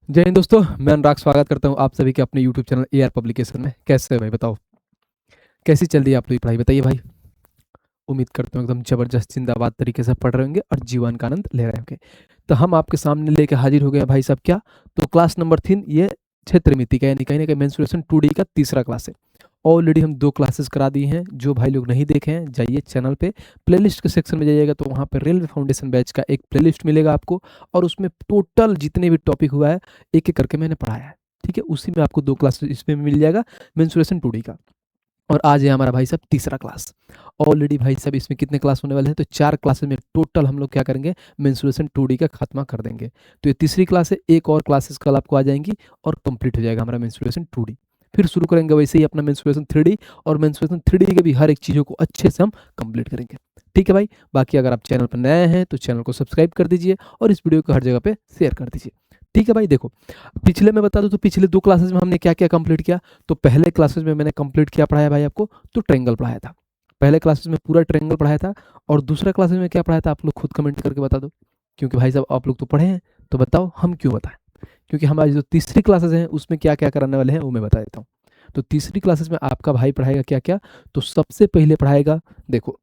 जय हिंद दोस्तों, मैं अनुराग स्वागत करता हूं आप सभी के अपने यूट्यूब चैनल एआर पब्लिकेशन में। कैसे है भाई, बताओ कैसी चल रही है आप लोग की पढ़ाई, बताइए भाई। उम्मीद करता हूँ एकदम जबरदस्त जिंदाबाद तरीके से पढ़ रहे होंगे और जीवन का आनंद ले रहे होंगे। तो हम आपके सामने लेके हाजिर हो गए हैं भाई साहब, क्या तो क्लास नंबर 3, ये क्षेत्र मिति का यानी कहीं ना कहीं मेंस्ट्रुएशन 2D का तीसरा क्लास है। ऑलरेडी हम 2 क्लासेस करा दी हैं। जो भाई लोग नहीं देखे हैं जाइए चैनल पे, प्लेलिस्ट के सेक्शन में जाइएगा तो वहाँ पे रेलवे फाउंडेशन बैच का एक प्लेलिस्ट मिलेगा आपको, और उसमें टोटल जितने भी टॉपिक हुआ है एक एक करके मैंने पढ़ाया है। ठीक है, उसी में आपको 2 क्लासेस इसमें मिल जाएगा मेंस्ट्रुएशन 2D का। और आज है हमारा भाई साहब तीसरा क्लास। ऑलरेडी भाई साहब इसमें कितने क्लास होने वाले हैं, तो 4 क्लासेस में टोटल हम लोग क्या करेंगे, मेंस्ट्रुएशन 2D का खात्मा कर देंगे। तो ये तीसरी क्लास है, एक और क्लासेस कल आपको आ जाएंगी और कंप्लीट हो जाएगा हमारा मेंस्ट्रुएशन 2D। फिर शुरू करेंगे वैसे ही अपना मेंस्ट्रुएशन 3D, और मेंस्ट्रुएशन 3D के भी हर एक चीज़ों को अच्छे से हम कंप्लीट करेंगे। ठीक है भाई, बाकी अगर आप चैनल पर नए हैं तो चैनल को सब्सक्राइब कर दीजिए और इस वीडियो को हर जगह पे शेयर कर दीजिए। ठीक है भाई, देखो पिछले में बता दूं तो पिछले 2 क्लासेस में हमने क्या क्या कंप्लीट किया। तो पहले क्लासेस में मैंने कंप्लीट किया पढ़ाया भाई आपको, तो ट्रायंगल पढ़ाया था। पहले क्लासेस में पूरा ट्रायंगल पढ़ाया था। और दूसरा क्लासेस में क्या पढ़ाया था आप लोग खुद कमेंट करके बता दो, क्योंकि भाई साहब आप लोग तो पढ़े हैं। तो बताओ हम क्यों बताएं, क्योंकि हमारी जो तीसरी क्लासेस हैं उसमें क्या क्या कराने वाले हैं वो मैं बता देता हूँ। तो तीसरी क्लासेस में आपका भाई पढ़ाएगा क्या क्या, तो सबसे पहले पढ़ाएगा, देखो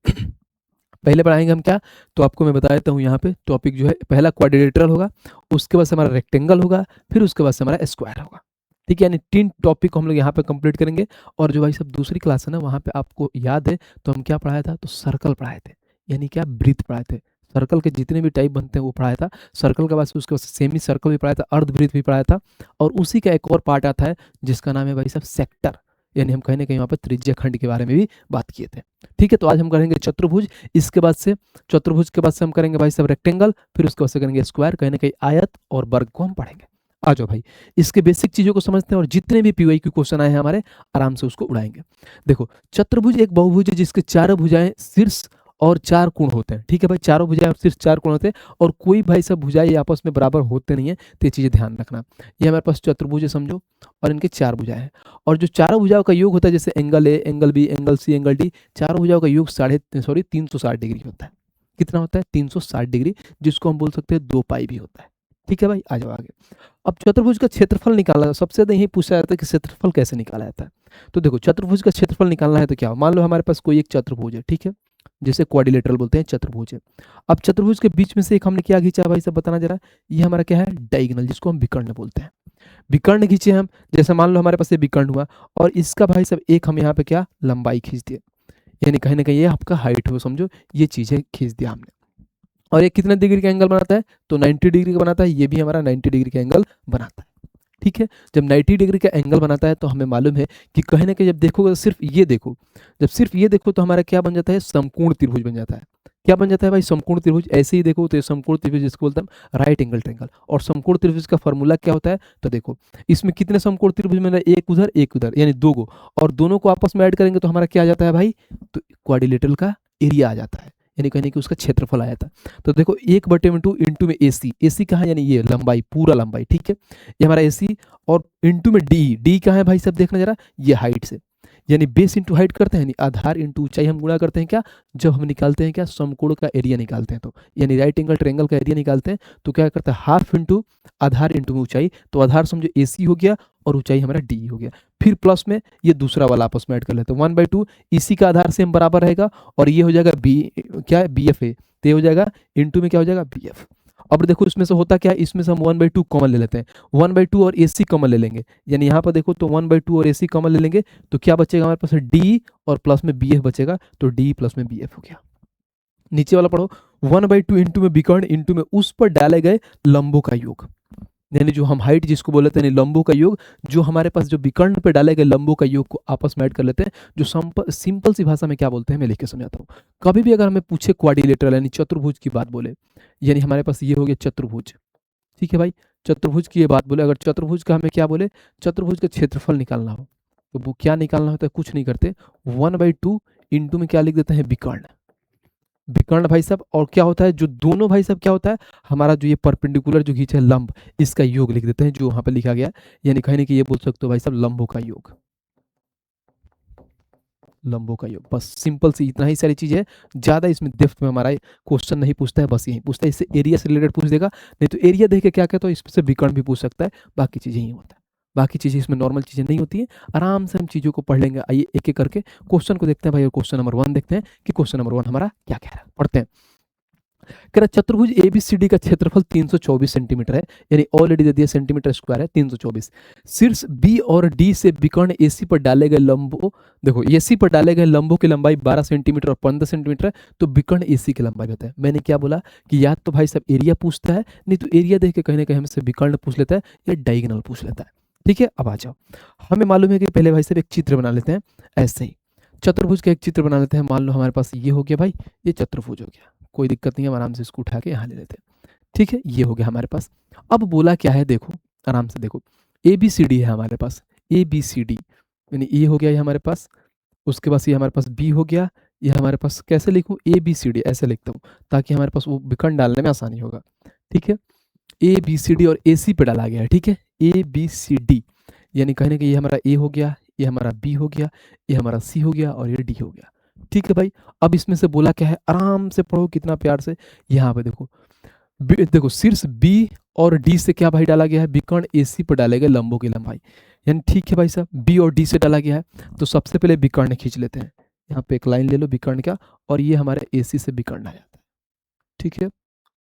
पहले पढ़ाएंगे हम क्या, तो आपको मैं बता देता हूँ यहाँ पे टॉपिक जो है, पहला क्वाड्रिलेटरल होगा, उसके बाद से हमारा रेक्टेंगल होगा, फिर उसके बाद से हमारा स्क्वायर होगा। ठीक है, यानी 3 टॉपिक को हम लोग यहाँ पे कंप्लीट करेंगे। और जो भाई सब दूसरी क्लास है ना, वहाँ पे आपको याद है तो हम क्या पढ़ाया था, तो सर्कल पढ़ाए थे, यानी क्या वृत्त पढ़ाए थे। सर्कल के जितने भी टाइप बनते हैं वो पढ़ाया था। सर्कल के बाद से उसके बाद सेमी सर्कल भी पढ़ाया था, अर्धवृत्त भी पढ़ाया था। और उसी का एक और पार्ट आता है जिसका नाम है भाई साहब सेक्टर, यानी हम कहीं ना कहीं वहाँ पर त्रिज्या खंड के बारे में भी बात किए थे। ठीक है, तो आज हम करेंगे चतुर्भुज। इसके बाद से चतुर्भुज के बाद से हम करेंगे भाई साहब रेक्टेंगल, फिर उसके बाद से करेंगे स्क्वायर, कहीं ना कहीं आयत और वर्ग को हम पढ़ेंगे। आ जाओ भाई, इसके बेसिक चीजों को समझते हैं और जितने भी पीवाई क्यू क्वेश्चन आए हैं हमारे, आराम से उसको उड़ाएंगे। देखो, चतुर्भुज एक बहुभुज है जिसके चारों भुजाएं शीर्ष और 4 कोण होते हैं। ठीक है भाई, चारों भुजाएं और शीर्ष 4 कोण होते हैं, और कोई भाई सब भुजाएं आपस में बराबर होते नहीं है, तो ये चीजें ध्यान रखना। ये हमारे पास चतुर्भुज है समझो, और इनके 4 भुजाएं हैं। और जो चारों भुजाओं का योग होता है, जैसे angle A, angle B, angle C, angle D, चारों भुजाओं का योग 360 डिग्री होता है। कितना होता है, 360 डिग्री, जिसको हम बोल सकते हैं 2 पाई भी होता है। ठीक है भाई, आ जाओ आगे। अब चतुर्भुज का क्षेत्रफल निकालना, सबसे ज्यादा यही पूछा जाता है कि क्षेत्रफल कैसे निकाला जाता है। तो देखो, चतुर्भुज का क्षेत्रफल निकालना है तो क्या हो, मान लो हमारे पास कोई एक चतुर्भुज है, ठीक है, जिसे क्वाड्रिलेटरल बोलते हैं, चतुर्भुज है। अब चतुर्भुज के बीच में से एक हमने क्या खींचा भाई, सब बताना जरा। ये हमारा क्या है, डायगोनल, जिसको हम विकर्ण बोलते हैं। विकर्ण खींचे हम, जैसे मान लो हमारे पास ये विकर्ण हुआ, और इसका भाई सब एक हम यहाँ पे क्या लंबाई खींच दिए, यानी कहीं ना कहीं ये आपका हाइट हो समझो, ये चीजें खींच दिया हमने। और ये कितने डिग्री का एंगल बनाता है, तो 90 डिग्री का बनाता है। ये भी हमारा 90 डिग्री का एंगल बनाता है। ठीक है, जब 90 डिग्री का एंगल बनाता है तो हमें मालूम है कि कहीं ना कहीं जब देखोगे, सिर्फ ये देखो, जब सिर्फ ये देखो तो हमारा क्या बन जाता है, समकोण त्रिभुज बन जाता है। क्या बन जाता है भाई, समकोण त्रिभुज। ऐसे ही देखो तो ये समकोण त्रिभुज जिसको बोलते हैं राइट एंगल ट्रायंगल। और समकोण त्रिभुज का फॉर्मूला क्या होता है, तो देखो इसमें कितने समकोण त्रिभुज में, एक उधर एक उधर, यानी 2 गो, और दोनों को आपस में ऐड करेंगे तो हमारा क्या आ जाता है भाई, तो क्वाड्रिलेटरल का एरिया आ जाता है, यानी कहने कि उसका क्षेत्रफल आया था। तो देखो 1/2 इंटू में AC, AC कहाँ है, यानी ये लंबाई, पूरा लंबाई। ठीक है, ये हमारा AC, और इंटू में D कहाँ है भाई सब देखना जरा, ये हाइट से, यानी बेस इंटू हाइट करते हैं, यानी आधार इंटू ऊंचाई हम गुणा करते हैं क्या, जब हम निकालते हैं क्या, समकोण का एरिया निकालते हैं, तो यानी राइट एंगल ट्रायंगल का एरिया निकालते हैं, तो क्या करते हैं, हाफ इंटू आधार इंटू ऊंचाई, तो आधार समझो AC हो गया और ऊंचाई हमारा D हो गया। फिर प्लस में ये दूसरा वाला आपस में ऐड कर लेते हैं, 1/2 इसी का आधार से हम बराबर रहेगा, और ये हो जाएगा बी, क्या है, BF है, तो ये हो जाएगा इंटू में क्या हो जाएगा, BF। अब देखो इसमें से होता क्या है, इसमें से हम 1/2 कॉमन ले लेते हैं, 1/2 और AC कॉमन ले लेंगे, यानी यहाँ पर देखो तो 1/2 और AC कॉमन ले लेंगे, तो क्या बचेगा हमारे पास, D और प्लस में BF बचेगा, तो D प्लस में BF हो गया। नीचे वाला पढ़ो, 1/2 इंटू में विकर्ण इंटू में उस पर डाले गए लंबों का योग, यानी जो हम हाइट जिसको बोले थे, यानी लंबों का योग, जो हमारे पास जो विकर्ण पे डाले गए लंबों का योग को आपस में ऐड कर लेते हैं, जो सिंपल सी भाषा में क्या बोलते हैं मैं लिख के समझाता हूँ। कभी भी अगर हमें पूछे क्वाड्रिलेटरल यानी चतुर्भुज की बात बोले, यानी हमारे पास ये हो गया चतुर्भुज। ठीक है भाई, चतुर्भुज की ये बात बोले, अगर चतुर्भुज का हमें क्या बोले, चतुर्भुज का क्षेत्रफल निकालना हो, तो वो क्या निकालना होता है, कुछ नहीं करते, 1/2 इंटू में क्या लिख देते हैं, विकर्ण। विकर्ण भाई साहब, और क्या होता है जो दोनों भाई साहब, क्या होता है हमारा जो ये परपेंडिकुलर जो खींचा है लंब, इसका योग लिख देते हैं जो वहां पे लिखा गया, यानी कहीं ना कहीं ये बोल सकते हो भाई साहब लंबों का योग। लंबों का योग। बस सिंपल सी इतना ही सारी चीज़ है, ज़्यादा इसमें डेप्थ में हमारा क्वेश्चन नहीं पूछता है, बस यही पूछता है। इससे एरिया से रिलेटेड पूछ देगा, नहीं तो एरिया देख के क्या कहता है इससे विकर्ण भी पूछ सकता है, बाकी चीज़ें ही होता है। बाकी चीज़ें इसमें नॉर्मल चीज़ें नहीं होती है। आराम से हम चीज़ों को पढ़ लेंगे। आइए एक एक करके क्वेश्चन को देखते हैं भाई, और क्वेश्चन नंबर 1 देखते हैं कि क्वेश्चन नंबर 1 हमारा क्या कह रहा है। पढ़ते हैं। कह रहा चतुर्भुज एबीसीडी का क्षेत्रफल 324 सेंटीमीटर है, यानी ऑलरेडी दे दिया सेंटीमीटर स्क्वायर है 324। शीर्ष बी और डी से विकर्ण एसी पर डाले गए लंबों, देखो एसी पर डाले गए लंबों की लंबाई 12 सेंटीमीटर और 15 सेंटीमीटर है, तो विकर्ण एसी की लंबाई बताए। मैंने क्या बोला कि या तो भाई सब एरिया पूछता है, नहीं तो एरिया देख के कहीं ना कहीं हमसे विकर्ण पूछ लेता है या डायगोनल पूछ लेता है। ठीक है, अब आ जाओ। हमें मालूम है कि पहले भाई साहब एक चित्र बना लेते हैं। ऐसे ही चतुर्भुज का एक चित्र बना लेते हैं। मान लो हमारे पास ये हो गया भाई, ये चतुर्भुज हो गया, कोई दिक्कत नहीं है, हम आराम से इसको उठा के यहाँ ले लेते हैं। ठीक है, ये हो गया हमारे पास। अब बोला क्या है, देखो आराम से देखो, ए बी सी डी है हमारे पास, ए बी सी डी, यानी ए हो गया ये हमारे पास, उसके बाद ये हमारे पास बी हो गया, ये हमारे पास कैसे लिखूँ, ए बी सी डी ऐसे लिखता हूँ ताकि हमारे पास वो विकर्ण डालने में आसानी होगा। ठीक है, ए बी सी डी और ए सी पे डाला गया है। ठीक है, ए बी सी डी, यानी कहीं ना कहीं ये हमारा ए हो गया, ये हमारा बी हो गया, ये हमारा सी हो गया और ये डी हो गया। ठीक है भाई, अब इसमें से बोला क्या है, आराम से पढ़ो कितना प्यार से। यहाँ पे देखो, देखो शीर्ष बी और डी से क्या भाई डाला गया है, विकर्ण एसी पर डाले गए लंबों की लंबाई। यानी ठीक है भाई साहब, बी और डी से डाला गया है, तो सबसे पहले विकर्ण खींच लेते हैं। यहाँ पे एक लाइन ले लो विकर्ण का, और ये हमारे एसी से विकर्ण आ जाता है। ठीक है,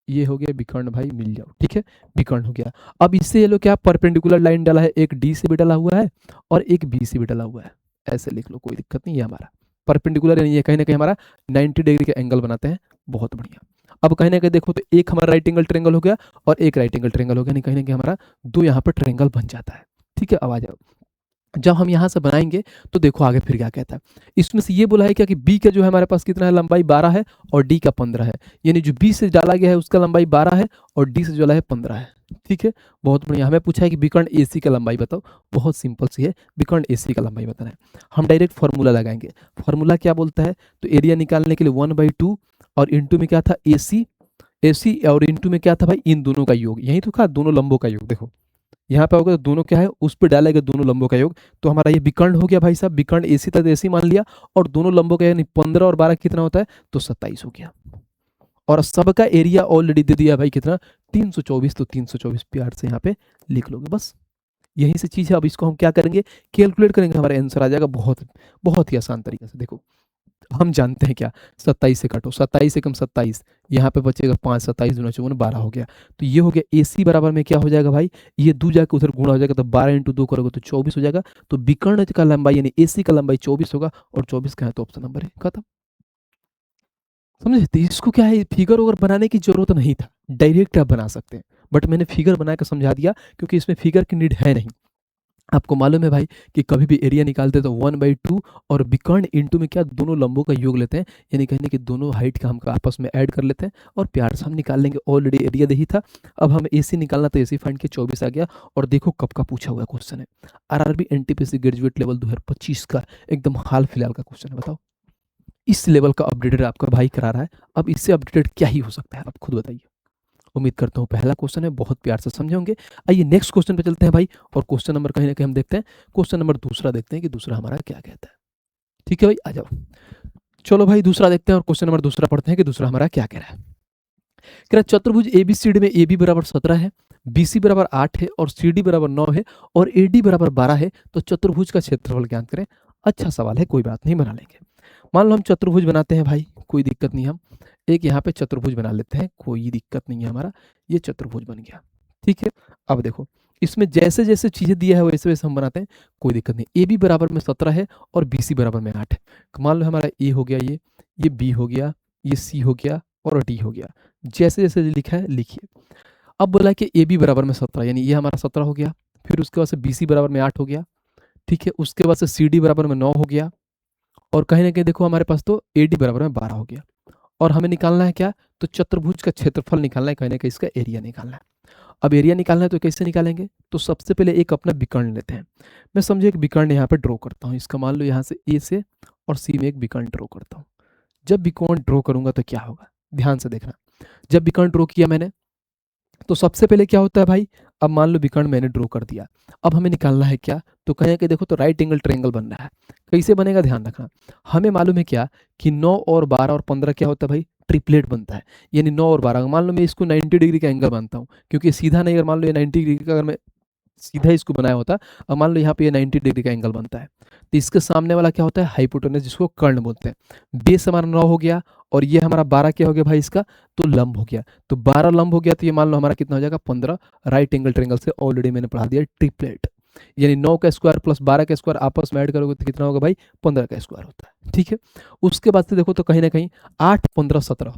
ये हो गया विकर्ण भाई, मिल जाओ। ठीक है, विकर्ण हो गया। अब इससे ये लो क्या परपेंडिकुलर लाइन डाला है, एक डी से भी डाला हुआ है और एक बी से भी डाला हुआ है, ऐसे लिख लो, कोई दिक्कत नहीं है। हमारा परपेंडिकुलर यानी ये कहीं ना कहीं हमारा 90 डिग्री का एंगल बनाते हैं, बहुत बढ़िया। अब कहीं ना कहीं देखो तो एक हमारा राइट एंगल ट्रेंगल हो गया और एक राइट एंगल ट्रेंगल हो गया, यानी कहीं ना कहीं हमारा दो यहाँ पर ट्रेंगल बन जाता है। ठीक है, अब आ जाओ। जब हम यहाँ से बनाएंगे तो देखो आगे फिर क्या कहता है। इसमें से ये बोला है क्या कि बी का जो है हमारे पास कितना है, लंबाई 12 है और डी का 15 है, यानी जो बी से डाला गया है उसका लंबाई 12 है और डी से जो डाला है 15 है। ठीक है, बहुत बढ़िया। हमें पूछा है कि विकर्ण एसी का लंबाई बताओ, बहुत सिंपल सी है, विकर्ण एसी का लंबाई बताना है। हम डायरेक्ट फॉर्मूला लगाएंगे। फॉर्मूला क्या बोलता है, तो एरिया निकालने के लिए 1/2 और इंटू में क्या था एसी, एसी और इंटू में क्या था भाई, इन दोनों का योग। यही तो कहा दोनों लंबों का योग, देखो यहाँ पे होगा तो दोनों क्या है, उस पर डालेगा दोनों लंबों का योग, तो हमारा ये विकर्ण हो गया भाई साहब, विकर्ण एसी तक एसी मान लिया, और दोनों लंबों का यानी 15 और 12 कितना होता है, तो 27 हो गया। और सबका एरिया ऑलरेडी दे दिया भाई कितना, 324, तो 324 प्यार से यहाँ पे लिख लोगे, बस यही से चीज़ है। अब इसको हम क्या करेंगे, कैलकुलेट करेंगे, हमारा आंसर आ जाएगा बहुत बहुत ही आसान तरीके से। देखो हम जानते हैं क्या, 27 से काटो, 27 से कम 27, यहाँ पे बचेगा 5, 27 दूना 54, 12 हो गया। तो ये हो गया एसी बराबर में क्या हो जाएगा भाई, ये दो जाकर उधर गुणा हो जाएगा, तो 12 इंटू 2 करोगे तो 24 हो जाएगा। तो विकर्ण का लंबाई यानी एसी का लंबाई 24 होगा, और 24 का है तो ऑप्शन नंबर है, खत्म। समझे, तो इसको क्या है, फिगर वगैरह बनाने की जरूरत नहीं था, डायरेक्ट आप बना सकते हैं, बट मैंने फिगर बना कर समझा दिया क्योंकि इसमें फिगर की नीड है नहीं। आपको मालूम है भाई कि कभी भी एरिया निकालते तो 1/2 और विकर्ण इंटू में क्या, दोनों लंबों का योग लेते हैं, यानी कहने कि दोनों हाइट का हम आपस में ऐड कर लेते हैं और प्यार से हम निकाल लेंगे। ऑलरेडी एरिया दे ही था, अब हम एसी निकालना, तो एसी फाइंड के 24 आ गया। और देखो कब का पूछा हुआ क्वेश्चन है, आरआरबी एनटीपीसी ग्रेजुएट लेवल 2025 का, एकदम हाल फिलहाल का क्वेश्चन है। बताओ इस लेवल का अपडेटेड आपका भाई करा रहा है, अब इससे अपडेटेड क्या ही हो सकता है, आप खुद बताइए। उम्मीद करता हूँ पहला क्वेश्चन है बहुत प्यार से समझे होंगे। आइए नेक्स्ट क्वेश्चन पे चलते हैं भाई, और क्वेश्चन नंबर कहीं ना कहीं हम देखते हैं, क्वेश्चन नंबर दूसरा देखते हैं कि दूसरा हमारा क्या कहता है। ठीक है भाई, आ जाओ, चलो भाई दूसरा देखते हैं और क्वेश्चन नंबर दूसरा पढ़ते हैं कि दूसरा हमारा क्या कह रहा है। कह रहा चतुर्भुज एबीसीडी में AB बराबर 17 है, BC बराबर 8 है और CD बराबर 9 है और AD बराबर 12 है, तो चतुर्भुज का क्षेत्रफल ज्ञात करें। अच्छा सवाल है, कोई बात नहीं, बना लेंगे। मान लो हम चतुर्भुज बनाते हैं भाई, कोई दिक्कत नहीं, हम एक यहाँ पे चतुर्भुज बना लेते हैं, कोई दिक्कत नहीं है, हमारा ये चतुर्भुज बन गया। ठीक है, अब देखो इसमें जैसे जैसे चीजें दिया है वैसे वैसे हम बनाते हैं, कोई दिक्कत नहीं। AB बराबर में 17 है और BC बराबर में 8 है। मान लो हमारा A हो गया, ये B हो गया, ये C हो गया और D हो गया, जैसे जैसे लिखा है लिखिए। अब बोला कि AB बराबर में 17, यानी ये हमारा 17 हो गया, फिर उसके बाद से BC बराबर में 8 हो गया। ठीक है, उसके बाद से CD बराबर में 9 हो गया, और कहीं ना कहीं देखो हमारे पास तो AD बराबर में 12 हो गया। और हमें निकालना है क्या, तो चतुर्भुज का क्षेत्रफल निकालना है, कहीं ना कहीं इसका एरिया निकालना है। अब एरिया निकालना है तो कैसे निकालेंगे, तो सबसे पहले एक अपना विकर्ण लेते हैं। मैं समझे एक विकर्ण यहाँ पे ड्रॉ करता हूँ, इसका मान लो यहाँ से A से और C में एक विकर्ण ड्रॉ करता हूँ। जब विकर्ण ड्रॉ करूंगा तो क्या होगा, ध्यान से देखना। जब विकर्ण ड्रॉ किया मैंने, तो सबसे पहले क्या होता है भाई, अब मान लो विकर्ण मैंने ड्रॉ कर दिया, अब हमें निकालना है क्या, तो कहें कि देखो तो राइट एंगल ट्रायंगल बन रहा है। कैसे बनेगा ध्यान रखना, हमें मालूम है क्या कि 9 और 12 और 15 क्या होता है भाई, ट्रिपलेट बनता है। यानी 9 और 12 मान लो मैं इसको 90 डिग्री का एंगल मानता हूँ, क्योंकि सीधा नहीं, अगर मान लो ये 90 डिग्री का अगर मैं सीधा इसको बनाया होता, अब मान लो यहाँ पे ये 90 डिग्री का एंगल बनता है, तो इसके सामने वाला क्या होता है, हाइपोटेनस, जिसको कर्ण बोलते हैं। बेस हमारा 9 हो गया और ये हमारा 12 क्या हो गया भाई इसका, तो लंब हो गया। तो 12 लंब हो गया, तो ये मान लो हमारा कितना हो जाएगा 15। राइट एंगल ट्रायंगल से ऑलरेडी मैंने पढ़ा दिया ट्रिपलेट, यानी 9 का स्क्वायर प्लस 12 का स्क्वायर आपस में ऐड करोगे तो कितना होगा भाई, 15 का स्क्वायर होता है। ठीक है, उसके बाद से देखो तो कहीं ना कहीं 8 15 17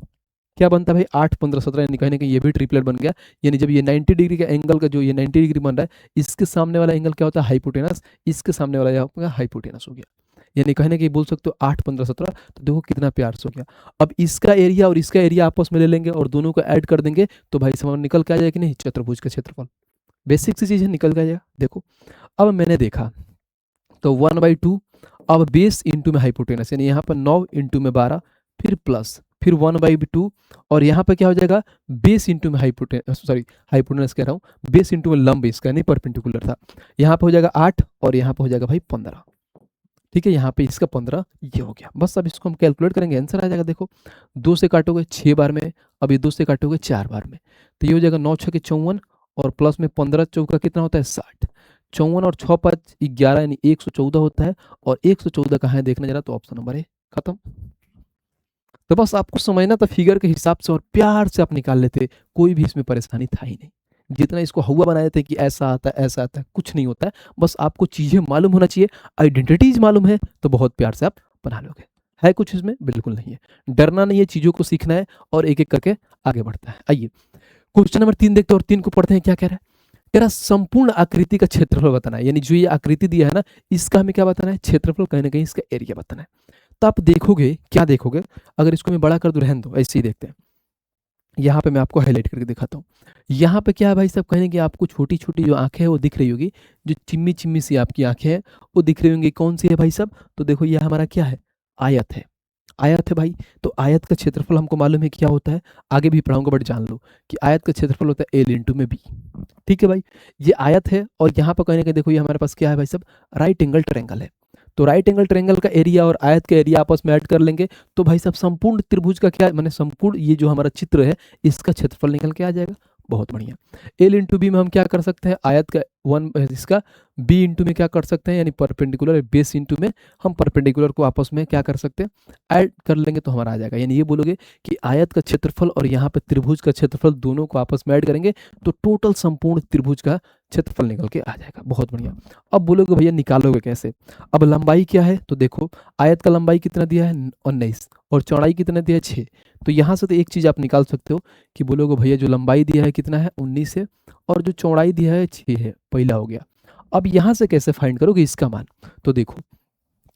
क्या बनता है भाई, 8 15 17, यानी कहीं ना कहीं ये भी ट्रिपलेट बन गया। यानी जब ये 90 डिग्री का एंगल का जो ये 90 डिग्री बन रहा है, इसके सामने वाला एंगल क्या होता है, हाइपोटेनस, इसके सामने वाला यहाँ हाइपोटेनस हो गया। यानी कहीं ना कहीं बोल सकते हो 8 15 17, तो देखो कितना प्यार से हो गया। अब इसका एरिया और इसका एरिया आपस में ले लेंगे और दोनों को ऐड कर देंगे, तो भाई समझ निकल के आ जाएगा कि नहीं, चतुर्भुज का क्षेत्रफल। बेसिक सी चीज है, निकल के आ जाएगा। देखो अब मैंने देखा तो 1/2, अब बेस इंटू में हाइपोटेनस, यानी यहाँ पर 9 इंटू में 12, फिर प्लस, फिर 1/2, और यहाँ पर क्या हो जाएगा, बेस इंटू में हाइपोटेनस, सॉरी हाइपोटेनस कह रहा हूँ, बेस इंटू में लंब, इसका नहीं परपेंडिकुलर था। यहाँ पर हो जाएगा 8 और यहाँ पर हो जाएगा भाई 15। ठीक है, यहाँ पे इसका 15 ये हो गया। बस अब इसको हम कैलकुलेट करेंगे, आंसर आ जाएगा। देखो 2 से काटोगे 6 बार में, अब ये 2 से काटोगे 4 बार में, तो ये हो जाएगा 9 6 54 और प्लस में 15 चौका कितना होता है 60, 54 और 6 5 11, यानी 114 होता है। और 114 कहाँ है देखना जरा, तो ऑप्शन नंबर है, खत्म। तो बस आपको समझना था फिगर के हिसाब से और प्यार से आप निकाल लेते, कोई भी इसमें परेशानी था ही नहीं। जितना इसको हुआ बनाए थे कि ऐसा आता है ऐसा आता है, कुछ नहीं होता है। बस आपको चीजें मालूम होना चाहिए, आइडेंटिटीज मालूम है तो बहुत प्यार से आप बना लोगे। है कुछ इसमें, बिल्कुल नहीं है। डरना नहीं है, चीजों को सीखना है और एक एक करके आगे बढ़ता है। आइए क्वेश्चन नंबर 3 देखते हैं और 3 को पढ़ते हैं। क्या कह रहा है, कह रहा संपूर्ण आकृति का क्षेत्रफल बताना है। यानी जो ये आकृति दिया है ना, इसका हमें क्या बताना है, क्षेत्रफल, कहीं ना कहीं इसका एरिया बताना है। तो आप देखोगे, क्या देखोगे, अगर इसको मैं बड़ा कर दूं, रहने दो ऐसे ही देखते हैं। यहाँ पे मैं आपको हाईलाइट करके दिखाता हूँ। यहाँ पे क्या है भाई साहब, कहेंगे कि आपको छोटी छोटी जो आंखें हैं वो दिख रही होगी, जो चिम्मी चिम्मी सी आपकी आंखें हैं वो दिख रही होंगी। कौन सी है भाई साहब, तो देखो ये हमारा क्या है, आयत है। आयत है भाई, तो आयत का क्षेत्रफल हमको मालूम है क्या होता है, आगे भी पढ़ाऊंगा बट जान लो कि आयत का क्षेत्रफल होता है एल इंटू में बी। ठीक है भाई, ये आयत है और यहाँ पर कहीं ना कहीं देखो ये हमारे पास क्या है भाई साहब, राइट एंगल ट्रायंगल है। तो राइट एंगल ट्रायंगल का एरिया और आयत का एरिया आपस में ऐड कर लेंगे, तो भाई साहब संपूर्ण त्रिभुज का क्या, माने संपूर्ण ये जो हमारा चित्र है इसका क्षेत्रफल निकल के आ जाएगा। बहुत बढ़िया। एल इंटू बी में हम क्या कर सकते हैं, आयत का 1 इसका, बी इंटू में क्या कर सकते हैं, यानी परपेंडिकुलर, बेस इंटू में हम परपेंडिकुलर को आपस में क्या कर सकते हैं, ऐड कर लेंगे तो हमारा आ जाएगा। यानी ये बोलोगे कि आयत का क्षेत्रफल और यहाँ पे त्रिभुज का क्षेत्रफल दोनों को आपस में ऐड करेंगे तो टोटल संपूर्ण त्रिभुज का क्षेत्रफल निकल के आ जाएगा। बहुत बढ़िया। अब बोलोगे भैया निकालोगे कैसे, अब लंबाई क्या है, तो देखो आयत का लंबाई कितना दिया है 19 और चौड़ाई कितना दिया है 6। तो यहाँ से तो एक चीज आप निकाल सकते हो कि बोलोगे भैया जो लंबाई दिया है कितना है 19 है और जो चौड़ाई दिया है 6 है, पहला हो गया। अब यहाँ से कैसे फाइंड करोगे इसका मान, तो देखो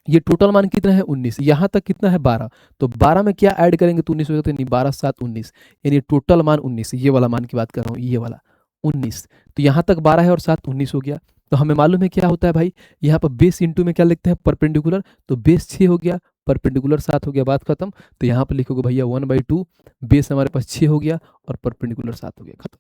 ये टोटल मान कितना है 19, यहाँ तक कितना है 12, तो 12 में क्या ऐड करेंगे तो 19 हो जाता है, यानी 12 7 19, यानी टोटल मान 19, ये वाला मान की बात कर रहा हूँ, ये वाला 19। तो यहाँ तक 12 है और 7 19 हो गया। तो हमें मालूम है क्या होता है भाई, यहाँ पर बेस इंटू में क्या लिखते हैं परपेंडिकुलर, तो बेस 6 हो गया, परपेंडिकुलर 7 हो गया, बात खत्म। तो यहाँ पर लिखोगे भैया 1/2, बेस हमारे पास 6 हो गया और परपेंडिकुलर 7 हो गया, खत्म।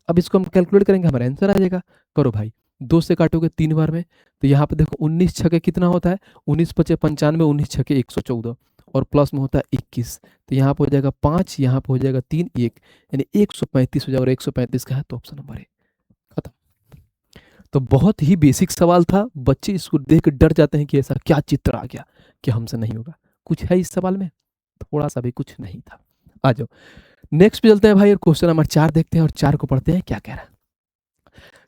अब इसको हम कैलकुलेट करेंगे, हमारा आंसर आ जाएगा। करो भाई, 2 से काटोगे 3 बार में, तो यहाँ पे देखो 19 छके कितना होता है, 19 पचे 95, 19 छके 114 और प्लस में होता है 21। तो यहाँ पे हो जाएगा 5, यहाँ पे हो जाएगा 3 1, यानी 135 हो जाएगा और 135 का है तो ऑप्शन नंबर है, खत्म। तो बहुत ही बेसिक सवाल था, बच्चे इसको देख कर डर जाते हैं कि ऐसा क्या चित्र आ गया कि हमसे नहीं होगा। कुछ है इस सवाल में, थोड़ा सा भी कुछ नहीं था। आ जाओ नेक्स्ट पे चलते हैं भाई और क्वेश्चन नंबर 4 देखते हैं और 4 को पढ़ते हैं। क्या कह रहा है,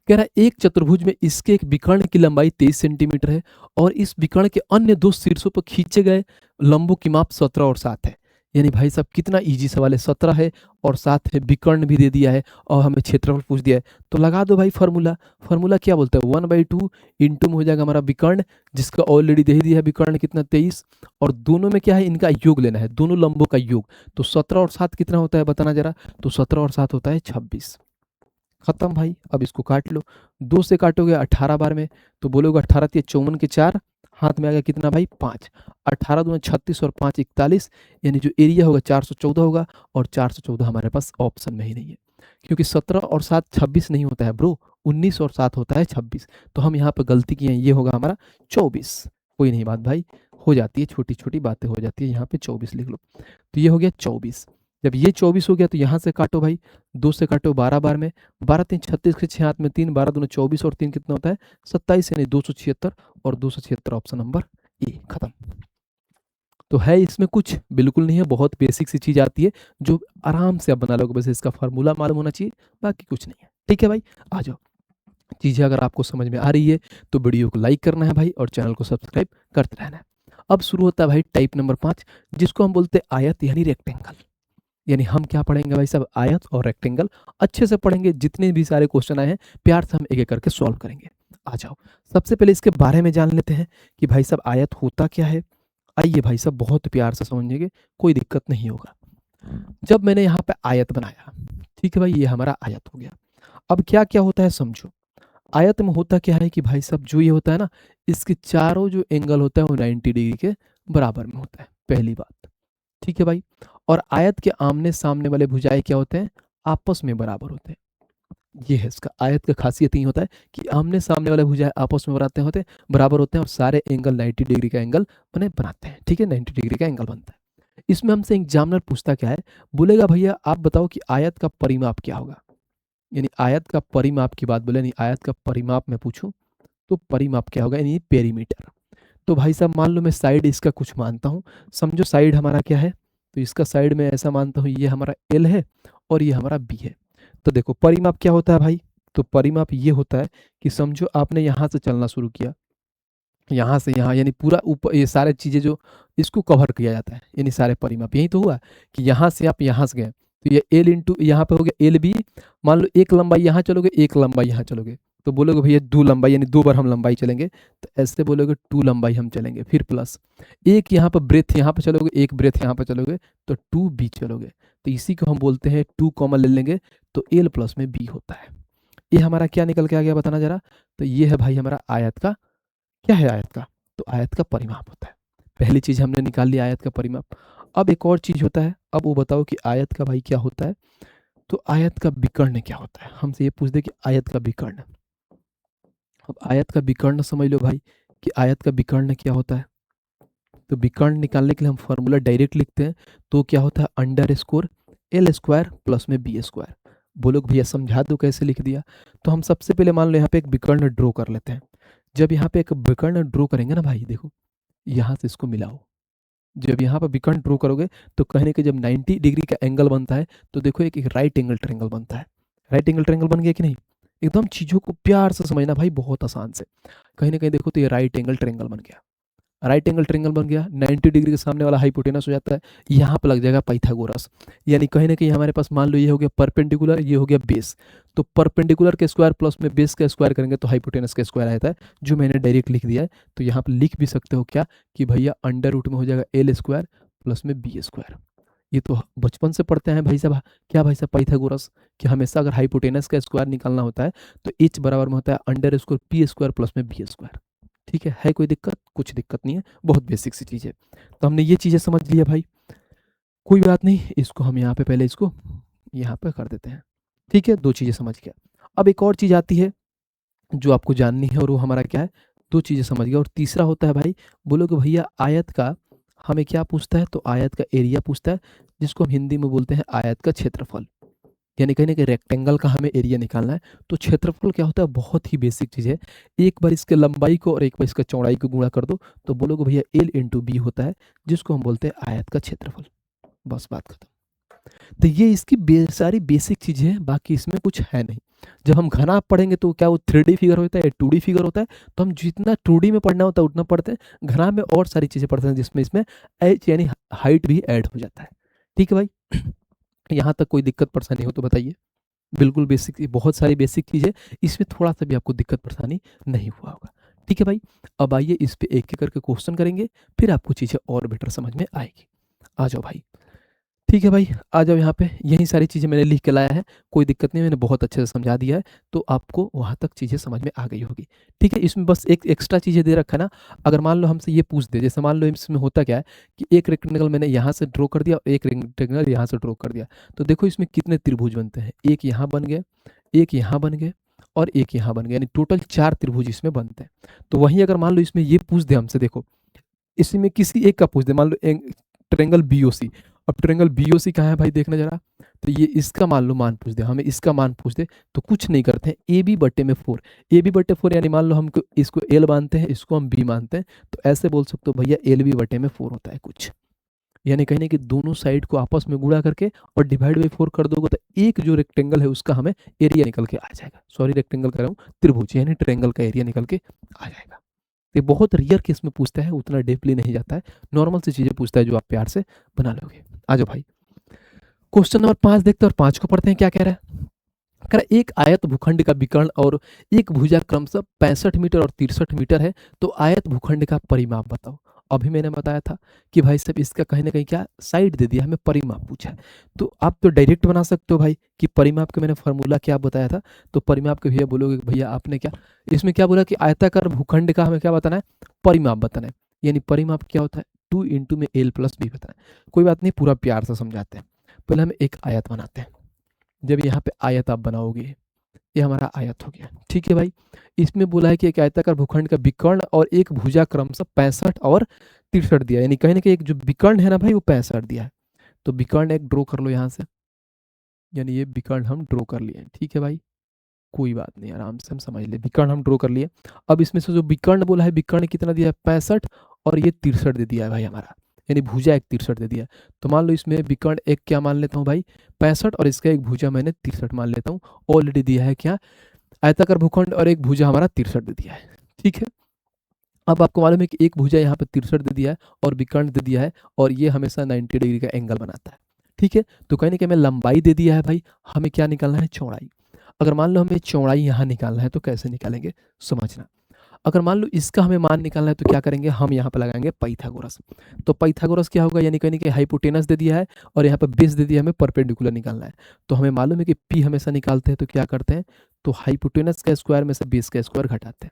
कह रहा है एक चतुर्भुज में इसके एक विकर्ण की लंबाई 23 सेंटीमीटर है और इस विकर्ण के अन्य दो शीर्षों पर खींचे गए लंबों की माप 17 और 7 है। यानी भाई साहब कितना इजी सवाल है, 17 है और 7 है, विकर्ण भी दे दिया है और हमें क्षेत्रफल पूछ दिया है। तो लगा दो भाई फार्मूला, फार्मूला क्या बोलता है 1/2 इंटू में हो जाएगा हमारा विकर्ण, जिसका ऑलरेडी दे दिया है विकर्ण कितना 23, और दोनों में क्या है इनका योग लेना है, दोनों लंबों का योग। तो 17 और 7 कितना होता है बताना जरा, तो 17 और 7 होता है 26, खत्म भाई। अब इसको काट लो, 2 से काटोगे 18 बार में, तो बोलोगे 18 × 54 के 4, हाथ में आ गया कितना भाई 5, 18 दूना 36 और 5 41, यानी जो एरिया होगा 414 होगा और 414 हमारे पास ऑप्शन में ही नहीं है। क्योंकि 17 और 7 26 नहीं होता है ब्रो, 19 और 7 होता है 26। तो हम यहाँ पे गलती किए हैं, ये होगा हमारा 24। कोई नहीं बात भाई, हो जाती है, छोटी छोटी बातें हो जाती है, यहाँ पे 24 लिख लो। तो ये हो गया 24। जब ये 24 हो गया तो यहाँ से काटो भाई, 2 से काटो 12 बार में, 12 3 36 के 6 हाथ में 3, 12 दूनी 24 और 3 कितना होता है 27, यानी 276, और 276 ऑप्शन नंबर ए, खत्म। तो है इसमें कुछ बिल्कुल नहीं है, बहुत बेसिक सी चीज आती है जो आराम से आप बना लोगे, बस इसका फार्मूला मालूम होना चाहिए, बाकी कुछ नहीं है। ठीक है भाई, आ जाओ। चीजें अगर आपको समझ में आ रही है तो वीडियो को लाइक करना है भाई, और चैनल को सब्सक्राइब करते रहना है। अब शुरू होता है भाई टाइप नंबर 5, जिसको हम बोलते हैं आयत यानी रेक्टेंगल। यानी हम क्या पढ़ेंगे भाई साहब, आयत और रेक्टेंगल अच्छे से पढ़ेंगे। जितने भी सारे क्वेश्चन आए हैं प्यार से हम एक एक करके सॉल्व करेंगे। आ जाओ, सबसे पहले इसके बारे में जान लेते हैं कि भाई साहब आयत होता क्या है। आइए भाई साहब, बहुत प्यार से समझेंगे, कोई दिक्कत नहीं होगा। जब मैंने यहाँ पे आयत बनाया, ठीक है भाई, ये हमारा आयत हो गया। अब क्या क्या होता है समझो। आयत में होता क्या है कि भाई साहब जो ये होता है ना, इसके चारों जो एंगल होता है वो 90 डिग्री के बराबर में होता है, पहली बात। ठीक है भाई, और आयत के आमने सामने वाले भुजाएं क्या होते हैं, आपस में बराबर होते हैं। ये है इसका आयत का खासियत ही होता है कि आमने सामने वाले भुजाएं आपस में बराबर होते हैं, और सारे एंगल 90 डिग्री का एंगल बनाते हैं। ठीक है, 90 डिग्री का एंगल बनता है। इसमें हमसे एग्जामिनर पूछता क्या है, बोलेगा भैया आप बताओ कि आयत का परिमाप क्या होगा। यानी आयत का परिमाप की बात बोले, नहीं आयत का परिमाप में पूछूं तो परिमाप क्या होगा, यानी पेरीमीटर। तो भाई साहब मान लो मैं साइड इसका कुछ मानता हूँ, समझो साइड हमारा क्या है, तो इसका साइड में ऐसा मानता हूँ ये हमारा एल है और ये हमारा बी है। तो देखो परिमाप क्या होता है भाई, तो परिमाप ये होता है कि समझो आपने यहाँ से चलना शुरू किया, यहाँ से यहाँ, यानी पूरा ऊपर ये सारे चीज़ें जो इसको कवर किया जाता है, यानी सारे परिमाप यही तो हुआ कि यहाँ से आप यहाँ से गए, तो ये एल इंटू यहाँ पे हो गया एल बी। मान लो एक लंबाई यहाँ चलोगे, एक लंबाई यहाँ चलोगे, तो बोलोगे भैया 2 लंबाई, यानी 2 बार हम लंबाई चलेंगे, तो ऐसे बोलोगे 2 लंबाई हम चलेंगे। फिर प्लस एक यहाँ पर ब्रेथ यहाँ पे चलोगे, एक ब्रेथ यहाँ पे चलोगे, तो 2 बी चलोगे। तो इसी को हम बोलते हैं 2 कॉमन ले लेंगे तो एल प्लस में बी होता है। ये हमारा क्या निकल के आ गया बताना जरा। तो ये है भाई हमारा आयत का, क्या है आयत का, तो आयत का परिमाप होता है। पहली चीज हमने निकाल लिया आयत का परिमाप। अब एक और चीज होता है, अब वो बताओ कि आयत का भाई क्या होता है। तो आयत का विकर्ण क्या होता है, हमसे ये पूछ दे कि आयत का विकर्ण। अब आयत का विकर्ण समझ लो भाई कि आयत का विकर्ण क्या होता है। तो विकर्ण निकालने के लिए हम फॉर्मूला डायरेक्ट लिखते हैं, तो क्या होता है under score L square plus में बी स्क्वायर। बोलो भैया समझा दो कैसे लिख दिया। तो हम सबसे पहले मान लो यहाँ पे एक विकर्ण ड्रॉ कर लेते हैं। जब यहाँ पे एक विकर्ण ड्रॉ करेंगे ना भाई, देखो यहाँ से इसको मिलाओ। जब यहाँ पर विकर्ण ड्रॉ करोगे तो कहने के जब 90 डिग्री का एंगल बनता है तो देखो एक राइट एंगल ट्रायंगल बनता है। राइट एंगल ट्रायंगल बन गया कि नहीं, एकदम चीज़ों को प्यार से समझना भाई, बहुत आसान से। कहीं ना कहीं देखो तो ये राइट एंगल ट्रायंगल बन गया। राइट एंगल ट्रायंगल बन गया, 90 डिग्री के सामने वाला हाइपोटेनस हो जाता है, यहाँ पर लग जाएगा पाइथागोरस। यानी कहीं ना कहीं हमारे पास मान लो ये हो गया परपेंडिकुलर, ये हो गया बेस। तो परपेंडिकुलर के स्क्वायर प्लस में बेस का स्क्वायर करेंगे तो हाइपोटेनस का स्क्वायर आता है, जो मैंने डायरेक्ट लिख दिया है। तो यहाँ पर लिख भी सकते हो क्या कि भैया अंडर रूट में हो जाएगा एल स्क्वायर प्लस में बी स्क्वायर। ये तो बचपन से पढ़ते हैं भाई साहब, क्या भाई साहब पाइथागोरस, कि हमेशा अगर हाइपोटेनस का स्क्वायर निकालना होता है तो एच बराबर में होता है under square P square plus में बी स्क्वायर। ठीक है कोई दिक्कत, कुछ दिक्कत नहीं है, बहुत बेसिक सी चीज़ है। तो हमने ये चीज़ें समझ लिया भाई, कोई बात नहीं, इसको हम यहाँ पे पहले इसको यहाँ पे कर देते हैं। ठीक है, 2 चीज़ें समझ गया। अब एक और चीज़ आती है जो आपको जाननी है, और वो हमारा क्या है, 2 चीज़ें समझ गया। और तीसरा होता है भाई, बोलोगे भैया आयत का हमें क्या पूछता है, तो आयत का एरिया पूछता है, जिसको हम हिंदी में बोलते हैं आयत का क्षेत्रफल। यानी कहीं ना कहीं रेक्टेंगल का हमें एरिया निकालना है। तो क्षेत्रफल क्या होता है, बहुत ही बेसिक चीज़ है। एक बार इसके लंबाई को और एक बार इसका चौड़ाई को गुणा कर दो तो बोलोगे भैया एल इंटू बी होता है, जिसको हम बोलते हैं आयत का क्षेत्रफल। बस बात खत्म। तो ये इसकी सारी बेसिक चीज़ें हैं, बाकी इसमें कुछ है नहीं। जब हम घना पढ़ेंगे तो क्या वो 3D फिगर होता है या 2D फिगर होता है, तो हम जितना 2D में पढ़ना होता है उतना पढ़ते हैं। घना में और सारी चीज़ें पढ़ते हैं, जिसमें इसमें एच यानी हाइट भी ऐड हो जाता है। ठीक है भाई, यहाँ तक कोई दिक्कत परेशानी हो तो बताइए। बिल्कुल बेसिक, बहुत सारी बेसिक चीज़ें, इसमें थोड़ा सा भी आपको दिक्कत परेशानी नहीं हुआ होगा। ठीक है भाई, अब आइए इस पे एक एक करके क्वेश्चन करेंगे, फिर आपको चीज़ें और बेटर समझ में आएगी। आ जाओ भाई। ठीक है भाई, आ जाओ यहाँ पे। यही सारी चीज़ें मैंने लिख के लाया है, कोई दिक्कत नहीं, मैंने बहुत अच्छे से समझा दिया है, तो आपको वहाँ तक चीज़ें समझ में आ गई होगी। ठीक है, इसमें बस एक एक्स्ट्रा चीज़ें दे रखा है ना। अगर मान लो हमसे ये पूछ दे, जैसे मान लो इसमें होता क्या है कि एक रेक्टेंगल मैंने यहाँ से ड्रॉ कर दिया और एक रेक्टेंगल यहाँ से ड्रॉ कर दिया, तो देखो इसमें कितने त्रिभुज बनते हैं। एक यहाँ बन गए, एक यहाँ बन गए और एक यहाँ बन गया, यानी टोटल 4 त्रिभुज इसमें बनते हैं। तो वहीं अगर मान लो इसमें ये पूछ दे हमसे, देखो इसी में किसी एक का पूछ दे, मान लो ट्रायंगल बीओसी। अब ट्रायंगल बीओसी कहाँ है भाई, देखना जरा। तो ये इसका मान लो मान पूछ दे, हमें इसका मान पूछ दे, तो कुछ नहीं करते हैं, ए बी बट्टे में 4। ए बी बट्टे 4 यानी मान लो हमको इसको एल मानते हैं, इसको हम बी मानते हैं, तो ऐसे बोल सकते हो भैया एल बी बट्टे में 4 होता है कुछ। यानी कहीं ना कि दोनों साइड को आपस में गुणा करके और डिवाइड बाई 4 कर दोगे, तो एक जो रेक्टेंगल है उसका हमें एरिया निकल के आ जाएगा। सॉरी, रेक्टेंगल कर रहा हूँ, त्रिभुज यानी ट्रायंगल का एरिया निकल के आ जाएगा। ये बहुत रियर केस में पूछता है, उतना डीपली नहीं जाता है, नॉर्मल सी चीजें पूछता है जो आप प्यार से बना लोगे। आ जाओ भाई, क्वेश्चन नंबर 5 देखते हैं और 5 को पढ़ते हैं। क्या कह रहा है, कह रहा है एक आयत भूखंड का विकर्ण और एक भुजा क्रमशः 65 मीटर और 63 मीटर है, तो आयत भूखंड का परिमाप बताओ। अभी मैंने बताया था कि भाई साहब इसका कहीं ना कहीं क्या साइड दे दिया, हमें परिमाप पूछा है। तो आप तो डायरेक्ट बना सकते हो भाई कि परिमाप का मैंने फॉर्मूला क्या बताया था। तो परिमाप के भैया बोलोगे कि भैया आपने क्या इसमें क्या बोला कि आयताकार भूखंड का हमें क्या बताना है, परिमाप बताना है। यानी परिमाप क्या होता है, 2 इंटू में एल प्लस बी बताना है। कोई बात नहीं, पूरा प्यार से समझाते हैं। पहले हम एक आयत बनाते हैं। जब यहाँ पे आयत आप बनाओगे, ये हमारा आयत हो गया। ठीक है भाई, इसमें बोला है कि एक आयताकार भूखंड का विकर्ण और एक भुजा क्रमशः 65 और 63 दिया, यानी कहीं ना कहीं एक जो विकर्ण है ना भाई वो 65 दिया है। तो विकर्ण एक ड्रॉ कर लो यहाँ से, यानी ये विकर्ण हम ड्रॉ कर लिए। ठीक है भाई, कोई बात नहीं, आराम से हम समझ ले, विकर्ण हम ड्रॉ कर लिए। अब इसमें से जो विकर्ण बोला है, विकर्ण कितना दिया है 65 और ये 63 दे दिया है भाई हमारा, यानी भुजा एक 63 दे दिया है। तो मान लो इसमें विकर्ण एक क्या मान लेता हूँ भाई 65 और इसका एक भुजा मैंने 63 मान लेता हूँ। ऑलरेडी दिया है क्या, आयताकार भूखंड और एक भुजा हमारा 63 दे दिया है। ठीक है, अब आपको मालूम है कि एक भुजा यहाँ पे 63 दे दिया है और विकर्ण दे दिया है, और ये हमेशा 90 डिग्री का एंगल बनाता है। ठीक है, तो कहीं ना कहीं हमें लंबाई दे दिया है भाई, हमें क्या निकालना है, चौड़ाई। अगर मान लो हमें चौड़ाई यहाँ निकालना है तो कैसे निकालेंगे, समझना। अगर मान लो इसका हमें मान निकालना है तो क्या करेंगे, हम यहाँ पे लगाएंगे पाइथागोरस। तो पाइथागोरस क्या होगा, यानी कहीं हाइपोटेनस दे दिया है और यहाँ पे बेस दे दिया है, हमें परपेंडिकुलर निकालना है। तो हमें मालूम है कि पी हमेशा निकालते हैं तो क्या करते हैं, तो हाइपोटेनस का स्क्वायर में से बेस का स्क्वायर घटाते हैं।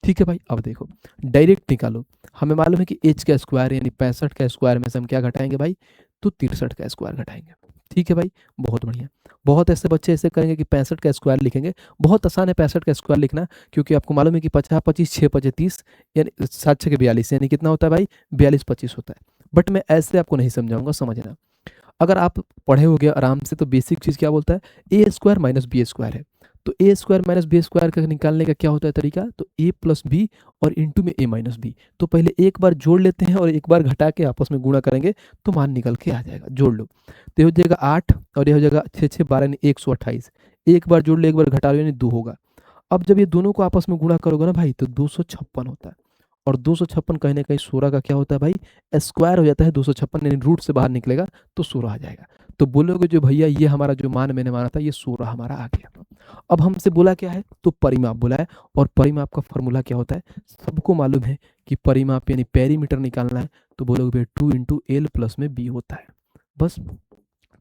ठीक है भाई, अब देखो डायरेक्ट निकालो। हमें मालूम है कि एच का स्क्वायर यानी 65 का स्क्वायर में से हम क्या घटाएंगे भाई, तो 63 का स्क्वायर घटाएंगे। ठीक है भाई, बहुत बढ़िया। बहुत ऐसे बच्चे ऐसे करेंगे कि 65 का स्क्वायर लिखेंगे, बहुत आसान है 65 का स्क्वायर लिखना, क्योंकि आपको मालूम है कि 50 25 6 25 30 यानी 7 6 के 42, यानी कितना होता है भाई 42 25 होता है। बट मैं ऐसे आपको नहीं समझाऊंगा, समझना। अगर आप पढ़े हो गए आराम से तो बेसिक चीज़ क्या बोलता है, ए स्क्वायर माइनस बी स्क्वायर है। तो ए स्क्वायर माइनस बी स्क्वायर का निकालने का क्या होता है तरीका, तो ए प्लस बी और इंटू में ए माइनस बी। तो पहले एक बार जोड़ लेते हैं और एक बार घटा के आपस में गुणा करेंगे तो मान निकल के आ जाएगा। जोड़ लो तो ये हो जाएगा 8 और ये हो जाएगा 6 6 12 यानी 128। एक बार जोड़ लो एक बार घटा लो यानी 2 होगा। अब जब ये दोनों को आपस में गुणा करोगे ना भाई तो 256 होता है। और 256 कहीं ना कहीं 16 का क्या होता है भाई, स्क्वायर हो जाता है 256, यानी रूट से बाहर निकलेगा तो 16 आ जाएगा। तो बोलोगे जो भैया ये हमारा जो मान मैंने माना था ये 16 हमारा आ गया। अब हमसे बोला क्या है, तो परिमाप बोला है, और परिमाप का फॉर्मूला क्या होता है, सबको मालूम है कि परिमाप यानी पेरीमीटर निकालना है। तो बोलोगे भैया 2 इंटू एल प्लस में बी होता है, बस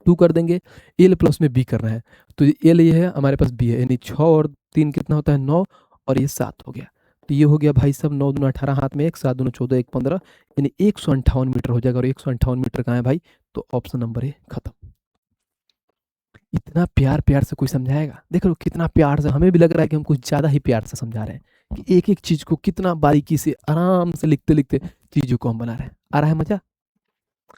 2 कर देंगे, एल प्लस में बी करना है। तो एल ये है हमारे पास बी है, यानी 6 और 3 कितना होता है 9 और ये 7 हो गया। तो ये हो गया भाई सब 9 दूना 18, हाथ में 1 7 दूना 14 1 15, यानी 158 मीटर हो जाएगा। और 158 मीटर कहाँ है भाई, तो ऑप्शन नंबर ए खत्म। इतना प्यार प्यार से कोई समझाएगा, देख लो कितना प्यार से, हमें भी लग रहा है कि हम कुछ ज़्यादा ही प्यार से समझा रहे हैं कि एक एक चीज़ को कितना बारीकी से आराम से लिखते लिखते चीज़ों को हम बना रहे हैं। आ रहा है मजा,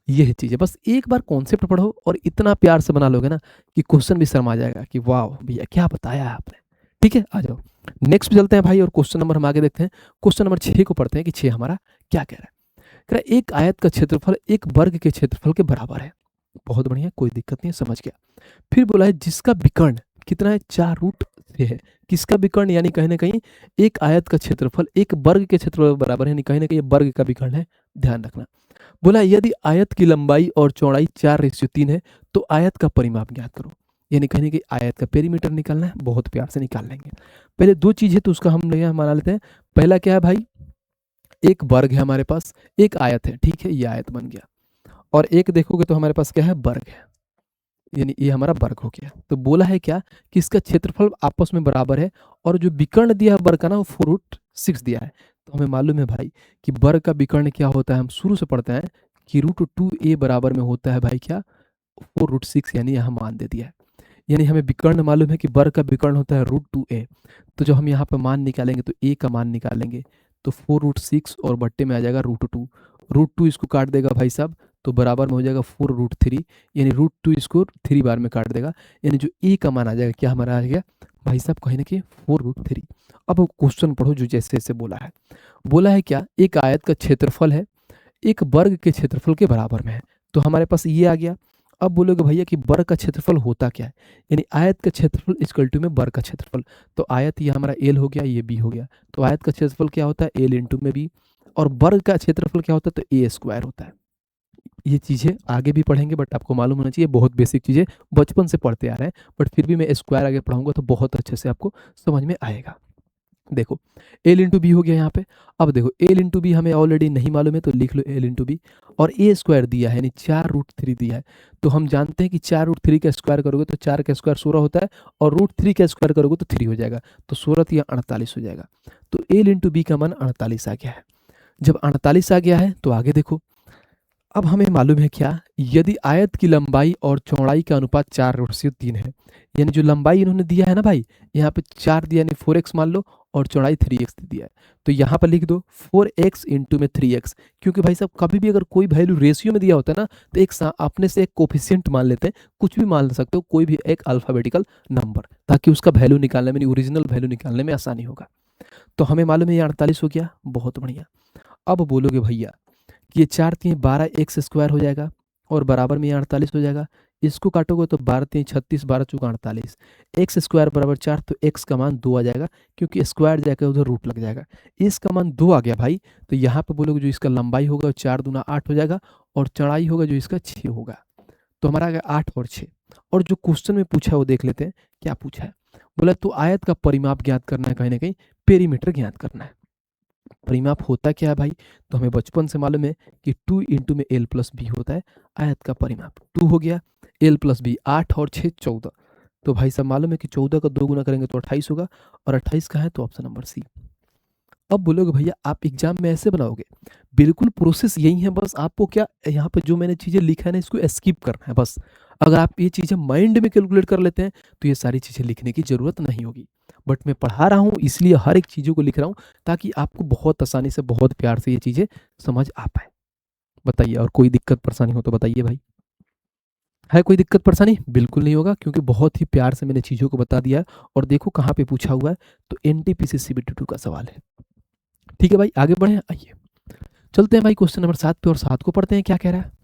ये है चीज़ है। बस एक बार कॉन्सेप्ट पढ़ो और इतना प्यार से बना लोगे ना कि क्वेश्चन भी शर्मा जाएगा कि वाह भैया क्या बताया है आपने। ठीक है, आ जाओ नेक्स्ट पे चलते हैं भाई, और क्वेश्चन नंबर हम आगे देखते हैं। क्वेश्चन नंबर 6 को पढ़ते हैं कि 6 हमारा क्या कह रहा है। कह रहा है एक आयत का क्षेत्रफल एक वर्ग के क्षेत्रफल के बराबर है। बहुत बढ़िया, कोई दिक्कत नहीं है, समझ गया। फिर बोला है जिसका विकर्ण कितना है, 4 रूट से है। किसका विकर्ण, यानी कहीं ना कहीं एक आयत का क्षेत्रफल एक वर्ग के क्षेत्रफल के बराबर है, यानी कहीं ना कहीं वर्ग का विकर्ण है, ध्यान रखना। बोला यदि आयत की लंबाई और चौड़ाई 4:3 है तो आयत का परिमाप ज्ञात करो। यानी कहने की आयत का पेरीमीटर निकालना है, बहुत प्यार से निकाल लेंगे। पहले 2 चीज है तो उसका हम यहाँ माना लेते हैं। पहला क्या है भाई, एक वर्ग है हमारे पास, एक आयत है, ठीक है, ये आयत बन गया। और एक देखोगे तो हमारे पास क्या है, वर्ग है, यानी ये हमारा वर्ग हो गया। तो बोला है क्या कि इसका क्षेत्रफल आपस में बराबर है, और जो विकर्ण दिया है वर्ग का ना वो 4√6 दिया है। तो हमें मालूम है भाई कि वर्ग का विकर्ण क्या होता है, हम शुरू से पढ़ते हैं कि √2a बराबर में होता है भाई क्या, 4√6, यानी यहाँ मान दे दिया है। यानी हमें विकर्ण मालूम है कि वर्ग का विकर्ण होता है √2a। तो जब हम यहाँ पर मान निकालेंगे तो a का मान निकालेंगे तो 4√6 और बट्टे में आ जाएगा √2। √2 इसको काट देगा भाई साहब, तो बराबर में हो जाएगा 4√3, यानी √2 इसको 3 बार में काट देगा, यानी जो a का मान आ जाएगा क्या हमारा आ गया भाई साहब, कहीं ना कहीं 4√3। अब क्वेश्चन पढ़ो जो जैसे जैसे बोला है क्या, एक आयत का क्षेत्रफल है एक वर्ग के क्षेत्रफल के बराबर में है। तो हमारे पास ये आ गया। अब बोलोगे भैया कि वर्ग का क्षेत्रफल होता क्या है, यानी आयत का क्षेत्रफल इक्वल टू में वर्ग का क्षेत्रफल। तो आयत ये हमारा एल हो गया, ये बी हो गया। तो आयत का क्षेत्रफल क्या होता है, एल इंटू में बी, और वर्ग का क्षेत्रफल क्या होता है, तो ए स्क्वायर होता है। ये चीज़ें आगे भी पढ़ेंगे, बट आपको मालूम होना चाहिए, बहुत बेसिक चीज़ें बचपन से पढ़ते आ रहे हैं, बट फिर भी मैं स्क्वायर आगे पढ़ाऊंगा तो बहुत अच्छे से आपको समझ में आएगा। देखो एल इंटू बी हो गया यहाँ पे। अब देखो एल इंटू बी हमें ऑलरेडी नहीं मालूम है, तो लिख लो एल इंटू बी, और ए स्क्वायर दिया है, यानी 4√3 दिया है। तो हम जानते हैं कि 4√3 का स्क्वायर करोगे तो 4 का स्क्वायर 16 होता है, और √3 का स्क्वायर करोगे तो 3 हो जाएगा, तो 16 या 48 हो जाएगा। तो एल इंटू बी का मान 48 आ गया है। जब 48 आ गया है तो आगे देखो, अब हमें मालूम है क्या, यदि आयत की लंबाई और चौड़ाई का अनुपात 4/3 है, यानी जो लंबाई इन्होंने दिया है ना भाई, यहाँ पे 4 दिया यानी 4x मान लो, और चौड़ाई 3x दिया है, तो यहाँ पर लिख दो 4x इंटू में 3x। क्योंकि भाई साहब कभी भी अगर कोई वैल्यू रेशियो में दिया होता है ना, तो एक अपने से एक कोफिशिएंट मान लेते हैं, कुछ भी मान सकते हो, कोई भी एक अल्फाबेटिकल नंबर, ताकि उसका वैल्यू निकालने में, ओरिजिनल वैल्यू निकालने में आसानी होगा। तो हमें मालूम है ये 48 हो गया, बहुत बढ़िया। अब बोलोगे भैया कि ये 4 3 12 एक्स स्क्वायर हो जाएगा, और बराबर में ये 48 हो जाएगा। इसको काटोगे तो 12 3 36, 12 चौका 48, एक्स स्क्वायर बराबर 4, तो एक्स का मान 2 आ जाएगा, क्योंकि स्क्वायर जाकर उधर रूट लग जाएगा। इसका मान 2 आ गया भाई, तो यहाँ पे बोलोगे जो इसका लंबाई होगा वो 4 दूना 8 हो जाएगा, और चौड़ाई होगा जो इसका 6 होगा। तो हमारा आ गया 8 और 6। और जो क्वेश्चन में पूछा है वो देख लेते हैं क्या पूछा है। बोला तो आयत का परिमाप ज्ञात करना है, कहीं ना कहीं पेरीमीटर ज्ञात करना है। परिमाप होता क्या है भाई, तो हमें बचपन से मालूम है कि 2 इंटू में एल प्लस बी होता है आयत का परिमाप। 2 हो गया, एल प्लस बी 8 और 6 14। तो भाई साहब मालूम है कि 14 का 2 गुना करेंगे तो 28 होगा, और 28 का है तो ऑप्शन नंबर सी। अब बोलोगे भैया आप एग्जाम में ऐसे बनाओगे, बिल्कुल प्रोसेस यही है, बस आपको क्या यहाँ पे जो मैंने चीज़ें लिखा है ना इसको स्किप करना है बस। अगर आप ये चीज़ें माइंड में कैलकुलेट कर लेते हैं तो ये सारी चीज़ें लिखने की ज़रूरत नहीं होगी। बट मैं पढ़ा रहा हूँ इसलिए हर एक चीज़ों को लिख रहा हूँ, ताकि आपको बहुत आसानी से, बहुत प्यार से ये चीज़ें समझ आ पाए। बताइए, और कोई दिक्कत परेशानी हो तो बताइए भाई। है कोई दिक्कत परेशानी? बिल्कुल नहीं होगा, क्योंकि बहुत ही प्यार से मैंने चीज़ों को बता दिया है। और देखो कहाँ पे पूछा हुआ है, तो एनटीपीसी सीबीटी 2 का सवाल है। ठीक है भाई, आगे बढ़े, आइए चलते हैं भाई क्वेश्चन नंबर 7 पे, और 7 को पढ़ते हैं क्या कह रहा है।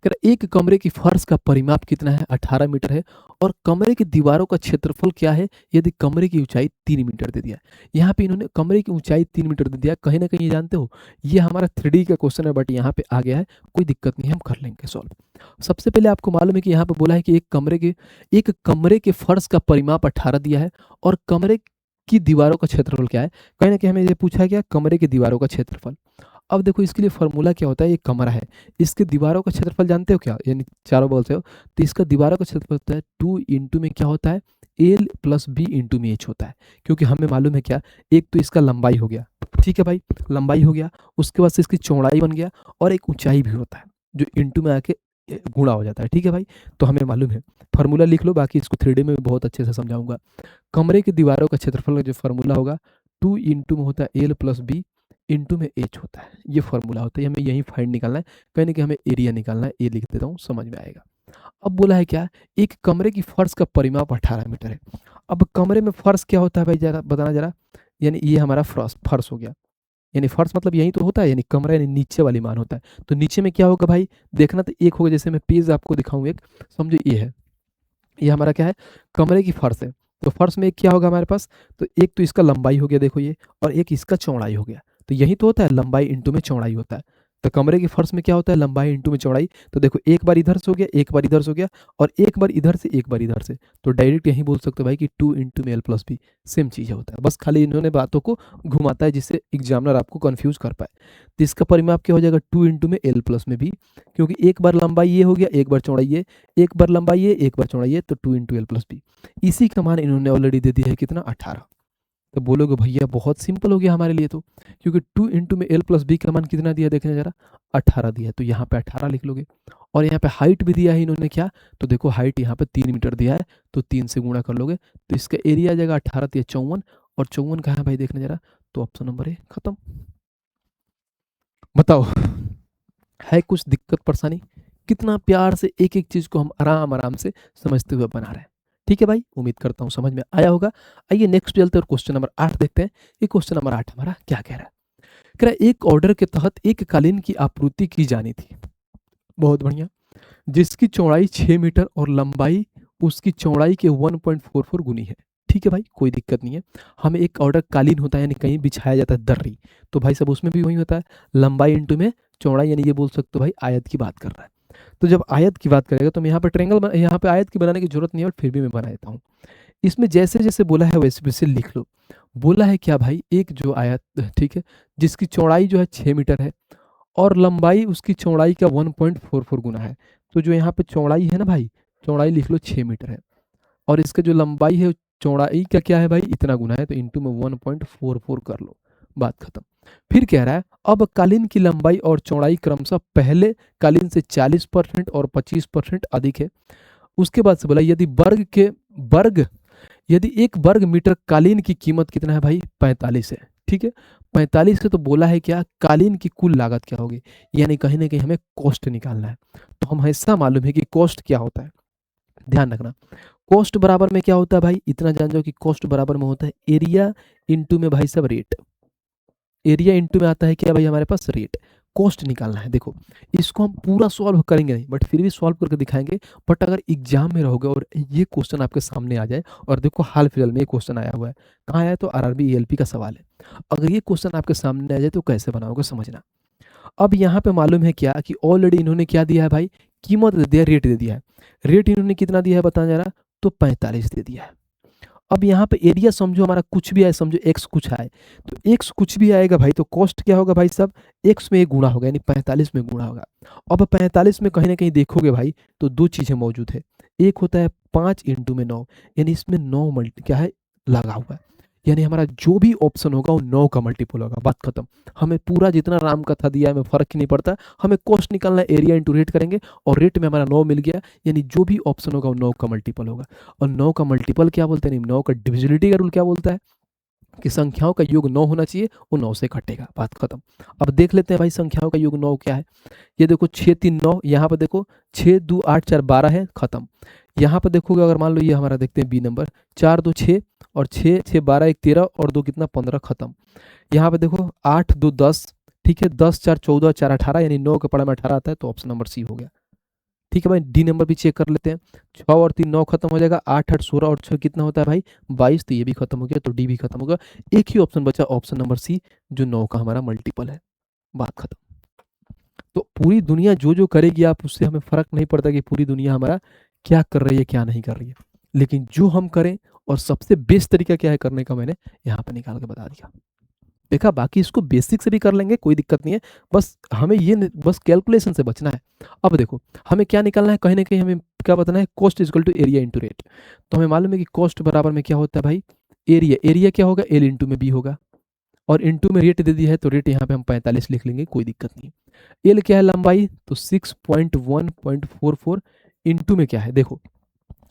कह रहा एक कमरे की फर्श का परिमाप कितना है, 18 मीटर है, और कमरे की दीवारों का क्षेत्रफल क्या है यदि कमरे की ऊंचाई 3 मीटर दे दिया। यहाँ पे इन्होंने कमरे की ऊंचाई 3 मीटर दे दिया, कहीं ना कहीं ये जानते हो ये हमारा 3D का क्वेश्चन है, बट यहाँ पे आ गया है, कोई दिक्कत नहीं है, हम कर लेंगे सॉल्व। सबसे पहले आपको मालूम है कि यहाँ पे बोला है कि एक कमरे के फर्श का परिमाप 18 दिया है, और कमरे की दीवारों का क्षेत्रफल क्या है। कहीं ना कहीं हमें ये पूछा है क्या, कमरे की दीवारों का क्षेत्रफल। अब देखो इसके लिए फॉर्मूला क्या होता है, ये कमरा है, इसके दीवारों का क्षेत्रफल जानते हो क्या, यानी चारों बगल से हो, तो इसका दीवारों का क्षेत्रफल होता है 2 इंटू में क्या होता है, एल प्लस बी इंटू में एच होता है। क्योंकि हमें मालूम है क्या, एक तो इसका लंबाई हो गया, ठीक है भाई, लंबाई हो गया, उसके बाद से इसकी चौड़ाई बन गया, और एक ऊंचाई भी होता है जो इंटू में आके गुणा हो जाता है। ठीक है भाई, तो हमें मालूम है, फार्मूला लिख लो, बाकी इसको 3D में भी बहुत अच्छे से समझाऊंगा। कमरे की दीवारों का क्षेत्रफल का जो फार्मूला होगा 2 इंटू में होता है एल प्लस बी इंटू में एच होता है, ये फॉर्मूला होता है, हमें यही फाइंड निकालना है, कहीं ना कि हमें एरिया निकालना है, ये लिख देता हूँ समझ में आएगा। अब बोला है क्या, एक कमरे की फर्श का परिमाप 18 मीटर है। अब कमरे में फर्श क्या होता है भाई, जरा बताना जरा, यानी ये हमारा फर्श हो गया, यानी फर्श मतलब यही तो होता है, यानी कमरा यानी नीचे वाली मान होता है। तो नीचे में क्या होगा भाई, देखना तो एक होगा, जैसे मैं पेज आपको दिखाऊं एक, समझो ये है, ये हमारा क्या है, कमरे की फर्श है। तो फर्श में एक क्या होगा हमारे पास, तो एक तो इसका लंबाई हो गया देखो ये, और एक इसका चौड़ाई हो गया। तो यही तो होता है, लंबाई इंटू में चौड़ाई होता है। तो कमरे के फर्श में क्या होता है, लंबाई इंटू में चौड़ाई। तो देखो एक बार इधर से हो गया, एक बार इधर से हो गया, और एक बार इधर से, एक बार इधर से, तो डायरेक्ट यहीं बोल सकते हो भाई कि 2 इंटू में एल प्लस बी सेम चीज़ होता है। बस खाली इन्होंने बातों को घुमाता है जिससे एग्जामिनर आपको कन्फ्यूज कर पाए। तो इसका परिमाप क्या हो जाएगा, 2 इंटू में एल प्लस में बी, क्योंकि एक बार लंबाई ये हो गया, एक बार चौड़ाई ये, एक बार लंबाई ये, एक बार चौड़ाई ये, तो 2 इंटू एल प्लस बी। इसी का मान इन्होंने ऑलरेडी दे दिया है कितना, 18। तो बोलोगे भैया बहुत सिंपल हो गया हमारे लिए तो, क्योंकि 2 इंटू में एल प्लस बी का मान कितना दिया देखने जरा, 18 दिया है, तो यहाँ पे 18 लिख लोगे। और यहाँ पे हाइट भी दिया है इन्होंने क्या, तो देखो हाइट यहाँ पे 3 मीटर दिया है, तो 3 से गुणा कर लोगे, तो इसका एरिया आ जाएगा 18 या 54, और 54 कहाँ है भाई देखने जरा, तो ऑप्शन नंबर ए खत्म। बताओ है कुछ दिक्कत परेशानी, कितना प्यार से एक एक चीज को हम आराम आराम से समझते हुए बना रहे हैं। ठीक है भाई, उम्मीद करता हूँ समझ में आया होगा। आइए नेक्स्ट चलते हैं, क्वेश्चन नंबर 8 देखते हैं। ये क्वेश्चन नंबर 8 हमारा क्या कह रहा है, कह रहा है एक ऑर्डर के तहत एक कालीन की आपूर्ति की जानी थी, बहुत बढ़िया, जिसकी चौड़ाई 6 मीटर और लंबाई उसकी चौड़ाई के 1.44 गुनी है। ठीक है भाई, कोई दिक्कत नहीं है। हमें एक ऑर्डर कालीन होता है यानी कहीं बिछाया जाता है दर्री, तो भाई सब उसमें भी वही होता है, लंबाई इंटू में चौड़ाई, यानी ये बोल सकते हो भाई आयत की बात कर रहा है। तो जब आयत की बात करेगा तो मैं यहाँ पे ट्रेंगल, यहाँ पे आयत की बनाने की जरूरत नहीं है, बट फिर भी मैं बना देता हूँ। इसमें जैसे जैसे बोला है वैसे वैसे लिख लो। बोला है क्या भाई, एक जो आयत, ठीक है, जिसकी चौड़ाई जो है 6 मीटर है और लंबाई उसकी चौड़ाई का 1.44 गुना है। तो जो यहाँ पे चौड़ाई है ना भाई, चौड़ाई लिख लो 6 मीटर है, और इसका जो लंबाई है चौड़ाई का क्या है भाई, इतना गुना है, तो इंटू में 1.44 कर लो, बात खत्म। फिर कह रहा है अब कालीन की लंबाई और चौड़ाई क्रमशः पहले कालीन से 40% और 25% अधिक है। उसके बाद से बोला यदि एक वर्ग मीटर कालीन की कीमत कितना है भाई, 45 है। ठीक है, 45 से तो बोला है क्या, कालीन की कुल लागत क्या होगी, यानी कहीं ना कहीं हमें कॉस्ट निकालना है। तो हम ऐसा मालूम है कि कॉस्ट क्या होता है, ध्यान रखना, कॉस्ट बराबर में क्या होता है भाई, इतना जान जाओ कि कॉस्ट बराबर में होता है एरिया इंटू में भाई सब रेट। एरिया इंटू में आता है क्या भाई हमारे पास, रेट। कॉस्ट निकालना है। देखो इसको हम पूरा सॉल्व करेंगे नहीं, बट फिर भी सॉल्व करके दिखाएंगे। बट अगर एग्जाम में रहोगे और ये क्वेश्चन आपके सामने आ जाए, और देखो हाल फिलहाल में ये क्वेश्चन आया हुआ है, कहाँ आया है, तो आरआरबी ईएलपी का सवाल है। अगर ये क्वेश्चन आपके सामने आ जाए तो कैसे बनाओगे समझना। अब यहाँ पे मालूम है क्या कि ऑलरेडी इन्होंने क्या दिया है भाई, कीमत दे दिया, रेट दे दिया है। रेट इन्होंने कितना दिया है बताना जरा, तो 45 दे दिया है। अब यहाँ पे एरिया समझो हमारा कुछ भी आए, समझो एक्स कुछ आए, तो एक्स कुछ भी आएगा भाई, तो कॉस्ट क्या होगा भाई सब, एक्स में एक गुणा होगा, यानी 45 में गुणा होगा। अब 45 में कहीं ना कहीं देखोगे भाई तो दो चीजें मौजूद है, एक होता है 5 इंटू में 9, यानी इसमें 9 मल्टी क्या है लगा हुआ है, यानी हमारा जो भी ऑप्शन होगा वो 9 का मल्टीपल होगा, बात खत्म। हमें पूरा जितना राम कथा दिया है हमें फर्क ही नहीं पड़ता, हमें कॉस्ट निकालना है, एरिया इंटू रेट करेंगे, और रेट में हमारा 9 मिल गया, यानी जो भी ऑप्शन होगा वो 9 का मल्टीपल होगा। और 9 का मल्टीपल क्या बोलते हैं, 9 का डिविजिबिलिटी का रूल क्या बोलता है कि संख्याओं का योग 9 होना चाहिए, वो 9 से कटेगा, बात खत्म। अब देख लेते हैं भाई संख्याओं का योग 9 क्या है। ये देखो 6 3 9, यहाँ पर देखो 6 2 8 4 12 है, खत्म। यहाँ पर देखोगे अगर मान लो ये हमारा देखते हैं बी नंबर, 4 2 6 और 6 6 12 1 13 और 2 कितना 15, खत्म। यहाँ पे देखो 8 2 10, ठीक है, 10 4 14 4 18, यानी 9 के पढ़ा में 18 आता है, तो ऑप्शन नंबर सी हो गया। ठीक है भाई, डी नंबर भी चेक कर लेते हैं, 6 और 3 9 खत्म हो जाएगा, 8 8 16 और 6 कितना होता है भाई 22, तो ये भी खत्म हो गया, तो डी भी खत्म होगा। एक ही ऑप्शन बचा, ऑप्शन नंबर सी, जो 9 का हमारा मल्टीपल है, बात खत्म। तो पूरी दुनिया जो जो करेगी आप उससे हमें फर्क नहीं पड़ता कि पूरी दुनिया हमारा क्या कर रही है क्या नहीं कर रही है, लेकिन जो हम करें और सबसे बेस्ट तरीका क्या है करने का, मैंने यहाँ पे निकाल के बता दिया। देखा, बाकी इसको बेसिक से भी कर लेंगे, कोई दिक्कत नहीं है, बस हमें ये बस कैलकुलेशन से बचना है। अब देखो हमें क्या निकालना है, कहीं ना कहीं हमें क्या बताना है, cost is equal to area into rate. तो हमें मालूम है कि कॉस्ट बराबर में क्या होता है भाई, एरिया। एरिया क्या होगा, एल इंटू में बी होगा, और इंटू में रेट दे दिया है, तो रेट यहाँ पे हम 45 लिख लेंगे, कोई दिक्कत नहीं। एल क्या है लंबाई, तो 6.1.44 इंटू में क्या है देखो,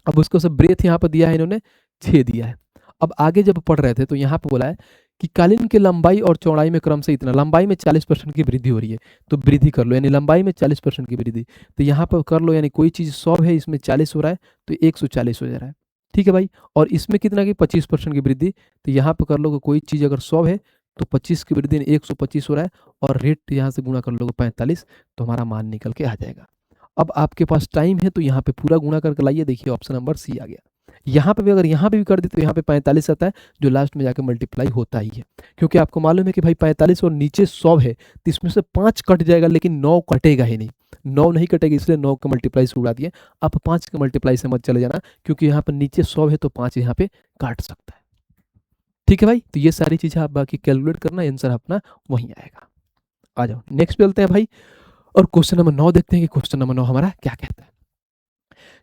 अब उसको सब ब्रेथ यहाँ पर दिया है इन्होंने, 6 दिया है। अब आगे जब पढ़ रहे थे तो यहाँ पे बोला है कि कालीन की लंबाई और चौड़ाई में क्रम से इतना, लंबाई में 40% की वृद्धि हो रही है, तो वृद्धि कर लो, यानी लंबाई में 40% की वृद्धि, तो यहाँ पर कर लो, यानी कोई चीज़ 100 है, इसमें 40 हो रहा है, तो 140 हो जा रहा है। ठीक है भाई, और इसमें कितना की 25% की वृद्धि, तो यहाँ पर कर लो कोई चीज़ अगर 100 है तो 25 की वृद्धि 125 हो रहा है, और रेट यहाँ से गुणा कर लोगे 45, तो हमारा मान निकल के आ जाएगा। अब आपके पास टाइम है तो यहाँ पे पूरा गुणा करके लाइए, देखिए ऑप्शन नंबर सी आ गया। यहाँ पे भी अगर यहाँ पे भी कर दी तो यहाँ पे 45 आता है, जो लास्ट में जाकर मल्टीप्लाई होता ही है, क्योंकि आपको मालूम है कि भाई 45 और नीचे 100 है, तो इसमें से 5 कट जाएगा लेकिन 9 कटेगा ही नहीं, 9 नहीं कटेगा, इसलिए 9 का मल्टीप्लाई से उड़ा दिए। आप 5 के मल्टीप्लाई से मत चले जाना, क्योंकि यहाँ पर नीचे 100 है तो 5 यहाँ पे काट सकता है। ठीक है भाई, तो ये सारी चीज़ें आप बाकी कैलकुलेट करना, आंसर अपना वहीं आएगा। आ जाओ नेक्स्ट पे चलते हैं भाई, और क्वेश्चन नंबर 9 देखते हैं कि क्वेश्चन नंबर 9 हमारा क्या कहता है।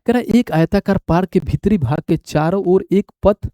कह रहा है एक आयताकार पार्क के भीतरी भाग के चारों ओर एक पथ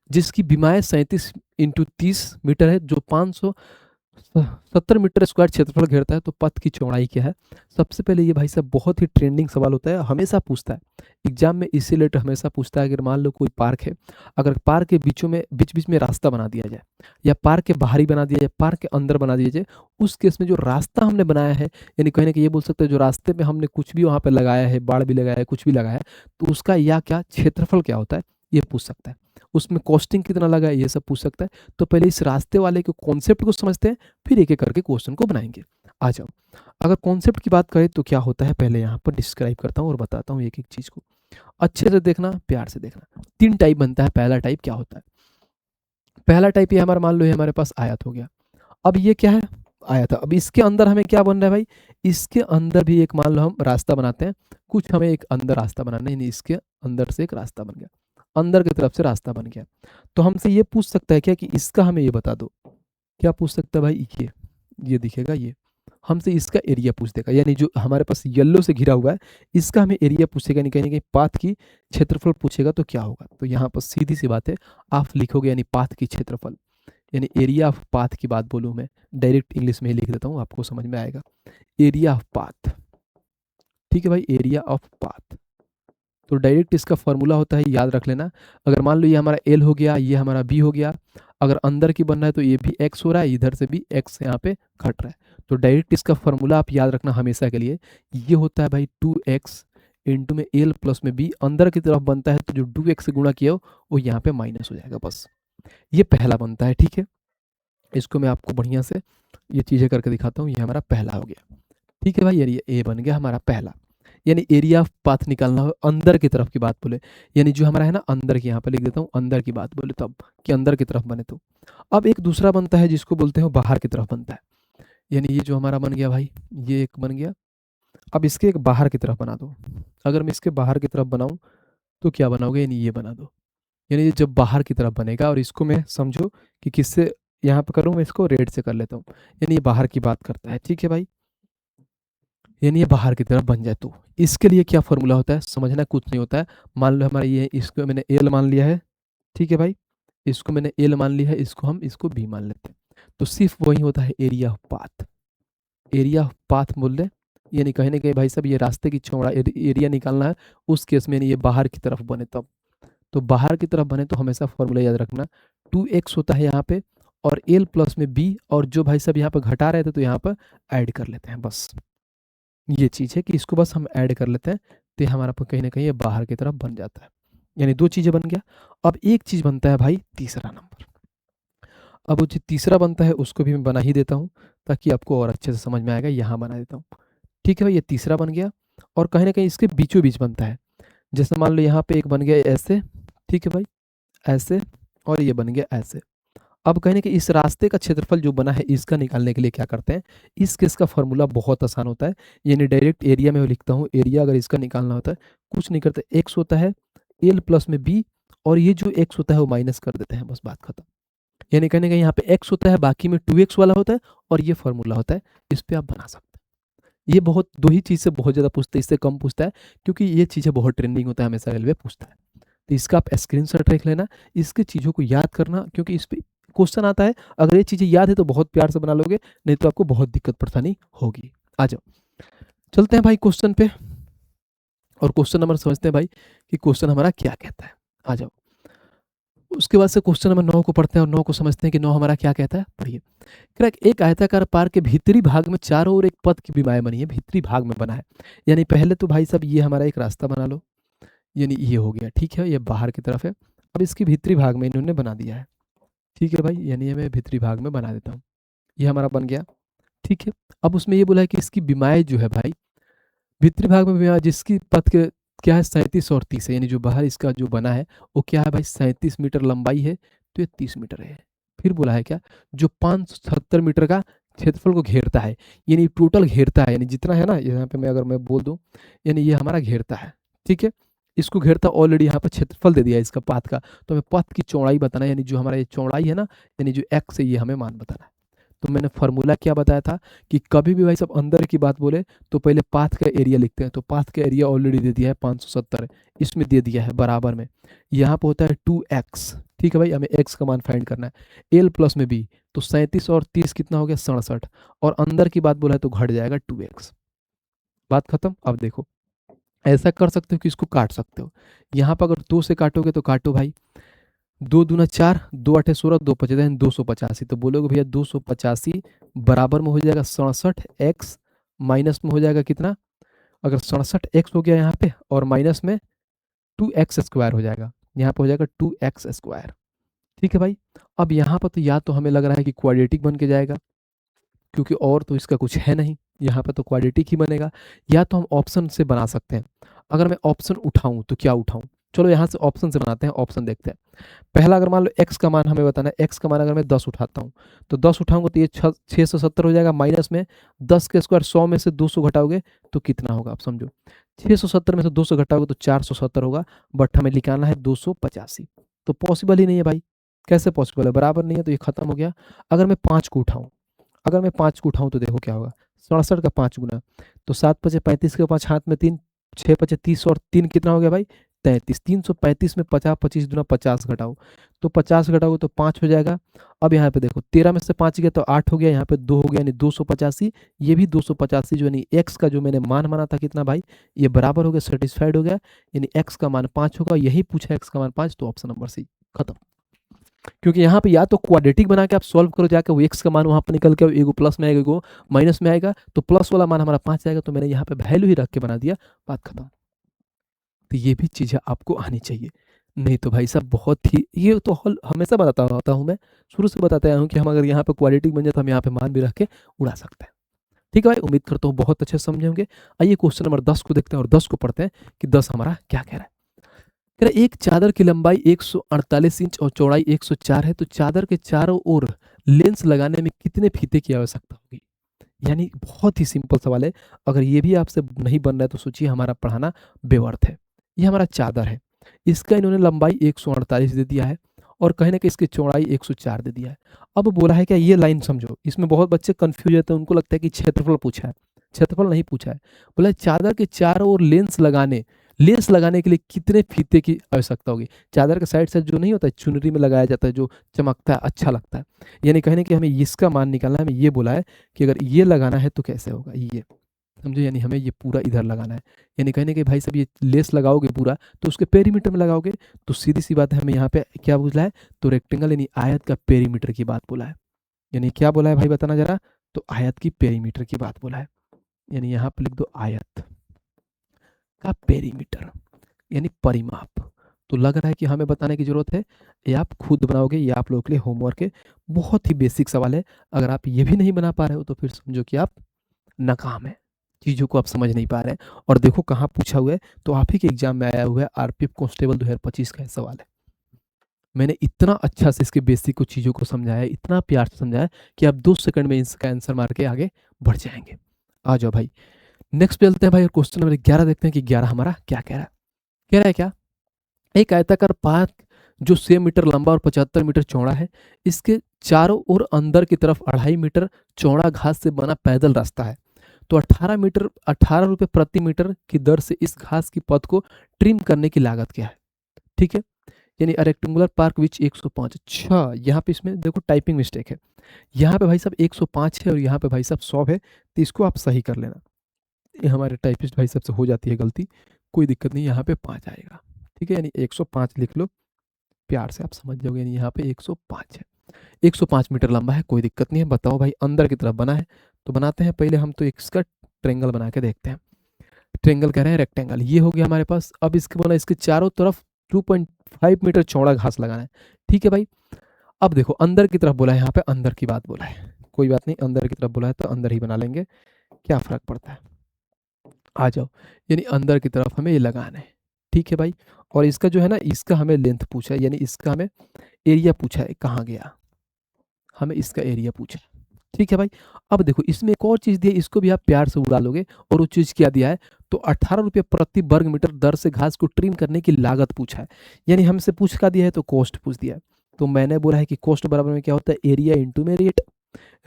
जिसकी विमाएं 37 × 30 मीटर है, जो 570 मीटर स्क्वायर क्षेत्रफल घेरता है, तो पथ की चौड़ाई क्या है। सबसे पहले ये भाई साहब बहुत ही ट्रेंडिंग सवाल होता है, हमेशा पूछता है एग्जाम में, इसी रिलेटेड हमेशा पूछता है। अगर मान लो कोई पार्क है, अगर पार्क के बीचों में बीच बीच में रास्ता बना दिया जाए, या पार्क के बाहरी बना दिया जाए, पार्क के अंदर बना दिया जाए, उस केस में जो रास्ता हमने बनाया है, यानी कहीं ना कहीं ये बोल सकते हैं जो रास्ते में हमने कुछ भी वहाँ पे लगाया है, बाड़ भी लगाया है, कुछ भी लगाया है, तो उसका या क्या क्षेत्रफल क्या होता है, ये पूछ सकता है। उसमें कॉस्टिंग कितना लगा है, ये सब पूछ सकता है। तो पहले इस रास्ते वाले के कॉन्सेप्ट को समझते हैं, फिर एक एक करके क्वेश्चन को बनाएंगे। आ जाओ, अगर कॉन्सेप्ट की बात करें तो क्या होता है, पहले यहाँ पर डिस्क्राइब करता हूँ और बताता हूँ एक एक चीज़ को। अच्छे से देखना, प्यार से देखना। 3 टाइप बनता है। पहला टाइप क्या होता है, पहला टाइप ये हमारा, मान लो ये हमारे पास आयत हो गया। अब ये क्या है, आयत है। अब इसके अंदर हमें क्या बन रहा है भाई, इसके अंदर भी एक मान लो हम रास्ता बनाते हैं, कुछ हमें एक अंदर रास्ता बनाना है, नहीं इसके अंदर से एक रास्ता बन गया, अंदर की तरफ से रास्ता बन गया। तो हमसे ये पूछ सकता है क्या कि इसका हमें ये बता दो, क्या पूछ सकता है भाई, ये दिखेगा, ये हमसे इसका एरिया पूछ देगा, यानी जो हमारे पास येलो से घिरा हुआ है इसका हमें एरिया पूछेगा, नहीं कहीं ना कहीं पाथ की क्षेत्रफल पूछेगा, तो क्या होगा। तो यहाँ पर सीधी सी बात है, आप लिखोगे यानी पाथ की क्षेत्रफल, यानी एरिया ऑफ पाथ की बात बोलूँ मैं, डायरेक्ट इंग्लिश में ही लिख देता हूँ, आपको समझ में आएगा। एरिया ऑफ पाथ, ठीक है भाई, एरिया ऑफ पाथ। तो डायरेक्ट इसका फॉर्मूला होता है, याद रख लेना। अगर मान लो ये हमारा एल हो गया, ये हमारा बी हो गया, अगर अंदर की बनना है तो ये भी एक्स हो रहा है, इधर से भी एक्स यहाँ पे घट रहा है, तो डायरेक्ट इसका फॉर्मूला आप याद रखना हमेशा के लिए, ये होता है भाई 2x इंटू में एल प्लस में बी, अंदर की तरफ बनता है तो जो 2x से गुणा किया हो वो यहाँ पे माइनस हो जाएगा, बस ये पहला बनता है। ठीक है, इसको मैं आपको बढ़िया से ये चीज़ें करके दिखाता हूँ। ये हमारा पहला हो गया, ठीक है भाई, ये ए बन गया हमारा पहला। यानी एरिया ऑफ पाथ निकालना हो, अंदर की तरफ की बात बोले, यानी जो हमारा है ना अंदर की, यहाँ पे लिख देता हूँ अंदर की बात बोले तब, कि अंदर की तरफ बने तो। अब एक दूसरा बनता है जिसको बोलते हैं बाहर की तरफ बनता है, यानी ये जो हमारा बन गया भाई, ये एक बन गया। अब इसके एक बाहर की तरफ बना दो, अगर मैं इसके बाहर की तरफ बनाऊँ तो क्या बनाओगे, यानी ये बना दो, यानी ये जब बाहर की तरफ बनेगा, और इसको मैं समझो कि किससे यहाँ पे करूँ, मैं इसको रेड से कर लेता हूँ, यानी ये बाहर की बात करता है। ठीक है भाई, यानी ये बाहर की तरफ बन जाए, तो इसके लिए क्या फॉर्मूला होता है, समझना कुछ नहीं होता है। मान लो हमारा ये, इसको मैंने एल मान लिया है, ठीक है भाई, इसको मैंने एल मान लिया है, इसको हम इसको बी मान लेते हैं, तो सिर्फ वही होता है area of path. Area of path बोल रहे, यानी कहीं ना कहीं भाई साहब ये रास्ते की चौड़ा एरिया निकालना है, उस केस में यानी ये बाहर की तरफ बने तब। तो बाहर की तरफ बने तो हमेशा फॉर्मूला याद रखना, 2x होता है यहाँ पे, और एल प्लस में बी, और जो भाई साहब यहाँ पर घटा रहे थे तो यहाँ पर ऐड कर लेते हैं, बस ये चीज़ है कि इसको बस हम ऐड कर लेते हैं, तो ये हमारा कहीं ना कहीं ये बाहर की तरफ बन जाता है। यानी 2 चीज़ें बन गया। अब एक चीज़ बनता है भाई तीसरा नंबर, अब वो जो तीसरा बनता है उसको भी मैं बना ही देता हूँ, ताकि आपको और अच्छे से समझ में आएगा, यहाँ बना देता हूँ। ठीक है भाई, ये तीसरा बन गया, और कहीं ना कहीं इसके बीचों बीच बनता है, जैसे मान लो यहाँ पे एक बन गया ऐसे, ठीक है भाई, ऐसे, और ये बन गया ऐसे। अब कहीं ना कहीं इस रास्ते का क्षेत्रफल जो बना है इसका निकालने के लिए क्या करते हैं, इस केस का फॉर्मूला बहुत आसान होता है, यानी डायरेक्ट एरिया में लिखता हूँ, एरिया अगर इसका निकालना होता है कुछ नहीं करते, एक्स होता है एल प्लस में बी, और ये जो एक्स होता है वो माइनस कर देते हैं, बस बात खत्म। यानी कहीं ना कहीं यहाँ पे एक्स होता है, बाकी में 2x वाला होता है, और ये फॉर्मूला होता है, इस पर आप बना सकते हैं। ये बहुत 2 ही चीज़ से बहुत ज़्यादा पूछते हैं, इससे कम पूछता है, क्योंकि ये चीज़ें बहुत ट्रेंडिंग होता है, हमेशा रेलवे पूछता है। तो इसका आप स्क्रीनशॉट रख लेना, इसकी चीज़ों को याद करना, क्योंकि इस पे क्वेश्चन आता है, अगर ये चीज़ें याद है तो बहुत प्यार से बना लोगे, नहीं तो आपको बहुत दिक्कत परेशानी होगी। आ जाओ, चलते हैं भाई क्वेश्चन पे, और क्वेश्चन नंबर समझते हैं भाई कि क्वेश्चन हमारा क्या कहता है। आ जाओ, उसके बाद से क्वेश्चन नंबर 9 को पढ़ते हैं, और 9 को समझते हैं कि 9 हमारा क्या कहता है। पढ़िए, एक आयताकार पार्क के भीतरी भाग में चारों ओर एक पथ की विमाएं बनी है, भीतरी भाग में बना है, यानी पहले तो भाई साहब ये हमारा एक रास्ता बना लो, यानी ये हो गया, ठीक है, ये बाहर की तरफ है। अब इसकी भीतरी भाग में इन्होंने बना दिया है, ठीक है भाई, यानी ये मैं भीतरी भाग में बना देता हूँ, ये हमारा बन गया, ठीक है। अब उसमें ये बोला है कि इसकी विमाएं जो है भाई, भीतरी भाग में विमाएं जिसकी पथ के क्या है 37 और 30 है, यानी जो बाहर इसका जो बना है वो क्या है भाई 37 मीटर लंबाई है, तो ये 30 मीटर है। फिर बोला है क्या, जो 570 मीटर का क्षेत्रफल को घेरता है, यानी टोटल घेरता है, यानी जितना है ना यहाँ पे मैं अगर मैं बोल दूं, यानी ये हमारा घेरता है, ठीक है। इसको घेरता ऑलरेडी यहाँ पर क्षेत्रफल दे दिया है इसका पाथ का, तो हमें पथ की चौड़ाई बताना है, यानी जो हमारा ये चौड़ाई है ना, यानी जो एक्स है ये हमें मान बताना है। तो मैंने फार्मूला क्या बताया था कि कभी भी भाई सब अंदर की बात बोले तो पहले पाथ का एरिया लिखते हैं, तो पाथ का एरिया ऑलरेडी दे दिया है 570, इसमें दे दिया है बराबर में, यहाँ पे होता है 2x, ठीक है भाई, हमें x का मान फाइंड करना है, l प्लस में b, तो 37 और 30 कितना हो गया 67, और अंदर की बात बोला है तो घट जाएगा 2x, बात खत्म। अब देखो ऐसा कर सकते हो कि इसको काट सकते हो, यहाँ पर अगर 2 से काटोगे तो काटो भाई, 2 दूना 4, 2 आठे 16, 2 पचे 285, तो बोलोगे भैया 285 बराबर में हो जाएगा 67x, माइनस में हो जाएगा कितना, अगर 67x हो गया यहाँ पे और माइनस में 2x स्क्वायर हो जाएगा, यहाँ पे हो जाएगा 2x स्क्वायर, ठीक है भाई। अब यहाँ पर तो या तो हमें लग रहा है कि क्वाड्रेटिक बन के जाएगा, क्योंकि और तो इसका कुछ है नहीं, यहाँ पर तो क्वाड्रेटिक ही बनेगा, या तो हम ऑप्शन से बना सकते हैं। अगर मैं ऑप्शन उठाऊं तो क्या उठाऊं, चलो यहाँ से ऑप्शन से बनाते हैं, ऑप्शन देखते हैं। पहला अगर मान लो x का मान हमें बताना है, x का मान अगर मैं 10 उठाता हूँ तो 10 उठाऊंगा तो ये 670 हो जाएगा, माइनस में 10 के स्क्वायर, 100 में से 200 घटाओगे तो कितना होगा आप समझो, 670 में से 200 घटाओगे तो 470 होगा, बट हमें निकालना है 285, तो पॉसिबल ही नहीं है भाई, कैसे पॉसिबल है, बराबर नहीं है, तो ये खत्म हो गया। अगर मैं 5 को उठाऊं, अगर मैं 5 को उठाऊं तो देखो क्या होगा, 67 का 5 गुना, तो 7 पचे 35 के 5 हाथ में 3, 6 पचे 30 और 3 कितना हो गया भाई 33, 335 में 50, 25 दूना 50 घटाओ, तो 50 घटाओगे तो 5 हो जाएगा। अब यहाँ पे देखो 13 में से 5 गया तो 8 हो गया, यहाँ पे 2 हो गया, यानी 285, ये भी 285 जो यानी एक्स का जो मैंने मान माना था कितना भाई, ये बराबर हो गया, सेटिस्फाइड हो गया, यानी एक्स का मान 5 होगा, यही पूछा एक्स का मान 5, तो ऑप्शन नंबर सी खत्म। क्योंकि यहाँ पे या तो क्वाड्रेटिक बना के आप सॉल्व करो जाकर, वो एक्स का मान वहाँ पर निकल के एगो प्लस में आएगा, एगो माइनस में आएगा, तो प्लस वाला मान हमारा 5 आएगा, तो मैंने यहाँ पे वैल्यू ही रख के बना दिया, बात खत्म। तो ये भी चीज़ें आपको आनी चाहिए, नहीं तो भाई साहब बहुत ही, ये तो हमेशा बताता रहता हूँ मैं, शुरू से बताता आया हूँ कि हम अगर यहाँ पे क्वाड्रेटिक बन जाए तो हम यहाँ पे मान भी रख के उड़ा सकते हैं। ठीक है भाई, उम्मीद करता हूँ बहुत अच्छे समझे होंगे। आइए क्वेश्चन नंबर 10 को देखते हैं और 10 को पढ़ते हैं कि 10 हमारा क्या कह रहा है। कह रहा है एक चादर की लंबाई 148 इंच और चौड़ाई 104 है, तो चादर के चारों ओर लेंस लगाने में कितने फीते की आवश्यकता होगी। यानी बहुत ही सिंपल सवाल है, अगर ये भी आपसे नहीं बन रहा है तो सोचिए हमारा पढ़ाना बेवर्थ है। ये हमारा चादर है, इसका इन्होंने लंबाई 148 दे दिया है और कहीं ना कहीं इसकी चौड़ाई 104 दे दिया है। अब बोला है क्या, ये लाइन समझो, इसमें बहुत बच्चे कंफ्यूज होते हैं, उनको लगता है कि क्षेत्रफल पूछा है, क्षेत्रफल नहीं पूछा है। बोला है चादर के चारों ओर लेंस लगाने के लिए कितने फीते की आवश्यकता होगी। चादर का साइड साइड जो नहीं होता है, चुनरी में लगाया जाता है, जो चमकता है, अच्छा लगता है, यानी कहने कि हमें इसका मान निकालना है। हमें ये बोला है कि अगर ये लगाना है तो कैसे होगा, ये समझो, यानी हमें ये पूरा इधर लगाना है, यानी कहने कि भाई साहब ये लेस लगाओगे पूरा तो उसके पेरीमीटर में लगाओगे, तो सीधी सी बात है, हमें यहाँ पे क्या बोला है, तो रेक्टेंगल यानी आयत का पेरीमीटर की बात बोला है। यानी क्या बोला है भाई बताना जरा, तो आयत की पेरीमीटर की बात बोला है, यानी यहाँ पे लिख दो आयत का पेरीमीटर यानी परिमाप। तो लग रहा है कि हमें बताने की जरूरत है, ये आप खुद बनाओगे, ये आप लोगों के लिए होमवर्क है, बहुत ही बेसिक सवाल है। अगर आप ये भी नहीं बना पा रहे हो तो फिर समझो कि आप नाकाम है, चीज़ों को आप समझ नहीं पा रहे हैं। और देखो कहाँ पूछा हुआ है, तो आप ही के एग्जाम में आया हुआ है, आरपीएफ कांस्टेबल 2025 का सवाल है। मैंने इतना अच्छा से इसके बेसिक को चीज़ों को समझाया, इतना प्यार से समझाया कि आप 2 सेकंड में इसका आंसर मार के आगे बढ़ जाएंगे। आ जाओ भाई, नेक्स्ट पे चलते हैं भाई, और क्वेश्चन नंबर 11 देखते हैं कि 11 हमारा क्या कह रहा है। कह रहा है क्या, एक आयताकार पार्क जो 6 मीटर लंबा और 75 मीटर चौड़ा है, इसके चारों ओर अंदर की तरफ 2.5 मीटर चौड़ा घास से बना पैदल रास्ता है, तो 18 रुपये प्रति मीटर की दर से इस घास की पथ को ट्रिम करने की लागत क्या है। ठीक है, यानी रेक्टेंगुलर पार्क विच 105। अच्छा, यहाँ पे इसमें देखो टाइपिंग मिस्टेक है, यहाँ पे भाई साहब 105 है और यहाँ पे भाई साहब 100 है, तो इसको आप सही कर लेना। ये हमारे टाइपिस्ट भाई साहब से हो जाती है गलती, कोई दिक्कत नहीं, यहाँ पे 5 आएगा। ठीक है, यानी 105 लिख लो, प्यार से आप समझ जाओगे, यानी यहाँ पे 105 है, 105 मीटर लंबा है, कोई दिक्कत नहीं है। बताओ भाई अंदर की तरफ बना है, तो बनाते हैं पहले हम तो इसका ट्रेंगल बना के देखते हैं। ट्रेंगल कह रहे हैं रेक्टेंगल, ये हो गया हमारे पास। अब इसके बना, इसके चारों तरफ 2.5 मीटर चौड़ा घास लगाना है। ठीक है भाई, अब देखो अंदर की तरफ बोला है, यहाँ पे अंदर की बात बोला है, कोई बात नहीं, अंदर की तरफ बोला है तो अंदर ही बना लेंगे, क्या फर्क पड़ता है। आ जाओ, यानी अंदर की तरफ हमें ये लगाना है, ठीक है भाई। और इसका जो है ना, इसका हमें लेंथ पूछा है, यानी इसका हमें एरिया पूछा है, कहाँ गया, हमें इसका एरिया पूछा है, ठीक है भाई। अब देखो इसमें एक और चीज़ दी है, इसको भी आप प्यार से उड़ा लोगे। और वो चीज़ क्या दिया है, तो 18 रुपये प्रति वर्ग मीटर दर से घास को ट्रिम करने की लागत पूछा है, यानी हमसे पूछ का दिया है तो कॉस्ट पूछ दिया है। तो मैंने बोला है कि कॉस्ट बराबर में क्या होता है, एरिया इंटू में रेट।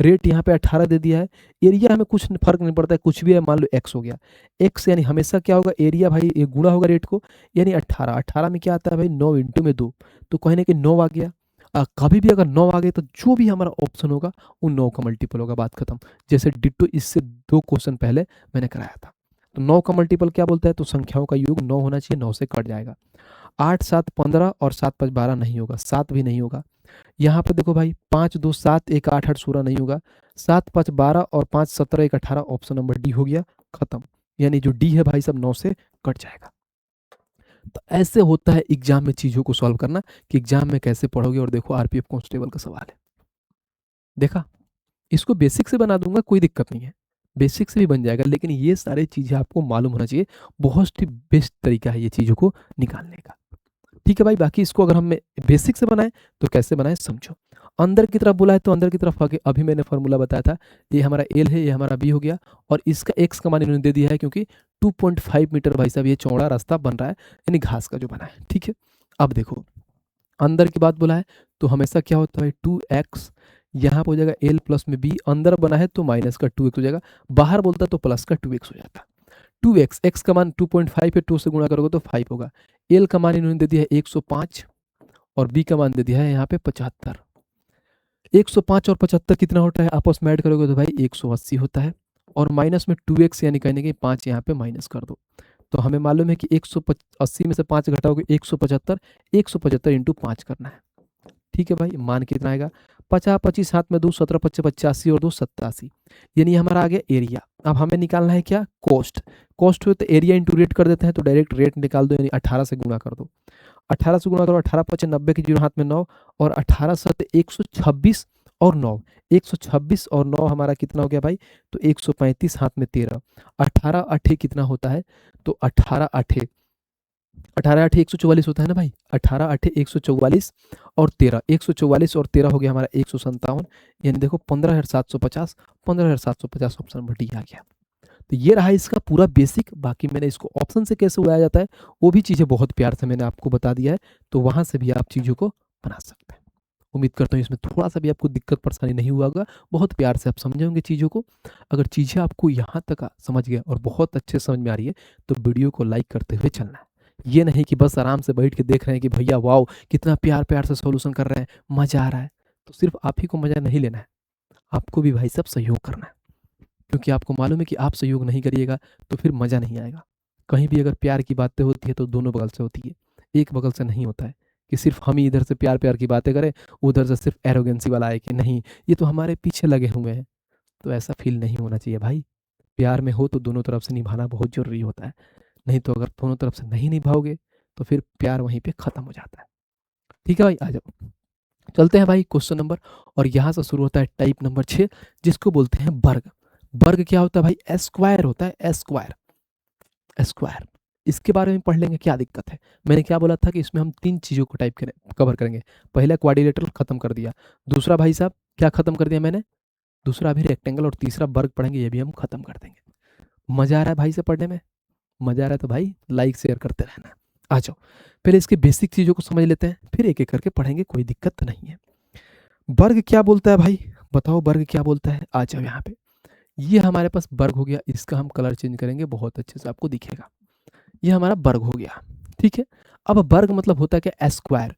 रेट यहाँ पे 18 दे दिया है, एरिया हमें कुछ फर्क नहीं पड़ता है, कुछ भी है, मान लो एक्स हो गया। एक्स यानी हमेशा क्या होगा, एरिया भाई ये गुणा होगा रेट को, यानी 18। 18 में क्या आता है भाई, 9 इंटू में 2, तो कहीं ना कि 9 आ गया। कभी भी अगर 9 आ गए तो जो भी हमारा ऑप्शन होगा वो 9 का मल्टीपल होगा, बात खत्म। जैसे डिट्टो इससे 2 क्वेश्चन पहले मैंने कराया था। तो 9 का मल्टीपल क्या बोलता है, तो संख्याओं का योग 9 होना चाहिए, 9 से कट जाएगा। 8 7 15 और 7 5 12 नहीं होगा, 7 भी नहीं होगा। यहाँ पे देखो भाई, 5 2 7 1 8 8 16 नहीं होगा, 7 5 12 और 5 17 1 18, ऑप्शन नंबर डी हो गया, खत्म। यानी जो डी है भाई सब 9 से कट जाएगा। तो ऐसे होता है एग्जाम में चीज़ों को सॉल्व करना, कि एग्जाम में कैसे पढ़ोगे। और देखो आरपीएफ कांस्टेबल का सवाल है, देखा, इसको बेसिक से बना दूंगा, कोई दिक्कत नहीं है, बेसिक से भी बन जाएगा, लेकिन ये सारी चीज़ें आपको मालूम होना चाहिए। बहुत ही बेस्ट तरीका है ये चीज़ों को निकालने का, ठीक है भाई। बाकी इसको अगर हम बेसिक से बनाए तो कैसे बनाए समझो। अंदर की तरफ बोला है तो अंदर की तरफ आगे अभी मैंने फॉर्मूला बताया था, ये हमारा एल है, ये हमारा बी हो गया। और इसका एक्स का मान इन्होंने दे दिया है, क्योंकि 2.5 मीटर भाई साहब ये चौड़ा रास्ता बन रहा है, यानी घास का जो बना है, ठीक है। अब देखो अंदर की बात बोला है, तो हमेशा क्या होता है 2x, यहाँ पर हो जाएगा एल प्लस में बी, अंदर बना है तो माइनस का 2x हो जाएगा, बाहर बोलता तो प्लस का 2x हो जाता। 2x, एक्स का मान 2.5 है, 2 से गुणा करोगे तो 5 होगा। एल का मान इन्होंने दे दिया है 105, और बी का मान दे दिया है यहाँ पे 75। 105 और 75 कितना होता है, आपस में ऐड करोगे तो भाई 180 होता है। और माइनस में 2x, यानी कहने के 5 यहाँ पे माइनस कर दो। तो हमें मालूम है कि 180 में से 5 घटाओगे 175, 175 इंटू 5 करना है, ठीक है भाई। मान कितना आएगा, 50 25 हाथ में 2 17 25 85 और 2 87, यानी हमारा आ गया एरिया। अब हमें निकालना है क्या, कॉस्ट। कॉस्ट हो तो एरिया इंटू रेट कर देते हैं, तो डायरेक्ट रेट निकाल दो, यानी 18 से गुणा कर दो। 18 से गुणा करो, 18 5 90 की, जीरो हाथ में 9, और 18 7 126 और 9, 126 और 9 हमारा कितना हो गया भाई, तो 135 हाथ में 13, 18 8 कितना होता है, तो 18 8 144 होता है ना भाई, 18 8 144 और 13, 144 और 13 हो गया हमारा 157, यानी देखो 15,750, 15,750 ऑप्शन नंबर डी आ गया। तो ये रहा इसका पूरा बेसिक। बाकी मैंने इसको ऑप्शन से कैसे उड़ाया जाता है वो भी चीज़ें बहुत प्यार से मैंने आपको बता दिया है, तो वहाँ से भी आप चीज़ों को बना सकते हैं। उम्मीद करता हूँ इसमें थोड़ा सा भी आपको दिक्कत परेशानी नहीं हुआ होगा, बहुत प्यार से आप समझे होंगे चीज़ों को। अगर चीज़ें आपको यहाँ तक समझ गए और बहुत अच्छे समझ में आ रही है, तो वीडियो को लाइक करते हुए चलना है। ये नहीं कि बस आराम से बैठ के देख रहे हैं कि भैया वाओ कितना प्यार प्यार से सॉल्यूशन कर रहे हैं, मज़ा आ रहा है। तो सिर्फ आप ही को मज़ा नहीं लेना है, आपको भी भाई सब सहयोग करना है, क्योंकि आपको मालूम है कि आप सहयोग नहीं करिएगा तो फिर मज़ा नहीं आएगा। कहीं भी अगर प्यार की बातें होती है तो दोनों बगल से होती है, एक बगल से नहीं होता है कि सिर्फ हम ही इधर से प्यार प्यार की बातें करें, उधर से सिर्फ एरोगेंसी वाला है कि नहीं ये तो हमारे पीछे लगे हुए हैं। तो ऐसा फील नहीं होना चाहिए भाई। प्यार में हो तो दोनों तरफ से निभाना बहुत ज़रूरी होता है, नहीं तो अगर दोनों तरफ से नहीं निभाओगे तो फिर प्यार वहीं पे ख़त्म हो जाता है। ठीक है भाई, आ जाओ चलते हैं भाई क्वेश्चन नंबर। और यहाँ से शुरू होता है टाइप नंबर 6, जिसको बोलते हैं वर्ग। वर्ग क्या होता है भाई, स्क्वायर होता है, स्क्वायर। स्क्वायर इसके बारे में पढ़ लेंगे, क्या दिक्कत है। मैंने क्या बोला था कि इसमें हम 3 चीज़ों को टाइप करें कवर करेंगे। पहला क्वाड्रिलेटरल खत्म कर दिया, दूसरा भाई साहब क्या खत्म कर दिया मैंने, दूसरा अभी रेक्टेंगल, और तीसरा वर्ग पढ़ेंगे, ये भी हम खत्म कर देंगे। मज़ा आ रहा है भाई से पढ़ने में, मज़ा आ रहा है तो भाई लाइक शेयर करते रहना। आ जाओ पहले इसके बेसिक चीज़ों को समझ लेते हैं, फिर एक एक करके पढ़ेंगे, कोई दिक्कत नहीं है। वर्ग क्या बोलता है भाई, बताओ वर्ग क्या बोलता है। आ जाओ यहाँ पे, ये हमारे पास वर्ग हो गया, इसका हम कलर चेंज करेंगे, बहुत अच्छे से आपको दिखेगा। ये हमारा वर्ग हो गया, ठीक है। अब वर्ग मतलब होता है क्या, स्क्वायर।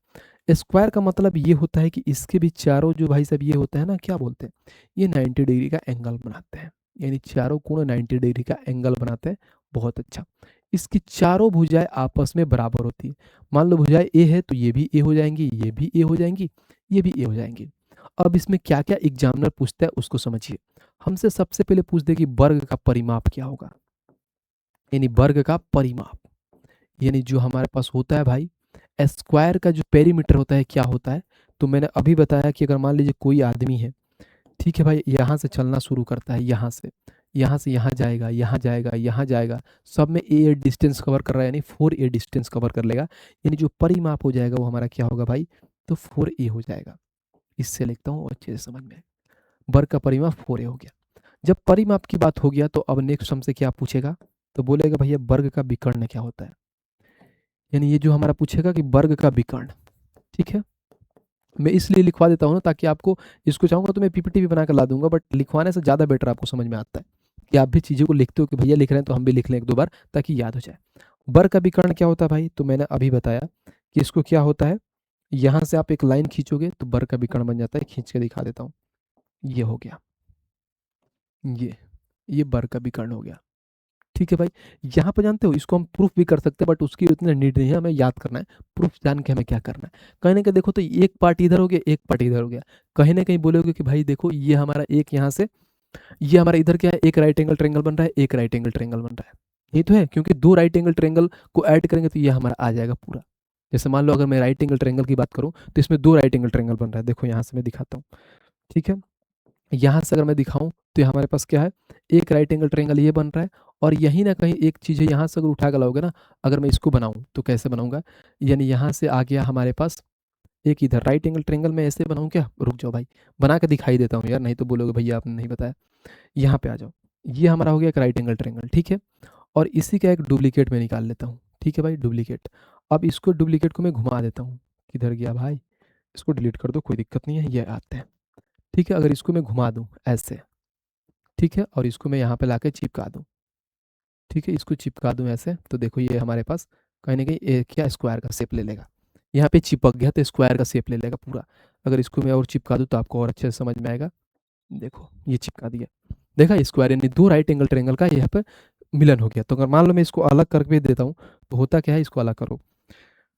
स्क्वायर का मतलब ये होता है कि इसके भी चारों जो भाई साहब ये होता है ना, क्या बोलते हैं, ये 90 डिग्री का एंगल बनाते हैं, यानी चारों कोण 90 डिग्री का एंगल बनाते हैं। बहुत अच्छा, इसकी चारों भुजाएं आपस में बराबर होती है। मान लो भुजाएं ए है तो ये भी ए हो जाएंगी, ये भी ए हो जाएंगी, ये भी ए हो जाएंगी। अब इसमें क्या क्या एग्जामिनर पूछता है उसको समझिए। हमसे सबसे पहले पूछ दे कि वर्ग का परिमाप क्या होगा, यानी वर्ग का परिमाप, यानी जो हमारे पास होता है भाई, स्क्वायर का जो पेरीमीटर होता है क्या होता है। तो मैंने अभी बताया कि अगर मान लीजिए कोई आदमी है, ठीक है भाई, यहाँ से चलना शुरू करता है, यहाँ से यहाँ से यहाँ जाएगा, यहाँ जाएगा, यहाँ जाएगा, सब में ए डिस्टेंस कवर कर रहा है, यानी 4a डिस्टेंस कवर कर लेगा। यानी जो परिमाप हो जाएगा वो हमारा क्या होगा भाई, तो 4a हो जाएगा। इससे लिखता हूँ अच्छे से समझ में। वर्ग का परिमाप 4a हो गया। जब परिमाप की बात हो गया तो अब नेक्स्ट हमसे क्या पूछेगा, तो बोलेगा भैया वर्ग का विकर्ण क्या होता है। यानी ये जो हमारा पूछेगा कि वर्ग का विकर्ण, ठीक है। मैं इसलिए लिखवा देता हूँ ना, ताकि आपको, इसको चाहूँगा तो मैं पीपीटी भी बना कर ला दूंगा, बट लिखवाने से ज़्यादा बेटर आपको समझ में आता है कि आप भी चीज़ों को लिखते हो कि भैया लिख रहे हैं तो हम भी लिख लें एक दो बार, ताकि याद हो जाए। वर्ग का विकर्ण क्या होता है भाई, तो मैंने अभी बताया कि इसको क्या होता है, यहाँ से आप एक लाइन खींचोगे तो वर्ग का विकर्ण बन जाता है। खींच के दिखा देता हूँ, ये हो गया, ये वर्ग का विकर्ण हो गया, ठीक है भाई। यहाँ पे जानते हो इसको हम प्रूफ भी कर सकते हैं, बट उसकी उतना नीड नहीं है, हमें याद करना है। प्रूफ जान के हमें क्या करना है, कहीं ना कहीं देखो तो एक पार्ट इधर हो गया, एक पार्ट इधर हो गया। कहीं ना कहीं बोलोगे कि भाई देखो ये हमारा एक यहाँ से, ये हमारा इधर क्या है, एक राइट एंगल ट्रायंगल बन रहा है, एक राइट एंगल ट्रायंगल बन रहा है। ये तो है, क्योंकि दो राइट एंगल ट्रायंगल को ऐड करेंगे तो ये हमारा आ जाएगा पूरा। जैसे मान लो अगर मैं राइट एंगल ट्रायंगल की बात करूँ तो इसमें दो राइट एंगल ट्रायंगल बन रहा है। देखो यहाँ से मैं दिखाता हूँ, ठीक है। यहाँ से अगर मैं दिखाऊं तो ये हमारे पास क्या है, एक राइट एंगल ट्रायंगल ये बन रहा है, और यहीं ना कहीं एक चीज़ है, यहाँ से अगर उठा कर लाओगे ना, अगर मैं इसको बनाऊं तो कैसे बनाऊंगा, यानी यहाँ से आ गया हमारे पास एक इधर राइट एंगल ट्रायंगल में ऐसे बनाऊं क्या, रुक जाओ भाई, बना के दिखाई देता हूँ यार, नहीं तो बोलोगे भैया आपने नहीं बताया। यहाँ पे आ जाओ, ये हमारा हो गया एक राइट एंगल ट्रायंगल, ठीक है। और इसी का एक डुप्लीकेट में निकाल लेता हूँ, ठीक है भाई, डुप्लीकेट। अब इसको डुप्लीकेट को मैं घुमा देता हूँ, किधर गया भाई, इसको डिलीट कर दो, कोई दिक्कत नहीं है, ये आते हैं, ठीक है। अगर इसको मैं घुमा दूँ ऐसे, ठीक है, और इसको मैं यहाँ पे लाके चिपका दूँ, ठीक है, इसको चिपका दूँ ऐसे, तो देखो ये हमारे पास कहीं ना कहीं क्या स्क्वायर का शेप ले लेगा। यहाँ पे चिपक गया तो स्क्वायर का शेप ले लेगा पूरा। अगर इसको मैं और चिपका दूँ तो आपको और अच्छे से समझ में आएगा। देखो ये चिपका दिया, देखा स्क्वायर, यानी दो राइट एंगल ट्रायंगल का यहाँ पे मिलन हो गया। तो अगर मान लो मैं इसको अलग करके देता हूँ तो होता क्या है, इसको अलग करो।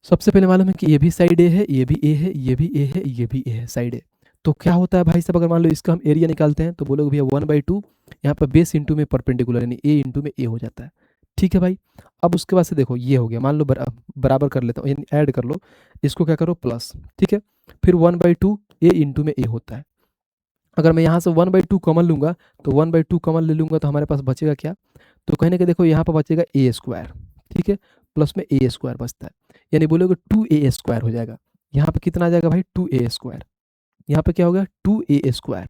सबसे पहले मालूम है कि ये भी साइड ए है, ये भी ए है, ये भी ए है, ये भी ए है, साइड ए। तो क्या होता है भाई साहब, अगर मान लो इसका हम एरिया निकालते हैं तो बोलोगे भैया 1/2, यहाँ पर बेस इंटू में परपेंडिकुलर, यानी ए इंटू में ए हो जाता है, ठीक है भाई। अब उसके बाद से देखो ये हो गया, मान लो बराबर कर लेता हूँ, यानी ऐड कर लो, इसको क्या करो प्लस, ठीक है। फिर 1/2 ए इंटू में ए होता है। अगर मैं यहाँ से 1/2 कॉमन लूंगा तो 1/2 कॉमन ले लूंगा तो हमारे पास बचेगा क्या, तो कहीं ना कहीं देखो यहाँ पर बचेगा ए स्क्वायर, ठीक है, प्लस में ए स्क्वायर बचता है, यानी बोलोगे 2a² हो जाएगा। यहाँ पे कितना आ जाएगा भाई, 2a²। यहाँ पे क्या हो गया, 2a²।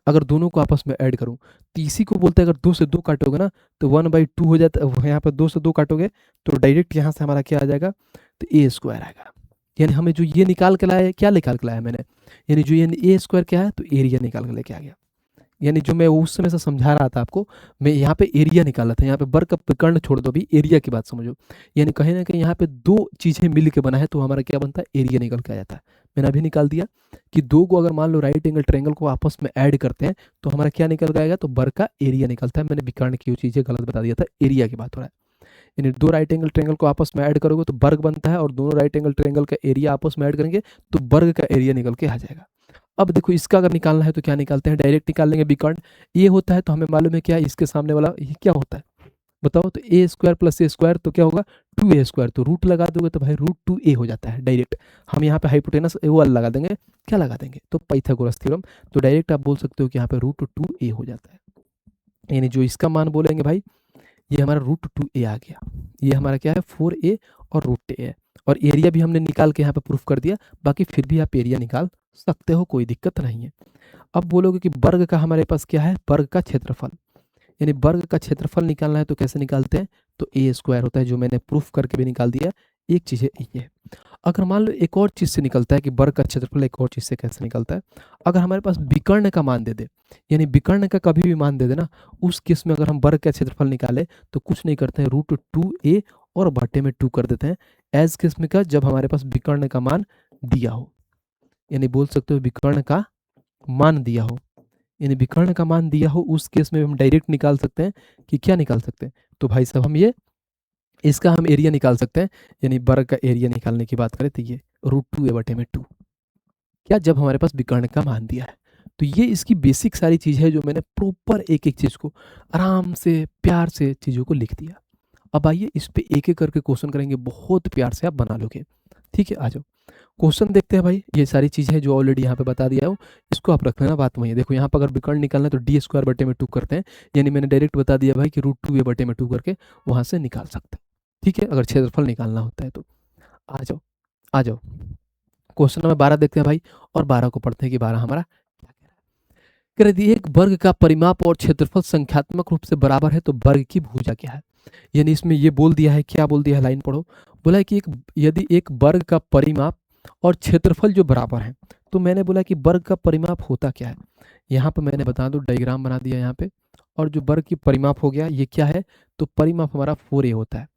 अगर दोनों को आपस में ऐड करूँ तो इसी को बोलते हैं, अगर 2 से 2 काटोगे ना तो 1/2 हो जाता है, यहाँ पर 2 से 2 काटोगे तो डायरेक्ट यहाँ से हमारा क्या आ जाएगा, तो a² आएगा। यानी हमें जो ये निकाल के लाया है, क्या निकाल के लाया मैंने, यानी जो ये a² क्या है, तो एरिया निकाल के लेके आ गया। यानी जो मैं उस समय से समझा रहा था आपको, मैं यहाँ पे एरिया निकाला था, यहाँ पे वर्ग का विकर्ण छोड़ दो, अभी एरिया की बात समझो। यानी कहीं ना कहीं यहाँ पे दो चीज़ें मिल के बना है तो हमारा क्या बनता है, एरिया निकल के आ जाता है। मैंने अभी निकाल दिया कि दो को अगर मान लो राइट एंगल ट्रायंगल को आपस में ऐड करते हैं तो हमारा क्या निकल के आएगा, तो वर्ग का एरिया निकलता है। मैंने विकर्ण की चीज़ें गलत बता दिया था, एरिया की बात हो रहा है। यानी दो राइट एंगल ट्रायंगल को आपस में ऐड करोगे तो वर्ग बनता है, और दोनों राइट एंगल ट्रायंगल का एरिया आपस में ऐड करेंगे तो वर्ग का एरिया निकल के आ जाएगा। अब देखो इसका अगर निकालना है तो क्या निकालते हैं, डायरेक्ट निकाल लेंगे विकर्ण। ये होता है तो हमें मालूम है क्या, इसके सामने वाला ये क्या होता है बताओ, तो a² प्लस a² तो क्या होगा, 2a²। तो रूट लगा दोगे तो भाई √2a हो जाता है डायरेक्ट। हम यहाँ पे हाइपोटेनस वो लगा देंगे, क्या लगा देंगे, तो पाइथागोरस थ्योरम। तो डायरेक्ट आप बोल सकते हो कि यहाँ पे √2a हो जाता है। यानी जो इसका मान बोलेंगे भाई, ये हमारा √2a आ गया। ये हमारा क्या है, 4a और √a है। और एरिया भी हमने निकाल के यहाँ पे प्रूफ कर दिया, बाकी फिर भी आप एरिया निकाल सकते हो, कोई दिक्कत नहीं है। अब बोलोगे कि वर्ग का हमारे पास क्या है, वर्ग का क्षेत्रफल। यानी वर्ग का क्षेत्रफल निकालना है तो कैसे निकालते हैं, तो a² होता है, जो मैंने प्रूफ करके भी निकाल दिया। एक चीज़ है ये। अगर मान लो एक और चीज़ से निकलता है कि वर्ग का क्षेत्रफल एक और चीज़ से कैसे निकलता है, अगर हमारे पास विकर्ण का मान दे दे, यानी विकर्ण का कभी भी मान दे देना, उस केस में अगर हम वर्ग का क्षेत्रफल निकाले तो कुछ नहीं करते हैं, √2a और बटे में 2 कर देते हैं। एज केस में का, जब हमारे पास विकर्ण का मान दिया हो, यानी बोल सकते हो विकर्ण का मान दिया हो, यानी विकर्ण का मान दिया हो, उस केस में हम डायरेक्ट निकाल सकते हैं कि क्या निकाल सकते हैं, तो भाई साहब हम ये इसका हम एरिया निकाल सकते हैं। यानी वर्ग का एरिया निकालने की बात करें तो ये √2a बटे में 2, क्या, जब हमारे पास विकर्ण का मान दिया है। तो ये इसकी बेसिक सारी चीज़ है जो मैंने प्रॉपर एक एक चीज़ को आराम से प्यार से चीज़ों को लिख दिया। अब आइए इस पे एक एक करके क्वेश्चन करेंगे, बहुत प्यार से आप बना लोगे, ठीक है। आ जाओ, क्वेश्चन देखते हैं भाई, ये सारी चीज़ें जो ऑलरेडी यहाँ पे बता दिया हूँ, इसको आप रख लेना, बात वही है। देखो यहाँ पर अगर विकर्ण निकालना है तो डी स्क्वायर बटे में 2 करते हैं, यानी मैंने डायरेक्ट बता दिया भाई कि √2a बटे में 2 करके वहाँ से निकाल सकते हैं, ठीक है, अगर क्षेत्रफल निकालना होता है तो। आ जाओ आ जाओ, क्वेश्चन नंबर 12 देखते हैं भाई, और 12 को पढ़ते हैं कि 12 हमारा क्या कह रहा है। कह रही एक वर्ग का परिमाप और क्षेत्रफल संख्यात्मक रूप से बराबर है तो वर्ग की भुजा क्या है। यानी इसमें ये बोल दिया है, क्या बोल दिया है, लाइन पढ़ो। बोला है कि यदि एक वर्ग का परिमाप और क्षेत्रफल जो बराबर है, तो मैंने बोला कि वर्ग का परिमाप होता क्या है। यहाँ पे मैंने बता दो, डायग्राम बना दिया यहाँ पे, और जो वर्ग की परिमाप हो गया ये क्या है, तो परिमाप हमारा 4a होता है,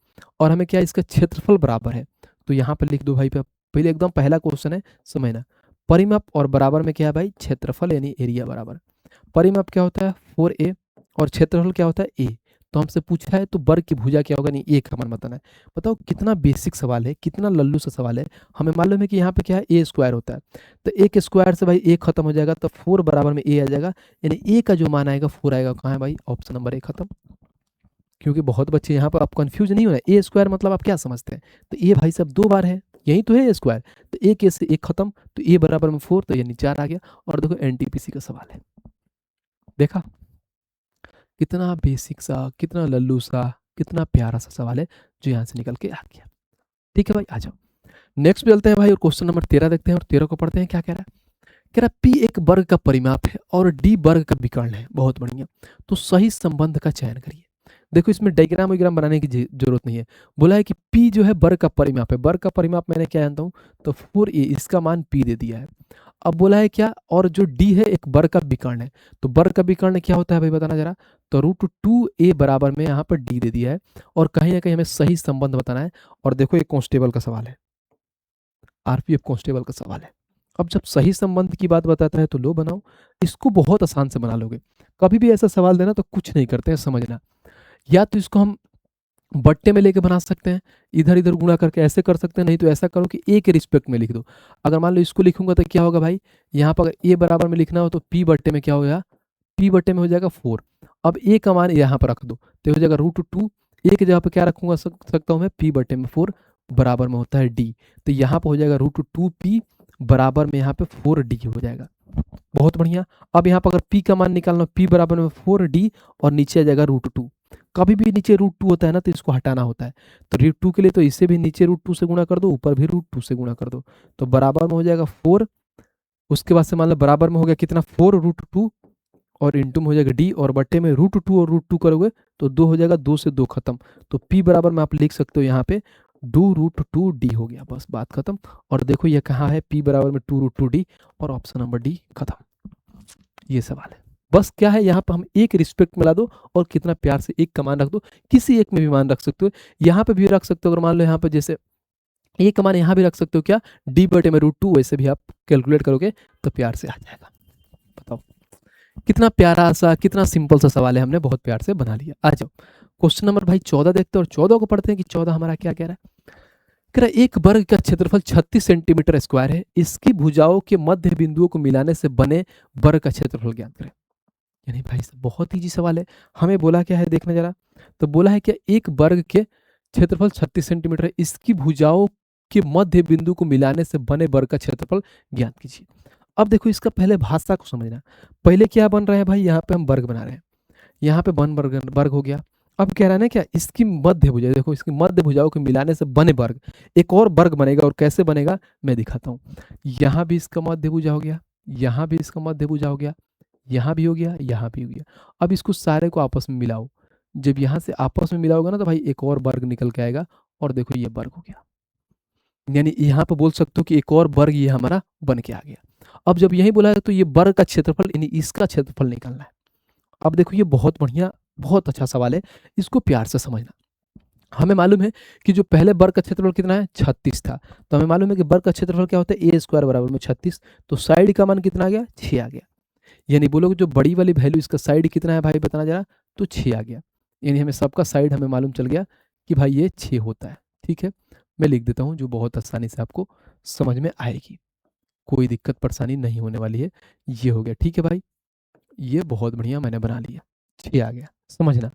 और हमें क्या इसका क्षेत्रफल बराबर है, तो यहाँ पे लिख दो भाई। पहले एकदम पहला क्वेश्चन है, समझना, परिमाप और बराबर में क्या है भाई, क्षेत्रफल यानी एरिया बराबर। परिमाप क्या होता है 4a, और क्षेत्रफल क्या होता है a। तो हमसे पूछा है तो वर्ग की भुजा क्या होगा, नहीं एक हमारा बताना है। बताओ कितना बेसिक सवाल है, कितना लल्लू सा सवाल है। हमें मालूम है कि यहाँ पे क्या है, ए स्क्वायर होता है, तो ए के स्क्वायर से भाई ए खत्म हो जाएगा, तो 4 बराबर में ए आ जाएगा, यानी ए का जो मान आएगा 4 आएगा। कहाँ है भाई, ऑप्शन नंबर ए खत्म। क्योंकि बहुत बच्चे यहाँ पर आप कंफ्यूज नहीं होना, ए स्क्वायर मतलब आप क्या समझते हैं, तो ए भाई साहब 2 बार है, यही तो है ए स्क्वायर, तो एक ए से एक खत्म, तो ए बराबर में 4, तो यानी 4 आ गया। और देखो एनटीपीसी का सवाल है, देखा कितना बेसिक सा, कितना लल्लू सा, कितना प्यारा सा सवाल है जो यहाँ से निकल के आ गया। ठीक है भाई, आ जाओ नेक्स्ट पे चलते हैं भाई, और क्वेश्चन नंबर 13 देखते हैं, और 13 को पढ़ते हैं। क्या कह रहा है, कह रहा पी एक वर्ग का परिमाप है और डी वर्ग का विकर्ण है। बहुत बढ़िया, तो सही संबंध का चयन करिए। देखो इसमें डायग्राम वायग्राम बनाने की जरूरत नहीं है। बोला है कि पी जो है वर्ग का परिमाप है, वर्ग का परिमाप मैंने क्या जानता हूँ, तो 4a, इसका मान पी दे दिया है। अब बोला है क्या, और जो डी है एक वर्ग का विकर्ण है, तो वर्ग का विकर्ण क्या होता है भाई बताना जरा, तो √2a बराबर में यहाँ पर डी दे दिया है, और कहीं ना कहीं हमें सही संबंध बताना है। और देखो ये कांस्टेबल का सवाल है, आरपीएफ कांस्टेबल का सवाल है। अब जब सही संबंध की बात बताता है तो लो बनाओ, इसको बहुत आसान से बना लोगे। कभी भी ऐसा सवाल देना तो कुछ नहीं करते हैं, समझना, या तो इसको हम बट्टे में लेके बना सकते हैं, इधर इधर गुणा करके ऐसे कर सकते हैं, नहीं तो ऐसा करो कि ए के रिस्पेक्ट में लिख दो। अगर मान लो इसको लिखूंगा तो क्या होगा भाई, यहाँ पर अगर ए बराबर में लिखना हो तो पी बट्टे में क्या होगा, पी बट्टे में हो जाएगा 4। अब ए का मान यहाँ पर रख दो तो हो जाएगा √2, ए की जगह पर क्या रखूंगा, सकता हूँ मैं पी बट्टे में 4 बराबर में होता है डी, तो यहाँ पर हो जाएगा √2p बराबर में यहाँ पे 4d हो जाएगा। बहुत बढ़िया। अब यहाँ पर अगर p का मान निकालना, p बराबर में 4d और नीचे आ जाएगा √2। कभी भी नीचे √2 होता है ना तो इसको हटाना होता है, तो √2 के लिए तो इसे भी नीचे √2 से गुणा कर दो, ऊपर भी √2 से गुणा कर दो, तो बराबर में हो जाएगा 4। उसके बाद से मान लो बराबर में हो गया कितना, 4√2, और इंटू में हो जाएगा d, और बट्टे में √2 और √2 करोगे तो 2 हो जाएगा, 2 से 2 खत्म, तो p बराबर में आप लिख सकते हो यहाँ पे 2√2d हो गया, बस बात खत्म। और देखो ये कहाँ है, p बराबर में 2√2d, और ऑप्शन नंबर डी खत्म। ये सवाल है, बस क्या है यहाँ पर हम एक रिस्पेक्ट मिला दो और कितना प्यार से एक का मान रख दो, किसी एक में भी मान रख सकते हो, यहाँ पे भी रख सकते हो। अगर मान लो यहाँ पे जैसे ए का मान यहाँ भी रख सकते हो, क्या d बटे में √2, वैसे भी आप कैलकुलेट करोगे तो प्यार से आ जाएगा। बताओ कितना प्यारा सा, कितना सिंपल सा सवाल है, हमने बहुत प्यार से बना लिया। आ जाओ क्वेश्चन नंबर भाई 14 देखते हैं, और 14 को पढ़ते हैं कि 14 हमारा क्या कह रहा है। कह रहा एक वर्ग का क्षेत्रफल 36 सेंटीमीटर स्क्वायर है, इसकी भुजाओं के मध्य बिंदुओं को मिलाने से बने वर्ग का क्षेत्रफल ज्ञात करें। यानी भाई बहुत ईजी सवाल है, हमें बोला क्या है देखना जरा, तो बोला है कि एक वर्ग के क्षेत्रफल 36 सेंटीमीटर है, इसकी भुजाओं के मध्य बिंदु को मिलाने से बने वर्ग का क्षेत्रफल ज्ञात कीजिए। अब देखो इसका पहले भाषा को समझना, पहले क्या बन रहा है भाई, यहाँ पे हम वर्ग बना रहे हैं, यहाँ पे वन वर्ग हो गया। अब कह रहा है ना क्या, इसकी मध्य भुजा, देखो इसकी मध्य भुजाओं को मिलाने से बने वर्ग, एक और वर्ग बनेगा, और कैसे बनेगा मैं दिखाता हूँ। यहाँ भी इसका मध्य भुजा हो गया, यहाँ भी इसका मध्य भुजा हो गया, यहाँ भी हो गया, यहाँ भी हो गया। अब इसको सारे को आपस में मिलाओ, जब यहाँ से आपस में मिलाओगे ना तो भाई एक और वर्ग निकल के आएगा, और देखो ये वर्ग हो गया, यानी यहाँ पे बोल सकते हो कि एक और वर्ग ये हमारा बन के आ गया। अब जब यही बोला है तो ये वर्ग का क्षेत्रफल यानी इसका क्षेत्रफल निकालना है। अब देखो ये बहुत बढ़िया, बहुत अच्छा सवाल है, इसको प्यार से समझना। हमें मालूम है कि जो पहले वर्ग का क्षेत्रफल कितना है 36 था, तो हमें मालूम है कि वर्ग का क्षेत्रफल क्या होता है, ए स्क्वायर बराबर में 36, तो साइड का मान कितना आ गया, 6 आ गया। यानी बोलोगे जो बड़ी वाली वैल्यू इसका साइड कितना है भाई बताना जरा, तो 6 आ गया। यानी हमें सबका साइड हमें मालूम चल गया कि भाई ये 6 होता है। ठीक है, मैं लिख देता हूँ जो बहुत आसानी से आपको समझ में आएगी, कोई दिक्कत परेशानी नहीं होने वाली है। ये हो गया, ठीक है भाई, ये बहुत बढ़िया मैंने बना लिया, 6 आ गया, समझना।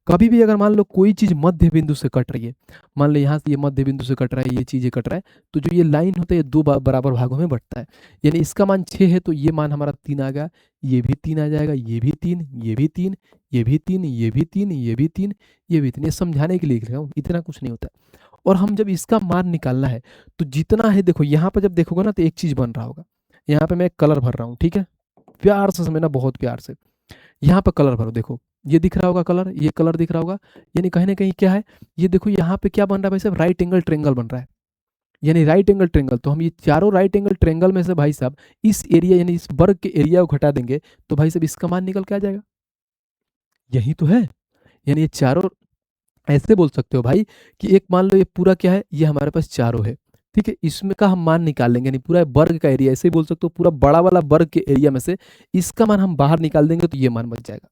कभी भी अगर मान लो कोई चीज़ मध्य बिंदु से कट रही है, मान लो यहाँ से ये मध्य बिंदु से कट रहा है, ये चीज़ ये कट रहा है, तो जो ये लाइन होता है ये दो बराबर भागों में बंटता है। यानी इसका मान 6 है तो ये मान हमारा 3 आ गया, ये भी 3 आ जाएगा, ये भी 3, ये भी 3, ये भी 3, ये भी 3, ये भी 3, ये भी 3। ये समझाने के लिए लिख रहा हूँ, इतना कुछ नहीं होता है। और हम जब इसका मान निकालना है तो जितना है, देखो यहाँ पर जब देखोगे ना तो एक चीज़ बन रहा होगा। यहाँ पे मैं एक कलर भर रहा हूँ, ठीक है, प्यार से समझना, बहुत प्यार से। यहाँ पर कलर भरो, देखो ये दिख रहा होगा कलर, ये कलर दिख रहा होगा, यानी कहीं ना कहीं क्या है, ये देखो यहाँ पे क्या बन रहा है भाई साहब, राइट एंगल ट्रेंगल बन रहा है। यानी राइट एंगल ट्रेंगल, तो हम ये चारों राइट एंगल ट्रेंगल में से भाई साहब इस एरिया यानी इस वर्ग के एरिया को घटा देंगे तो भाई साहब इसका मान निकल के आ जाएगा। यही तो है। यानी ये चारों, ऐसे बोल सकते हो भाई कि एक मान लो ये पूरा क्या है, ये हमारे पास चारों है, ठीक है, इसमें का हम मान निकाल लेंगे, यानी पूरा वर्ग का एरिया, ऐसे ही बोल सकते हो पूरा बड़ा वाला वर्ग के एरिया में से इसका मान हम बाहर निकाल देंगे तो ये मान बच जाएगा।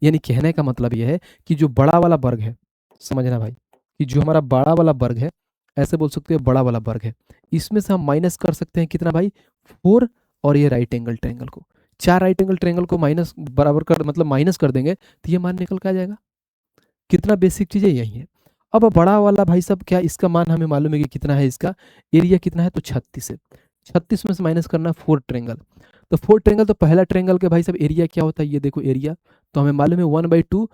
यानी कहने का मतलब ये है कि जो बड़ा वाला वर्ग है, समझना भाई, कि जो हमारा बड़ा वाला वर्ग है, ऐसे बोल सकते हो बड़ा वाला वर्ग है, इसमें से हम माइनस कर सकते हैं कितना भाई, 4, और ये राइट एंगल ट्रायंगल को, 4 राइट एंगल ट्रायंगल को माइनस बराबर कर, मतलब माइनस कर देंगे तो ये मान निकल के आ जाएगा। कितना बेसिक चीज़ें यही है। अब बड़ा वाला भाई साहब क्या, इसका मान हमें मालूम है कि कितना है, इसका एरिया कितना है, तो 36 है। 36 में से माइनस करना 4 ट्रेंगल, तो 4 ट्रेंगल, तो पहला ट्रेंगल के भाई साहब एरिया क्या होता है, ये देखो एरिया, तो हमें मालूम है 1/2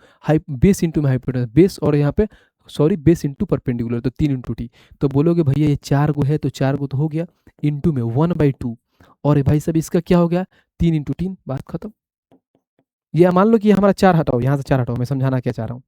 बेस इंटू में हाइपोटेनस, बेस और यहाँ पे सॉरी बेस इंटू परपेंडिकुलर, तो 3 इंटू टी। तो बोलोगे भैया ये 4 गो है, तो 4 गो तो हो गया, इंटू में 1/2, और भाई साहब इसका क्या हो गया, 3 इंटू 3, बात खत्म। ये मान लो कि हमारा 4 हटाओ, यहाँ से 4 हटाओ, मैं समझाना क्या चाह रहा हूँ।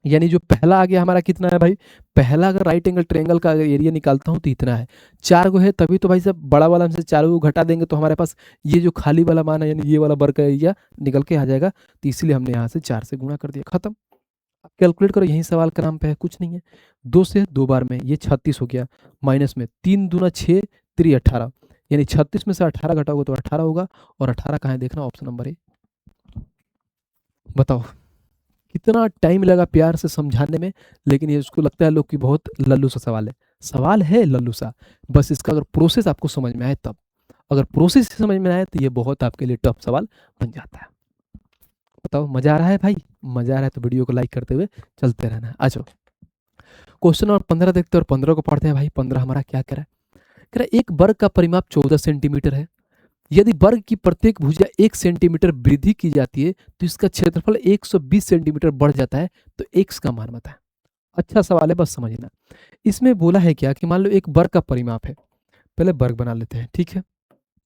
यानी जो पहला आ गया हमारा कितना है भाई, पहला अगर राइट एंगल ट्रायंगल का अगर एरिया निकालता हूँ तो इतना है, 4 गो है, तभी तो भाई साहब बड़ा वाला हमसे 4 को घटा देंगे तो हमारे पास ये जो खाली वाला मान है, यानी ये वाला वर्ग का एरिया निकल के आ जाएगा। तो इसलिए हमने यहाँ से 4 से गुणा कर दिया, खत्म। अब कैलकुलेट करो, यही सवाल का नाम पे है, कुछ नहीं है। 2 से 2 बार में ये 36 हो गया, माइनस में 3 दूना 6, 3 18, यानी 36 में से 18 घटाओगे तो 18 होगा, और 18 कहाँ है देखना, ऑप्शन नंबर ए। बताओ कितना टाइम लगा प्यार से समझाने में, लेकिन ये उसको लगता है लोग कि बहुत लल्लू सा सवाल है। सवाल है लल्लू सा, बस इसका अगर प्रोसेस आपको समझ में आए तब, अगर प्रोसेस समझ में आए तो ये बहुत आपके लिए टफ सवाल बन जाता है। बताओ मजा आ रहा है भाई, मजा आ रहा है तो वीडियो को लाइक करते हुए चलते रहना। आ जाओ क्वेश्चन नंबर 15 देखते हैं और 15 को पढ़ते हैं। भाई 15 हमारा क्या कह रहा है, कह रहा है एक वर्ग का परिमाप 14 सेंटीमीटर है, यदि वर्ग की प्रत्येक भुजा 1 सेंटीमीटर वृद्धि की जाती है तो इसका क्षेत्रफल 120 सेंटीमीटर बढ़ जाता है, तो x का मान बताएं। अच्छा सवाल है, बस समझना। इसमें बोला है क्या कि मान लो एक वर्ग का परिमाप है, पहले वर्ग बना लेते हैं, ठीक है,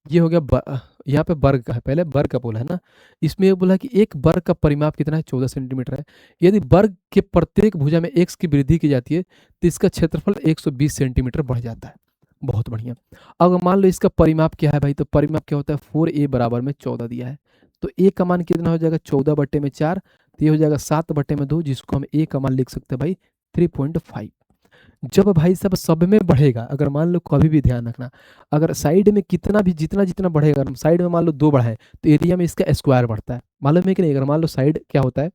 ये हो गया यहाँ पे वर्ग का है, पहले वर्ग का बोला है ना, इसमें ये बोला कि एक वर्ग का परिमाप कितना है, 14 सेंटीमीटर है, यदि वर्ग के प्रत्येक भुजा में x की वृद्धि की जाती है तो इसका क्षेत्रफल 120 सेंटीमीटर बढ़ जाता है। बहुत बढ़िया। अगर मान लो इसका परिमाप क्या है भाई, तो परिमाप क्या होता है, 4a बराबर में 14 दिया है, तो a का मान कितना हो जाएगा, 14/4, तो ये हो जाएगा 7/2, जिसको हम a का मान लिख सकते हैं भाई 3.5। जब भाई सब सब में बढ़ेगा, अगर मान लो कभी भी ध्यान रखना, अगर साइड में कितना भी जितना जितना बढ़ेगा, साइड में मान लो 2 बढ़ाए तो एरिया में इसका स्क्वायर बढ़ता है, मालूम है कि नहीं। अगर मान लो साइड क्या होता है,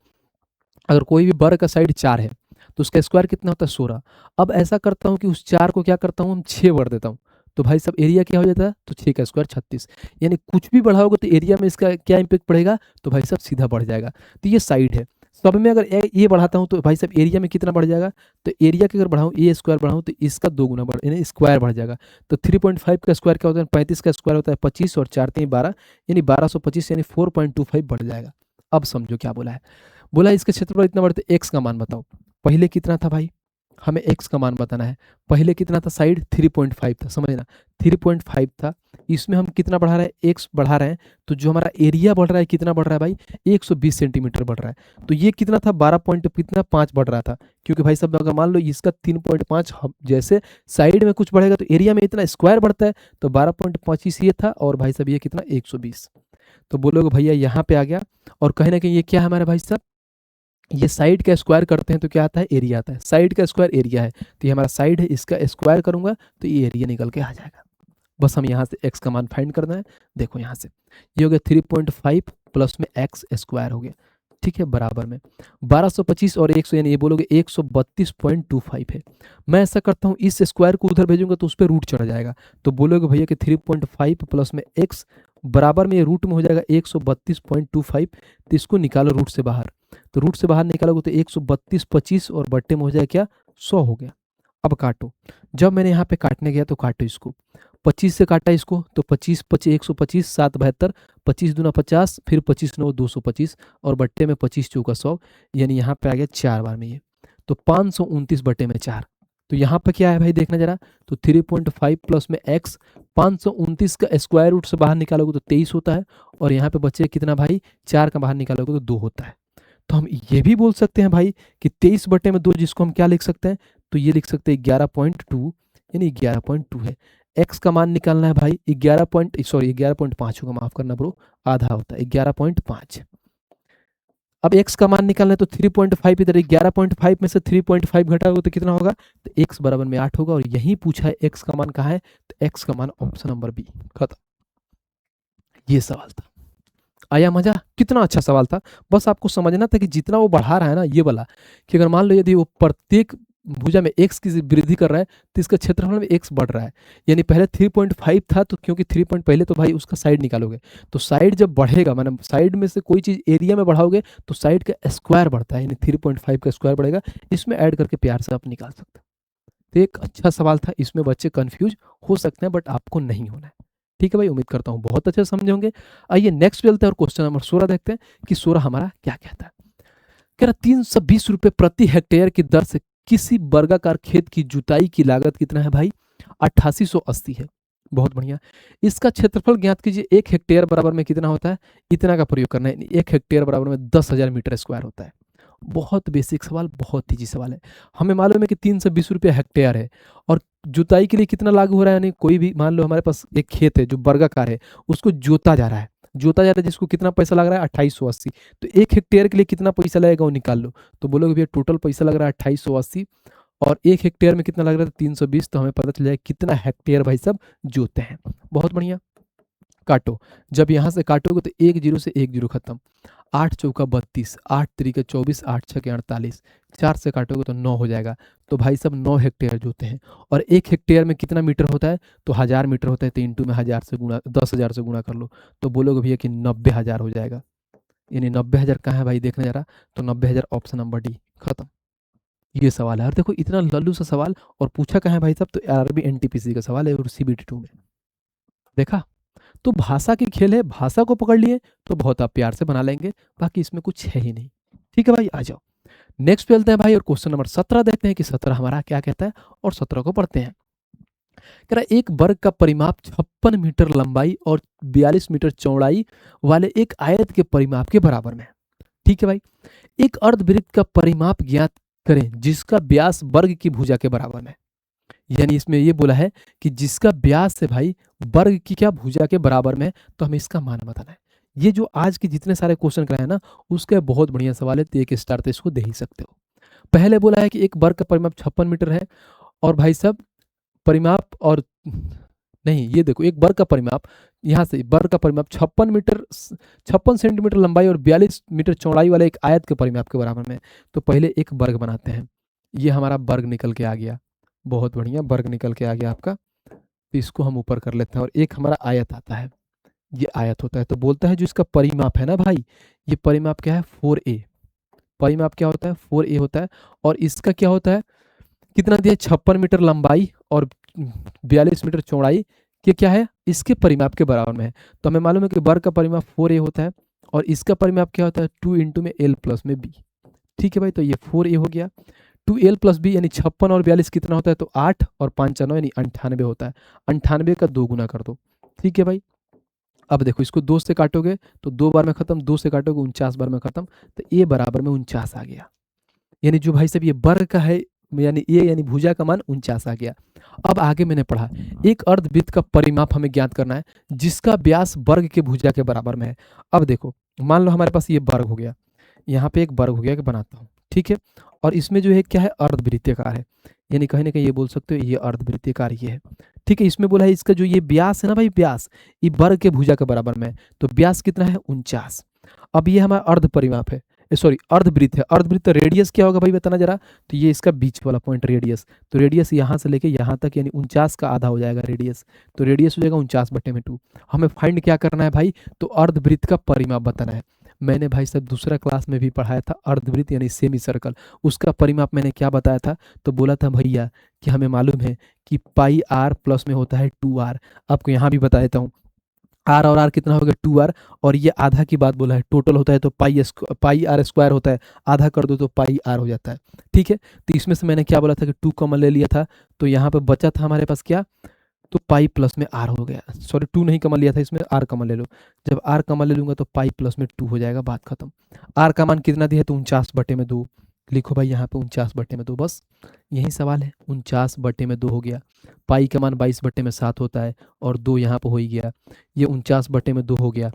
अगर कोई भी वर्ग का साइड 4 है तो उसका स्क्वायर कितना होता है, 16। अब ऐसा करता हूँ कि उस 4 को क्या करता हूँ, हम 6 बढ़ देता हूँ, तो भाई सब एरिया क्या हो जाता है, तो 6 का स्क्वायर 36। यानी कुछ भी बढ़ाओगे तो एरिया में इसका क्या इंपैक्ट पड़ेगा, तो भाई सब सीधा बढ़ जाएगा। तो ये साइड है, सब में अगर ये बढ़ाता हूँ तो भाई साहब एरिया में कितना बढ़ जाएगा, तो एरिया के अगर बढ़ाऊँ ए स्क्वायर बढ़ाऊँ तो इसका 2 गुना बढ़, यानी स्क्वायर बढ़ जाएगा। तो 3.5 का स्क्वायर क्या होता है, 35 का स्क्वायर होता है 25, और 4 3 12, यानी 1225, यानी 4.25 बढ़ जाएगा। अब समझो क्या बोला है, बोला इसके क्षेत्रफल इतना बढ़ते, एक्स का मान बताओ। पहले कितना था भाई, हमें एक्स का मान बताना है। पहले कितना था, साइड 3.5 था, समझना 3.5 था, इसमें हम कितना बढ़ा रहे हैं, एक्स बढ़ा रहे हैं, तो जो हमारा एरिया बढ़ रहा है कितना बढ़ रहा है भाई, 120 सेंटीमीटर बढ़ रहा है। तो ये कितना था, 12 पॉइंट कितना 5 बढ़ रहा था, क्योंकि भाई साहब अगर मान लो इसका 3.5, जैसे साइड में कुछ बढ़ेगा तो एरिया में इतना स्क्वायर बढ़ता है, तो 12.25 ये था, और भाई साहब ये कितना 120। तो बोलोगे भैया यहाँ पे आ गया, और कहीं ना कहीं ये क्या है हमारे भाई साहब, ये साइड का स्क्वायर करते हैं तो क्या आता है, एरिया आता है। साइड का स्क्वायर एरिया है, तो ये हमारा साइड है, इसका स्क्वायर करूंगा तो ये एरिया निकल के आ जाएगा। बस हम यहाँ से एक्स का मान फाइंड करना है। देखो यहाँ से ये हो गया 3.5 प्लस में एक्स स्क्वायर हो गया, ठीक है, बराबर में 1225 और 100, यानी ये बोलोगे 132.25 है। मैं ऐसा करता हूँ, इस स्क्वायर को उधर भेजूंगा तो उस पर रूट चढ़ जाएगा, तो बोलोगे भैया कि 3.5 प्लस में एक्स बराबर में ये रूट में हो जाएगा 132.25, तो इसको निकालो रूट से बाहर, तो रूट से बाहर निकालोगे तो 132 25 और बट्टे में हो जाए क्या 100 हो गया। अब काटो, जब मैंने यहाँ पे काटने गया तो काटो इसको, 25 से काटा इसको तो 25 25 125 7 72 25 दूना 50 फिर 25 9 225 और बट्टे में 25 चौका 100, यानी यहाँ पे आ गया 4 बार में ये, तो 529 बट्टे में 4। तो यहाँ पे क्या है भाई देखना जरा, तो 3.5 प्लस में x, 529 का स्क्वायर रूट से बाहर निकालोगे तो 23 होता है, और यहाँ पे बचे कितना भाई 4 का बाहर निकालोगे तो 2 होता है। तो हम ये भी बोल सकते हैं भाई कि 23 बटे में 2, जिसको हम क्या लिख सकते हैं, तो ये लिख सकते हैं 11.2, यानी 11.2 है। x का मान निकालना है भाई 11.5 होगा, माफ करना ब्रो, आधा होता है 11.5। अब x का मान निकालना है तो 3.5 इधर, 11.5 में से 3.5 घटाओगे तो कितना होगा, तो x बराबर में 8 होगा, और यही पूछा है x का मान कहाँ है, तो x का मान ऑप्शन नंबर बी। खत्म, ये सवाल था। आया मजा, कितना अच्छा सवाल था। बस आपको समझना था कि जितना वो बढ़ा रहा है ना ये वाला, कि अगर मान लो यदि वो प्रत्येक भुजा में x की वृद्धि कर रहा है तो इसका क्षेत्रफल में x बढ़ रहा है, यानी पहले 3.5 था, तो क्योंकि 3 पॉइंट पहले तो भाई उसका साइड निकालोगे, तो साइड जब बढ़ेगा, माने साइड में से कोई चीज़ एरिया में बढ़ाओगे तो साइड का स्क्वायर बढ़ता है, यानी 3.5 का स्क्वायर बढ़ेगा, इसमें ऐड करके प्यार से आप निकाल सकते हैं। तो एक अच्छा सवाल था, इसमें बच्चे कन्फ्यूज हो सकते हैं बट आपको नहीं होना है। ठीक है भाई, उम्मीद करता हूँ बहुत अच्छे समझे होंगे। आइए नेक्स्ट चलते हैं और क्वेश्चन नंबर 16 देखते हैं कि 16 हमारा क्या कहता है। कह रहा 320 रुपये प्रति हेक्टेयर की दर से किसी वर्गाकार खेत की जुताई की लागत कितना है भाई, 8880 है। बहुत बढ़िया, इसका क्षेत्रफल ज्ञात कीजिए। 1 हेक्टेयर बराबर में कितना होता है, इतना का प्रयोग करना है, 1 हेक्टेयर बराबर में 10,000 मीटर स्क्वायर होता है। बहुत बेसिक सवाल, बहुत ईजी सवाल है। हमें मालूम है कि 320 रुपये हेक्टेयर है, और जुताई के लिए कितना लागू हो रहा है, यानी कोई भी मान लो हमारे पास एक खेत है जो वर्गाकार है, उसको जोता जा रहा है, जिसको कितना पैसा लग रहा है 2880, तो 1 हेक्टेयर के लिए कितना पैसा लगेगा वो निकाल लो। तो बोलोगे भैया टोटल पैसा लग रहा है 2880, और 1 हेक्टेयर में कितना लग रहा है 320, तो हमें पता चल जाएगा कितना हेक्टेयर भाई सब जोते हैं। बहुत बढ़िया, काटो, जब यहाँ से काटोगे तो 1 जीरो से 1 जीरो खत्म, 8 चौका 32, 8 तरीके 24, 8 छके 48, 4 से काटोगे तो 9 हो जाएगा। तो भाई सब 9 हेक्टेयर जोते हैं, और 1 हेक्टेयर में कितना मीटर होता है, तो 1000 मीटर होता है, तो इंटू में 1000 से गुणा 10,000 से गुणा कर लो, तो बोलोगे भैया कि 90,000 हो जाएगा। यानी 90,000 कहाँ है भाई देखने जरा, तो 90,000 ऑप्शन नंबर डी। खत्म, ये सवाल है। और देखो इतना लल्लू सा सवाल, और पूछा कहाँ है भाई साहब, तो आरआरबी एनटीपीसी का सवाल है और सीबीटी 2 में। देखा, तो भाषा की खेल है, भाषा को पकड़ लिए तो बहुत आप प्यार से बना लेंगे, बाकी इसमें कुछ है ही नहीं। ठीक है भाई, आ जाओ नेक्स्ट पे चलते हैं भाई, और क्वेश्चन नंबर 17 देखते हैं कि 17 हमारा क्या कहता है, और 17 को पढ़ते हैं। कह रहा एक वर्ग का परिमाप 56 मीटर लंबाई और 42 मीटर चौड़ाई वाले एक आयत के परिमाप के बराबर में है। ठीक है भाई, एक अर्धवृत्त का परिमाप ज्ञात करें जिसका व्यास वर्ग की भुजा के बराबर में, यानी इसमें ये बोला है कि जिसका व्यास है भाई वर्ग की क्या भुजा के बराबर में, तो हमें इसका मान बताना है। ये जो आज के जितने सारे क्वेश्चन कराए ना, उसका बहुत बढ़िया सवाल है, तो एक स्टार तो इसको दे ही सकते हो। पहले बोला है कि एक वर्ग का परिमाप 56 मीटर है, और भाई साहब परिमाप, और नहीं ये देखो, एक वर्ग का परिमाप, यहाँ से वर्ग का परिमाप 56 सेंटीमीटर लंबाई और 42 मीटर चौड़ाई वाले एक आयत के परिमाप के बराबर में। तो पहले एक वर्ग बनाते हैं, ये हमारा वर्ग निकल के आ गया, बहुत बढ़िया वर्ग निकल के आ गया आपका, तो इसको हम ऊपर कर लेते हैं, और एक हमारा आयत आता है, ये आयत होता है। तो बोलता है जो इसका परिमाप है ना भाई, ये परिमाप क्या है 4a, परिमाप क्या होता है 4a होता है, और इसका क्या होता है, कितना दिया 56 मीटर लंबाई और 42 मीटर चौड़ाई के क्या है, इसके परिमाप के बराबर में है। तो हमें मालूम है कि वर्ग का परिमाप 4a होता है, और इसका परिमाप क्या होता है 2 इंटू में l प्लस में b। ठीक है भाई, तो ये 4a हो गया, 2l प्लस बी, यानी 56 और 42 कितना होता है, तो 8 और 5 9 यानी 98 होता है, 98 का 2 गुना कर दो। ठीक है भाई, अब देखो इसको 2 से काटोगे तो 2 बार में खत्म, 2 से काटोगे 49 बार में खत्म, तो ए बराबर में 49 आ गया। यानी जो भाई साहब ये वर्ग का है, यानी ए यानी भुजा का मान 49 आ गया। अब आगे मैंने पढ़ा एक अर्धवृत्त का परिमाप हमें ज्ञात करना है जिसका व्यास वर्ग के भुजा के बराबर में है। अब देखो मान लो हमारे पास ये वर्ग हो गया, यहाँ पे एक वर्ग हो गया कि बनाता हूँ, ठीक है, और इसमें जो है क्या है अर्धवृत्ताकार है, यानी कहीं ना कहीं ये बोल सकते हो ये अर्धवृत्ताकार ये है। ठीक है, इसमें बोला है इसका जो ये व्यास है ना भाई, व्यास ये वर्ग के भुजा के बराबर में है, तो व्यास कितना है 49। अब ये हमारा अर्ध परिमाप है, सॉरी अर्धवृत्त है, अर्धवृत्त रेडियस क्या होगा भाई बताना जरा, तो ये इसका बीच वाला पॉइंट रेडियस, तो रेडियस यहाँ से लेके यहाँ तक यानी 49 का आधा हो जाएगा रेडियस, तो रेडियस हो जाएगा 49/2। हमें फाइंड क्या करना है भाई, तो अर्धवृत्त का परिमाप बताना है। मैंने भाई साहब दूसरा क्लास में भी पढ़ाया था अर्धवृत्त यानी सेमी सर्कल। उसका परिमाप मैंने क्या बताया था, तो बोला था भैया कि हमें मालूम है कि पाई आर प्लस में होता है 2r। आपको यहाँ भी बता देता हूँ, आर और आर कितना हो गया 2r, और ये आधा की बात बोला है, टोटल होता है तो पाई आर स्क्वायर होता है, आधा कर दो तो पाई आर हो जाता है। ठीक है, तो इसमें से मैंने क्या बोला था कि 2 कॉमन ले लिया था, तो यहाँ पे बचा था हमारे पास क्या, तो पाई प्लस में आर हो गया। सॉरी 2 नहीं कॉमन लिया था, इसमें आर कॉमन ले लो। जब आर कॉमन ले लूंगा तो पाई प्लस में 2 हो जाएगा, बात खत्म। आर का मान कितना दिया है, तो 49/2। लिखो भाई यहाँ पे 49/2, बस यही सवाल है। 49/2 हो गया। पाई का मान 22/7 होता है, और 2 यहाँ पे हो ही गया, ये 49/2 हो गया।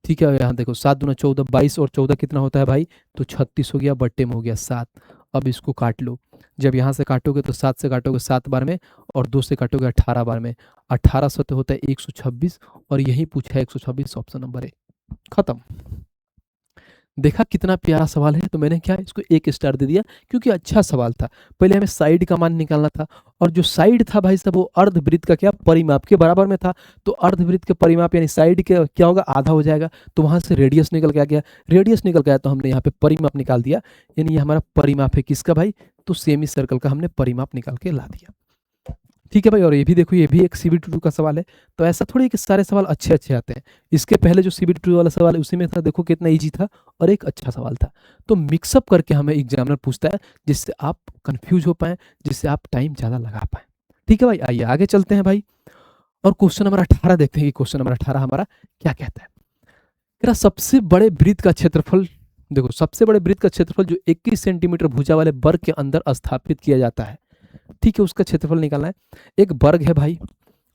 ठीक है, यहाँ देखो 7 दूना 14, 22 और 14 कितना होता है भाई, तो 36 हो गया, बट्टे में हो गया 7। अब इसको काट लो। जब यहाँ से काटोगे तो 7 से काटोगे 7 बार में, और 2 से काटोगे 18 बार में। 18 सौ तो होता है 126, और यही पूछा है 126, ऑप्शन नंबर ए। खत्म। देखा कितना प्यारा सवाल है, तो मैंने क्या इसको 1 स्टार दे दिया, क्योंकि अच्छा सवाल था। पहले हमें साइड का मान निकालना था, और जो साइड था भाई साहब वो अर्धवृत्त का क्या परिमाप के बराबर में था। तो अर्धवृत्त के परिमाप यानी साइड के क्या होगा, आधा हो जाएगा। तो वहां से रेडियस निकल के आ गया, रेडियस निकल गया तो हमने यहाँ पे परिमाप निकाल दिया, यानी ये हमारा परिमाप है किसका भाई, तो सेमी सर्कल का हमने परिमाप निकाल के ला दिया। ठीक है भाई, और ये भी देखो, ये भी एक CBT2 का सवाल है। तो ऐसा थोड़ी कि सारे सवाल अच्छे अच्छे आते हैं। इसके पहले जो CBT2 वाला सवाल है उसी में था, देखो कितना इजी था और एक अच्छा सवाल था। तो मिक्सअप करके हमें एग्जामिनर पूछता है, जिससे आप कंफ्यूज हो पाए, जिससे आप टाइम ज़्यादा लगा पाए। ठीक है भाई, आइए आगे चलते हैं भाई, और क्वेश्चन नंबर 18 देखते हैं कि क्वेश्चन नंबर 18 हमारा क्या कहता है। मेरा सबसे बड़े वृत्त का क्षेत्रफल, देखो सबसे बड़े वृत्त का क्षेत्रफल जो 21 सेंटीमीटर भुजा वाले वर्ग के अंदर स्थापित किया जाता है। ठीक है, उसका क्षेत्रफल निकालना है। एक वर्ग है भाई,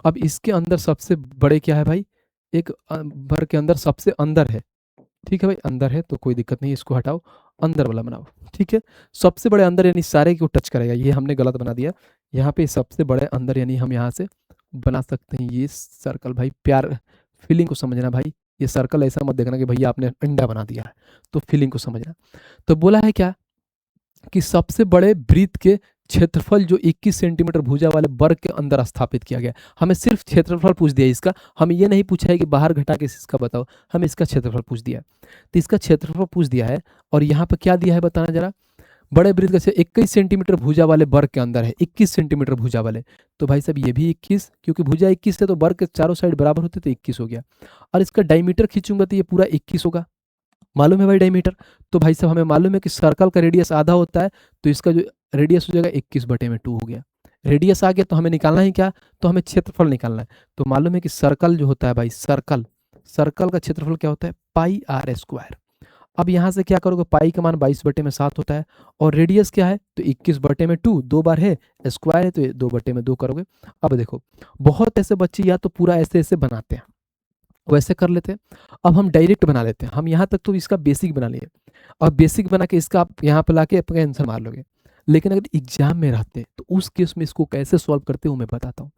अब इसके अंदर सबसे बड़े क्या है भाई, एक वर्ग के अंदर सबसे अंदर है। ठीक है भाई, अंदर है तो कोई दिक्कत नहीं, इसको हटाओ, अंदर वाला बनाओ। ठीक है, सबसे बड़े अंदर यानी सारे को टच करेगा, ये हमने गलत बना दिया। यहाँ पे सबसे बड़े अंदर यानी हम यहाँ से बना सकते हैं ये सर्कल। भाई प्यार, फीलिंग को समझना भाई, ये सर्कल ऐसा मत देखना कि भैया आपने अंडा बना दिया है, तो फीलिंग को समझना। तो बोला है क्या कि सबसे बड़े वृत्त के क्षेत्रफल जो 21 सेंटीमीटर भुजा वाले वर्ग के अंदर स्थापित किया गया। हमें सिर्फ क्षेत्रफल पूछ दिया इसका, हमें ये नहीं पूछा है कि बाहर घटा के इसका बताओ, हमें इसका क्षेत्रफल पूछ दिया। तो इसका क्षेत्रफल पूछ दिया है, और यहाँ पे क्या दिया है बताना जरा। बड़े वृत्त का 21 सेंटीमीटर भुजा वाले वर्ग के अंदर है, 21 सेंटीमीटर भुजा वाले। तो भाई साहब ये भी 21, क्योंकि भुजा 21 है तो वर्ग के चारों साइड बराबर होते तो 21 हो गया। और इसका डायमीटर खींचूंगा तो ये पूरा 21 होगा। मालूम है भाई डायमीटर, तो भाई साहब हमें मालूम है कि सर्कल का रेडियस आधा होता है, तो इसका जो रेडियस हो जाएगा 21/2 हो गया। रेडियस आ गया तो हमें निकालना ही क्या, तो हमें क्षेत्रफल निकालना है। तो मालूम है कि सर्कल जो होता है भाई, सर्कल सर्कल का क्षेत्रफल क्या होता है, पाई आर स्क्वायर। अब यहाँ से क्या करोगे, पाई का मान 22/7 होता है, और रेडियस क्या है, तो 21/2, 2 बार है, स्क्वायर है तो 2/2 करोगे। अब देखो बहुत ऐसे बच्चे या तो पूरा ऐसे ऐसे बनाते हैं, वैसे कर लेते हैं। अब हम डायरेक्ट बना लेते हैं, हम यहाँ तक तो इसका बेसिक बना लिए, और बेसिक बना के इसका आप यहाँ पे लाके अपना आंसर मार लोगे। लेकिन अगर एग्जाम में रहते तो उस केस में इसको कैसे सॉल्व करते हो मैं बताता हूँ।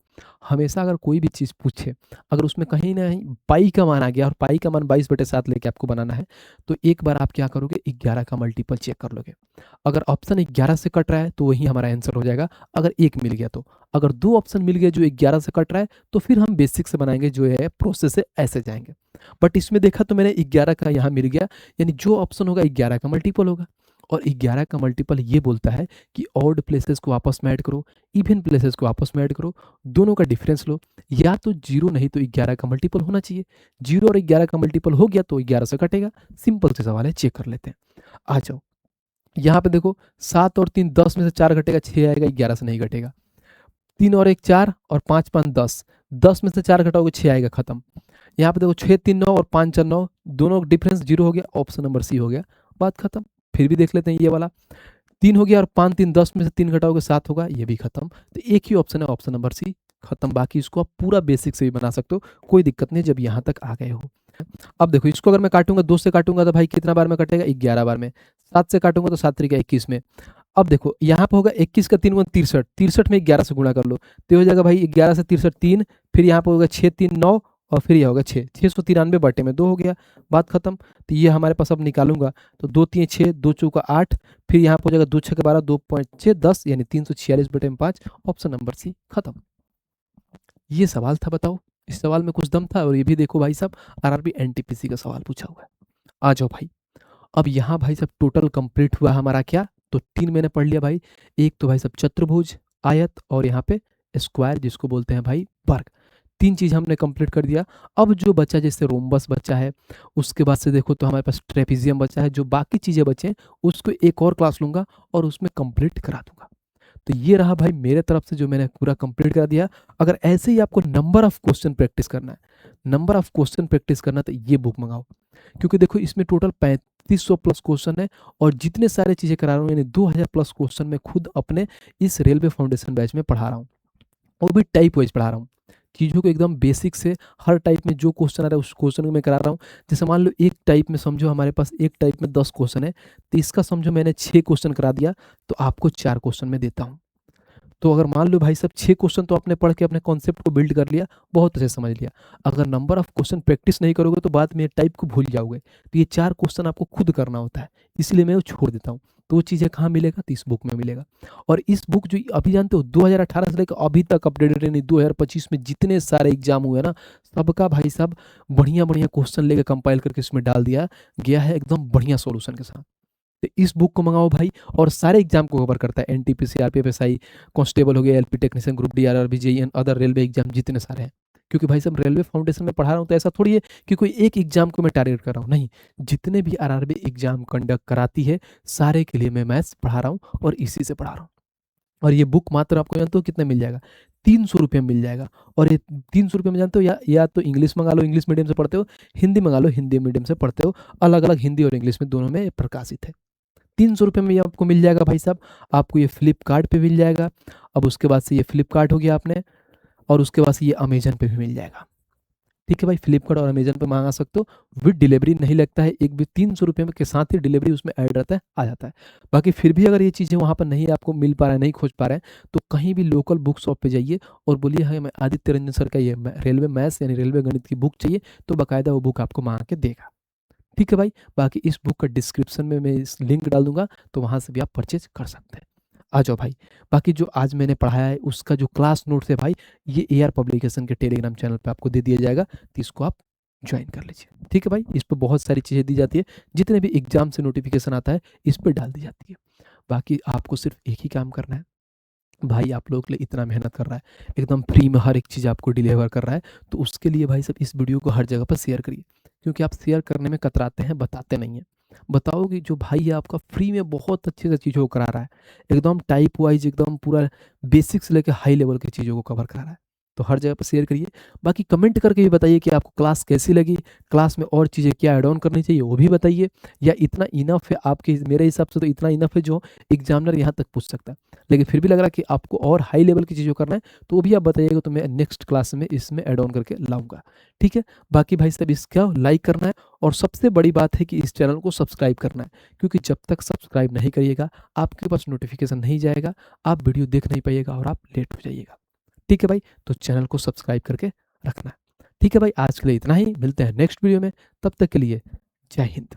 हमेशा अगर कोई भी चीज़ पूछे, अगर उसमें कहीं ना कहीं पाई का मान आ गया, और पाई का मान 22/7 लेके आपको बनाना है, तो एक बार आप क्या करोगे, 11 का मल्टीपल चेक कर लोगे। अगर ऑप्शन 11 से कट रहा है तो वही हमारा आंसर हो जाएगा, अगर एक मिल गया तो। अगर 2 ऑप्शन मिल गए जो 11 से कट रहा है, तो फिर हम बेसिक से बनाएंगे, जो है प्रोसेस से ऐसे जाएंगे। बट इसमें देखा तो मैंने 11 का यहाँ मिल गया, यानी जो ऑप्शन होगा 11 का मल्टीपल होगा। और 11 का मल्टीपल ये बोलता है कि ऑड प्लेसेस को आपस में ऐड करो, इवन प्लेसेस को आपस में ऐड करो, दोनों का डिफरेंस लो, या तो 0 नहीं तो 11 का मल्टीपल होना चाहिए। 0 और 11 का मल्टीपल हो गया तो 11 से कटेगा। सिंपल से सवाल है, चेक कर लेते हैं। आ जाओ, यहाँ पे देखो 7 और 3 10 में से 4 घटेगा, 6 आएगा, 11 से नहीं घटेगा। 3 और 1 4 और 5 5 10, 10 में से 4 घटाओगे 6 आएगा, खत्म। यहाँ पे देखो 6 3 9 और 5 4 9, दोनों डिफरेंस 0 हो गया, ऑप्शन नंबर सी हो गया, बात खत्म। फिर भी देख लेते हैं ये वाला, 3 हो गया और 5 3 10 में से 3 घटाओगे 7 होगा, ये भी खत्म। तो एक ही ऑप्शन है, ऑप्शन नंबर सी, खत्म। बाकी इसको आप पूरा बेसिक से भी बना सकते हो, कोई दिक्कत नहीं जब यहाँ तक आ गए हो। अब देखो इसको अगर मैं काटूंगा, 2 से काटूंगा तो भाई कितना बार में कटेगा, 11 बार में। 7 से काटूंगा तो 7 3 21 में। अब देखो यहाँ पे होगा 21 का 3 63, 63 में 11 से गुणा कर लो, तो हो जाएगा भाई 11 से 63 3, फिर यहाँ पे होगा 6 3 9, और फिर यह होगा 693/2 हो गया, बात खत्म। तो ये हमारे पास अब निकालूंगा तो 2 3 6, 2 चौका 8, फिर यहाँ पे हो जाएगा 2 6 12, 2.6 10, यानी 346/5, ऑप्शन नंबर सी, खत्म। ये सवाल था, बताओ इस सवाल में कुछ दम था। और ये भी देखो भाई साहब, आरआरबी एनटीपीसी का सवाल पूछा हुआ है। आ जाओ भाई, अब यहाँ भाई साहब टोटल कंप्लीट हुआ हमारा क्या, तो 3 मैंने पढ़ लिया भाई। एक तो भाई साहब चतुर्भुज, आयत और यहाँ पे स्क्वायर जिसको बोलते हैं भाई वर्ग। 3 चीज़ हमने कंप्लीट कर दिया। अब जो बचा जैसे रोम्बस बचा है, उसके बाद से देखो तो हमारे पास ट्रेपीजियम बचा है, जो बाकी चीज़ें बचे हैं उसको एक और क्लास लूँगा और उसमें कंप्लीट करा दूँगा। तो ये रहा भाई मेरे तरफ से जो मैंने पूरा कंप्लीट करा दिया। अगर ऐसे ही आपको नंबर ऑफ क्वेश्चन प्रैक्टिस करना है, नंबर ऑफ क्वेश्चन प्रैक्टिस करना है तो ये बुक मंगाओ, क्योंकि देखो इसमें टोटल 3500 प्लस क्वेश्चन है और जितने सारे चीज़ें करा रहा हूँ यानी 2000 प्लस क्वेश्चन मैं खुद अपने इस रेलवे फाउंडेशन बैच में पढ़ा रहा हूँ, वो भी टाइप वाइज पढ़ा रहा हूँ। चीज़ों को एकदम बेसिक से हर टाइप में जो क्वेश्चन आ रहा है उस क्वेश्चन को मैं करा रहा हूँ। जैसे मान लो एक टाइप में समझो हमारे पास एक टाइप में 10 क्वेश्चन है, तो इसका समझो मैंने 6 क्वेश्चन करा दिया, तो आपको 4 क्वेश्चन में देता हूँ। तो अगर मान लो भाई साहब 6 क्वेश्चन तो आपने पढ़ के अपने कॉन्सेप्ट को बिल्ड कर लिया, बहुत अच्छे से समझ लिया। अगर नंबर ऑफ क्वेश्चन प्रैक्टिस नहीं करोगे तो बाद में टाइप को भूल जाओगे। तो ये 4 क्वेश्चन आपको खुद करना होता है, इसलिए मैं वो छोड़ देता हूँ। तो वो चीज़ें कहाँ मिलेगा, तो इस बुक में मिलेगा। और इस बुक जो अभी जानते हो 2018 से लेकर अभी तक अपडेटेड, यानी 2025 में जितने सारे एग्जाम हुए ना, सबका भाई साहब बढ़िया बढ़िया क्वेश्चन लेकर कंपाइल करके इसमें डाल दिया गया है एकदम बढ़िया सॉल्यूशन के साथ। तो इस बुक को मंगाओ भाई, और सारे एग्जाम को कवर करता है, एनटीपीसी, आरपीएफ, एसआई, कांस्टेबल हो गया, LP technician, group D, RRB, JEE, other railway exam जितने सारे हैं। क्योंकि भाई साहब रेलवे फाउंडेशन में पढ़ा रहा हूँ तो ऐसा थोड़ी है कि कोई एक एग्जाम को मैं टारगेट कर रहा हूँ, नहीं, जितने भी आरआरबी एग्जाम कंडक्ट कराती है सारे के लिए मैं मैथ्स पढ़ा रहा हूँ और इसी से पढ़ा रहा हूँ। और ये बुक मात्र आपको जानते हो कितने मिल जाएगा, 300 रुपये में मिल जाएगा। और ये 300 रुपये में जानते हो, या तो इंग्लिश मंगा लो, इंग्लिश मीडियम से पढ़ते हो, हिंदी मंगा लो, हिंदी मीडियम से पढ़ते हो, अलग अलग हिंदी और इंग्लिश में दोनों में प्रकाशित है। 300 रुपये में ये आपको मिल जाएगा भाई साहब। आपको ये फ्लिपकार्ट पे मिल जाएगा। अब उसके बाद से ये फ्लिपकार्ट हो गया आपने, और उसके बाद से ये अमेजन पे भी मिल जाएगा। ठीक है भाई, फ्लिपकार्ट और अमेजन पे मंगा सकते हो, विद डिलीवरी नहीं लगता है, एक भी 300 रुपये में के साथ ही डिलीवरी उसमें ऐड रहता है, आ जाता है। बाकी फिर भी अगर ये चीज़ें वहाँ पर नहीं आपको मिल पा रहा है, नहीं खोज पा रहे हैं, तो कहीं भी लोकल बुक शॉप पे जाइए और बोलिए हाँ मैं आदित्य रंजन सर का ये रेलवे मैथ्स यानी रेलवे गणित की बुक चाहिए, तो बाकायदा वो बुक आपको मंगा के देगा। ठीक है भाई, बाकी इस बुक का डिस्क्रिप्शन में मैं इस लिंक डाल दूंगा, तो वहाँ से भी आप परचेज कर सकते हैं। आ जाओ भाई, बाकी जो आज मैंने पढ़ाया है उसका जो क्लास नोट्स है भाई, ये एआर पब्लिकेशन के टेलीग्राम चैनल पे आपको दे दिया जाएगा, तो इसको आप ज्वाइन कर लीजिए। ठीक है भाई, इस पर बहुत सारी चीज़ें दी जाती है, जितने भी एग्जाम से नोटिफिकेशन आता है इस पर डाल दी जाती है। बाकी आपको सिर्फ एक ही काम करना है, भाई आप लोगों के लिए इतना मेहनत कर रहा है, एकदम फ्री में हर एक चीज़ आपको डिलीवर कर रहा है, तो उसके लिए भाई सब इस वीडियो को हर जगह पर शेयर करिए, क्योंकि आप शेयर करने में कतराते हैं, बताते नहीं हैं। बताओ कि जो भाई है आपका फ्री में बहुत अच्छे से चीज़ों को करा रहा है, एकदम टाइप वाइज एकदम पूरा बेसिक से लेकर हाई लेवल की चीज़ों को कवर करा रहा है, तो हर जगह पर शेयर करिए। बाकी कमेंट करके भी बताइए कि आपको क्लास कैसी लगी, क्लास में और चीज़ें क्या ऐड ऑन करनी चाहिए वो भी बताइए, या इतना इनफ है आपके, मेरे हिसाब से तो इतना इनफ है जो एग्जामिनर यहाँ तक पूछ सकता है। लेकिन फिर भी लग रहा है कि आपको और हाई लेवल की चीज़ों करना है, तो वो भी आप बताइएगा, तो मैं नेक्स्ट क्लास में इसमें ऐड ऑन करके लाऊंगा। ठीक है, बाकी भाई साहब इसका लाइक करना है, और सबसे बड़ी बात है कि इस चैनल को सब्सक्राइब करना है, क्योंकि जब तक सब्सक्राइब नहीं करिएगा आपके पास नोटिफिकेशन नहीं जाएगा, आप वीडियो देख नहीं पाइएगा और आप लेट हो जाइएगा। ठीक है भाई, तो चैनल को सब्सक्राइब करके रखना है। ठीक है भाई, आज के लिए इतना ही, मिलते हैं नेक्स्ट वीडियो में, तब तक के लिए जय हिंद।